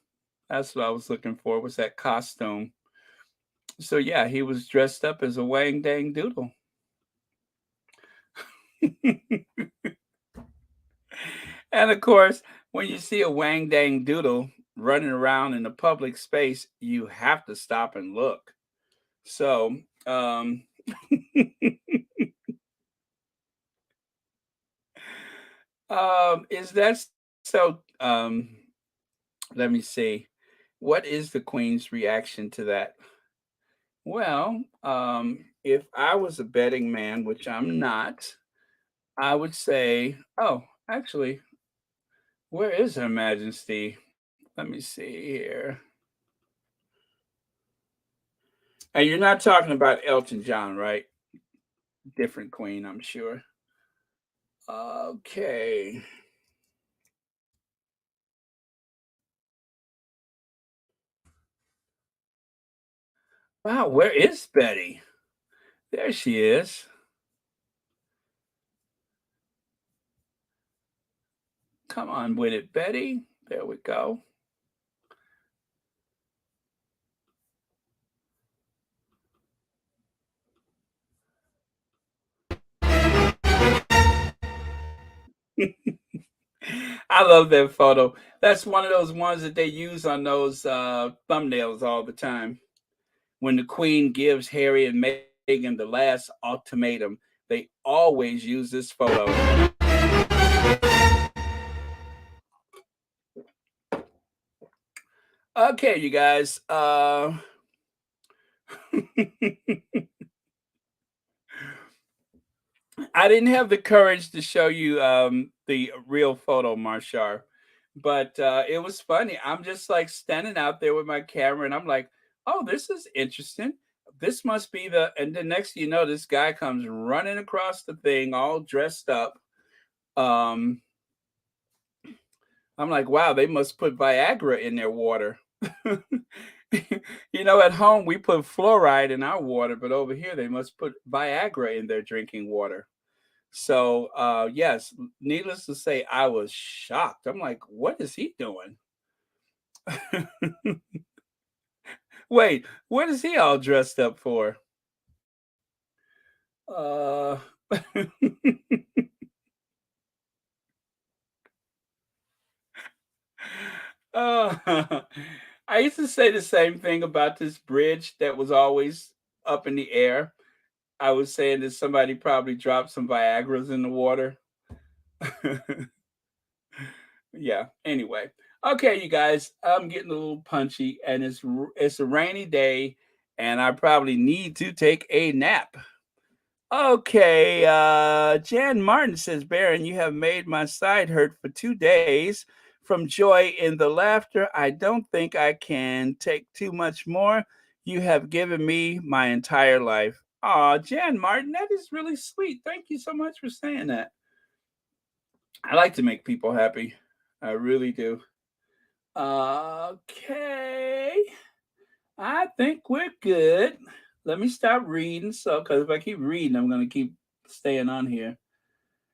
That's what I was looking for, was that costume. So yeah, he was dressed up as a wang dang doodle. And of course, when you see a wang dang doodle running around in a public space, you have to stop and look. So, Is that so? Let me see. What is the Queen's reaction to that? Well, if I was a betting man, which I'm not, I would say, oh, actually, where is Her Majesty? Let me see here. And you're not talking about Elton John, right? Different Queen, I'm sure. Okay. Wow, where is Betty? There she is. Come on with it, Betty. There we go. I love that photo. That's one of those ones that they use on those thumbnails all the time. When the Queen gives Harry and Meghan the last ultimatum, they always use this photo. Okay, you guys. I didn't have the courage to show you the real photo, Marshar, but it was funny. I'm just like standing out there with my camera, and I'm like, "Oh, this is interesting. This must be the." And the next thing you know, this guy comes running across the thing, all dressed up. Um, I'm like, "Wow, they must put Viagra in their water." At home we put fluoride in our water, but over here they must put Viagra in their drinking water. So, yes, needless to say, I was shocked. I'm like, "What is he doing?" Wait, what is he all dressed up for? Uh, uh, I used to say the same thing about this bridge that was always up in the air. I was saying that somebody probably dropped some Viagra's in the water. Yeah. Anyway, okay, you guys, I'm getting a little punchy, and it's a rainy day, and I probably need to take a nap. Okay, Jan Martin says, Baron, you have made my side hurt for 2 days from joy in the laughter. I don't think I can take too much more. You have given me my entire life. Aw, Jan Martin, that is really sweet. Thank you so much for saying that. I like to make people happy. I really do. Okay. I think we're good. Let me stop reading. So, because if I keep reading, I'm going to keep staying on here.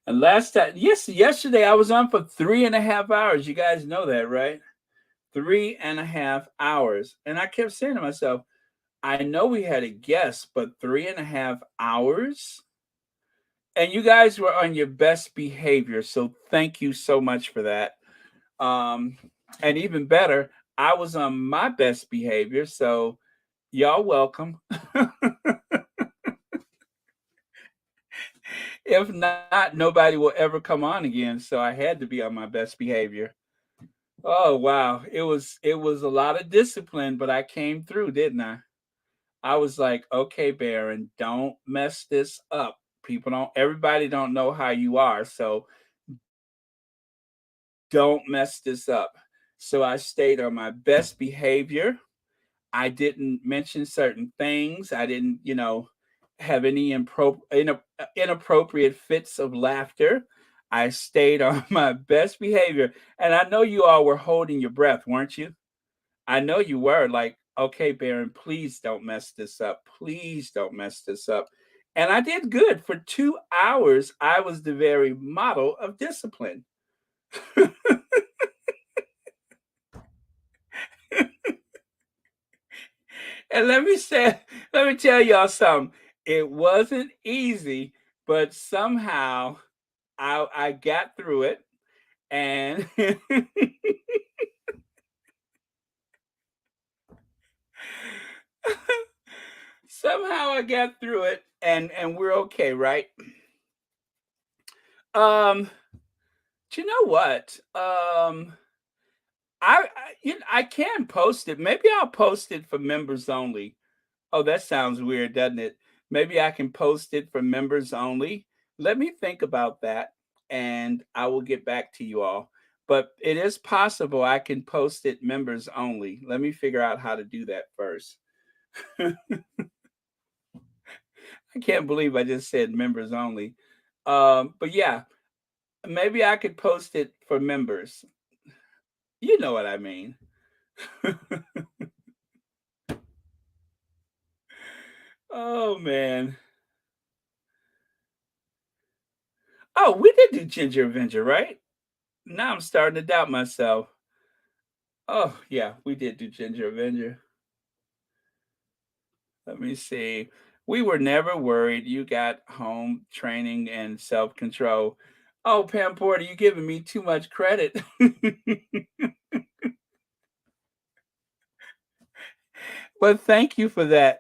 And last time, yesterday I was on for 3.5 hours. You guys know that, right? 3.5 hours. And I kept saying to myself, I know we had a guest, but 3.5 hours? And you guys were on your best behavior. So thank you so much for that. And even better, I was on my best behavior. So y'all welcome. If not, nobody will ever come on again. So I had to be on my best behavior. Oh wow. It was a lot of discipline, but I came through, didn't I? I was like, okay, Baron, don't mess this up. Everybody don't know how you are. So don't mess this up. So I stayed on my best behavior. I didn't mention certain things. I didn't, have any inappropriate fits of laughter. I stayed on my best behavior. And I know you all were holding your breath, weren't you? I know you were like, okay, Baron, please don't mess this up. Please don't mess this up. And I did good. For 2 hours, I was the very model of discipline. And let me tell y'all something. It wasn't easy, but somehow I got through it, and somehow I got through it, and we're okay, right? Um, Do you know what? I can post it. Maybe I'll post it for members only. Oh, that sounds weird, doesn't it? Maybe I can post it for members only. Let me think about that and I will get back to you all. But it is possible I can post it members only. Let me figure out how to do that first. I can't believe I just said members only. But yeah, maybe I could post it for members. You know what I mean. Oh man. Oh, we did do Ginger Avenger, right? Now I'm starting to doubt myself. Oh, yeah, we did do Ginger Avenger. Let me see. We were never worried. You got home training and self control. Oh, Pam Porter, you giving me too much credit. Well, thank you for that.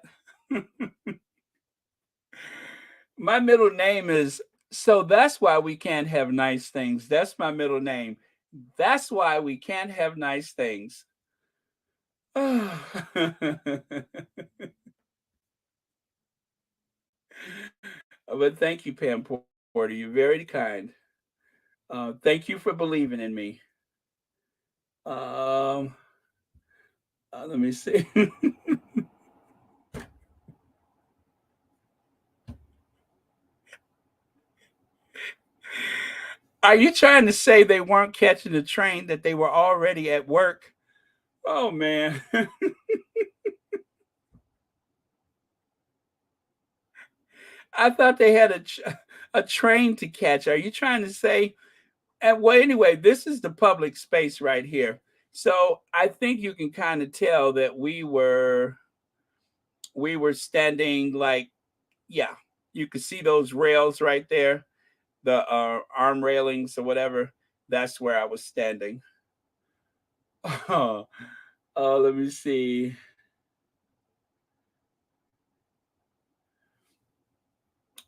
My middle name is so that's why we can't have nice things. That's my middle name. That's why we can't have nice things. But thank you, Pam Porter. You're very kind. Thank you for believing in me. Um, let me see. Are you trying to say they weren't catching the train, that they were already at work? Oh, man. I thought they had a train to catch. Are you trying to say? And well, anyway, this is the public space right here. So I think you can kind of tell that we were standing like, yeah, you could see those rails right there, the arm railings or whatever. That's where I was standing. Let me see.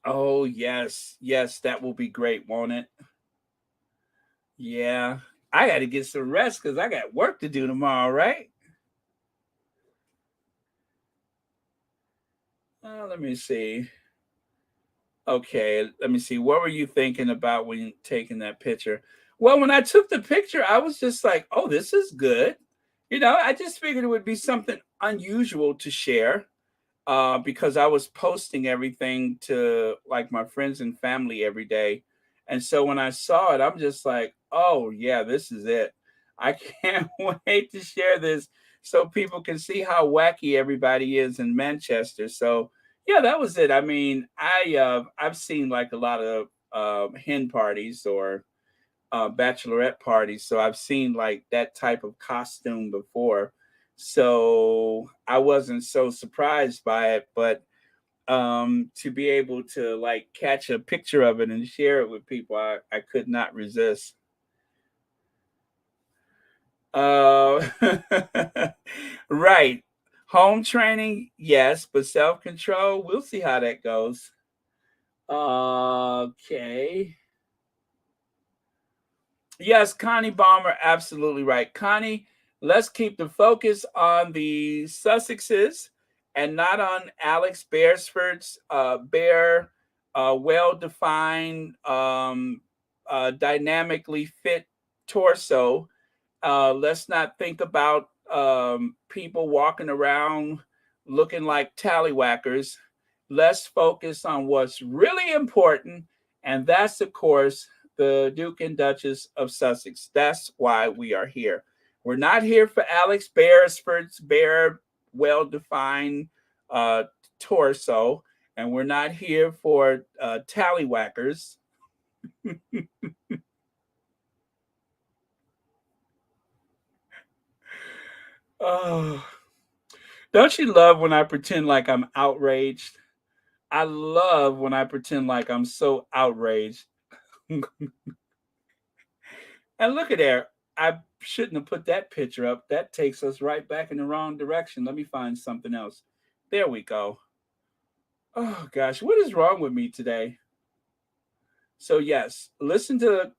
Oh yes, yes, that will be great, won't it? Yeah, I got to get some rest because I got work to do tomorrow, right? Let me see. Okay, let me see. What were you thinking about when taking that picture? Well, when I took the picture, I was just like, "Oh, this is good." I just figured it would be something unusual to share because I was posting everything to like my friends and family every day. And so when I saw it, I'm just like, oh, yeah, this is it. I can't wait to share this so people can see how wacky everybody is in Manchester. So, yeah, that was it. I mean, I've seen like a lot of hen parties or bachelorette parties. So I've seen like that type of costume before. So I wasn't so surprised by it, but to be able to like catch a picture of it and share it with people, I could not resist. Uh, right. Home training, yes, but self control, we'll see how that goes. Okay. Yes, Connie Balmer, absolutely right. Connie, let's keep the focus on the Sussexes and not on Alex Beresford's bare, well defined, dynamically fit torso. Let's not think about people walking around looking like tallywhackers. Let's focus on what's really important, and that's, of course, the Duke and Duchess of Sussex. That's why we are here. We're not here for Alex Beresford's bare, well defined uh, torso, and we're not here for tallywhackers. Oh, don't you love when I pretend like I'm outraged? I love when I pretend like I'm so outraged. And look at there. I shouldn't have put that picture up. That takes us right back in the wrong direction. Let me find something else. There we go. Oh gosh, what is wrong with me today? So yes, listen to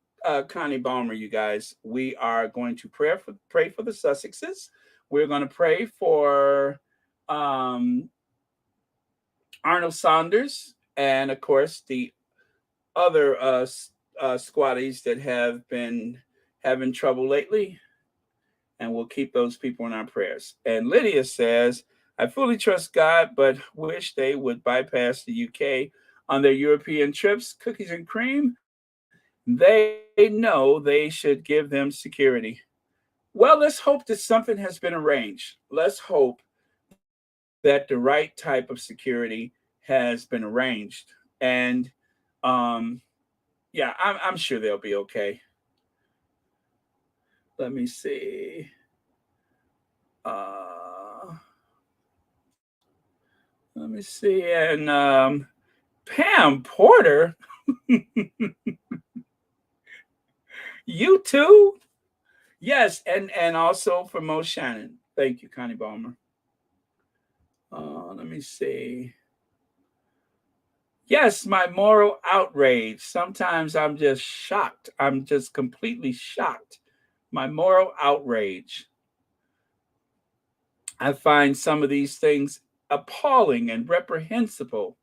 Connie Balmer, you guys, we are going to pray for the Sussexes. We're going to pray for um, Arnold Saunders, and of course the other squatties that have been having trouble lately, and we'll keep those people in our prayers. And Lydia says, I fully trust God, but wish they would bypass the UK on their European trips. Cookies and cream, they know they should give them security. Well, let's hope that something has been arranged. Let's hope that the right type of security has been arranged. And yeah, I'm sure they'll be okay. Let me see. Let me see. And Pam Porter, you too? Yes, and also for Mo Shannon. Thank you, Connie Balmer. Let me see. Yes, my moral outrage. Sometimes I'm just shocked. I'm just completely shocked. My moral outrage. I find some of these things appalling and reprehensible.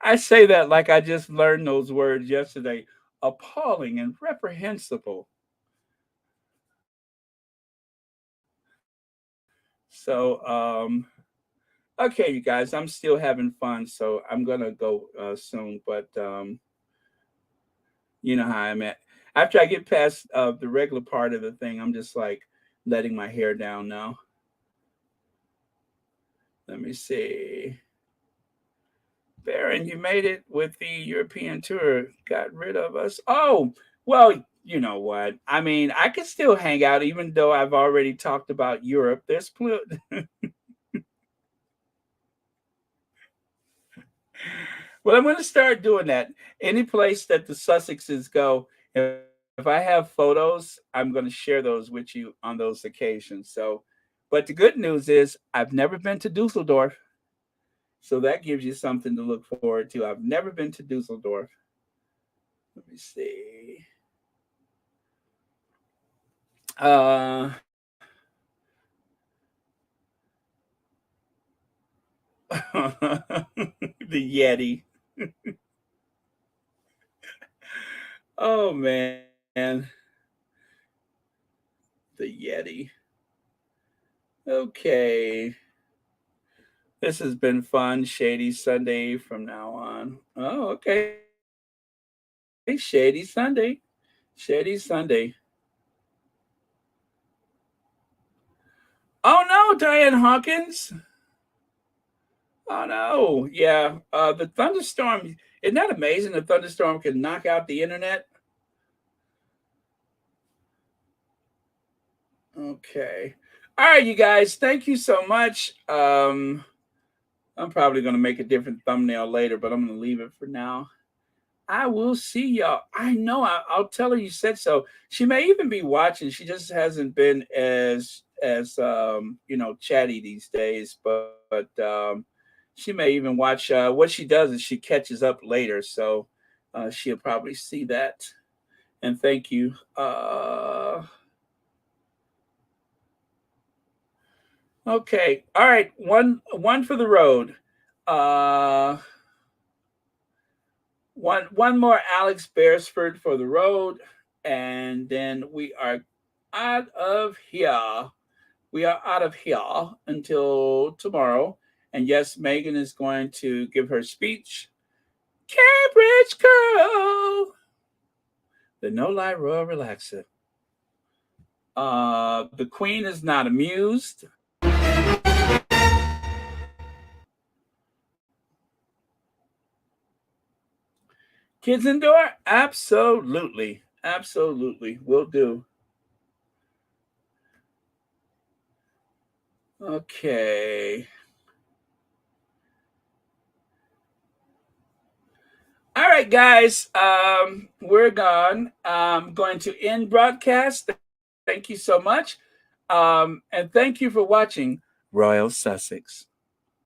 I say that like I just learned those words yesterday. Appalling and reprehensible. So, okay, you guys, I'm still having fun, so I'm gonna go soon. But you know how I'm at. After I get past the regular part of the thing, I'm just like letting my hair down now. Let me see. Baron, you made it with the European tour. Got rid of us. Oh, well, you know what? I mean, I could still hang out, even though I've already talked about Europe. There's plenty. Well, I'm going to start doing that. Any place that the Sussexes go, if I have photos, I'm going to share those with you on those occasions. So, but the good news is I've never been to Dusseldorf. So that gives you something to look forward to. I've never been to Dusseldorf. Let me see. The Yeti. Oh man. The Yeti. Okay. This has been fun. Shady Sunday from now on. Oh, okay. Shady Sunday. Shady Sunday. Oh no, Diane Hawkins. Oh no. Yeah. The thunderstorm. Isn't that amazing? The thunderstorm can knock out the internet. Okay. All right, you guys. Thank you so much. I'm probably going to make a different thumbnail later, but I'm going to leave it for now. I will see y'all. I know. I'll tell her you said so. She may even be watching. She just hasn't been as chatty these days. But she may even watch. What she does is she catches up later, so she'll probably see that. And thank you. Okay. All right. One for the road. One more Alex Beresford for the road, and then we are out of here. We are out of here until tomorrow. And yes, Meghan is going to give her speech. Cambridge Girl, the No Lie Royal Relaxer. The Queen is not amused. Kids indoor? Absolutely. Absolutely. Will do. Okay. All right, guys. We're gone. I'm going to end broadcast. Thank you so much. And thank you for watching Royal Sussex.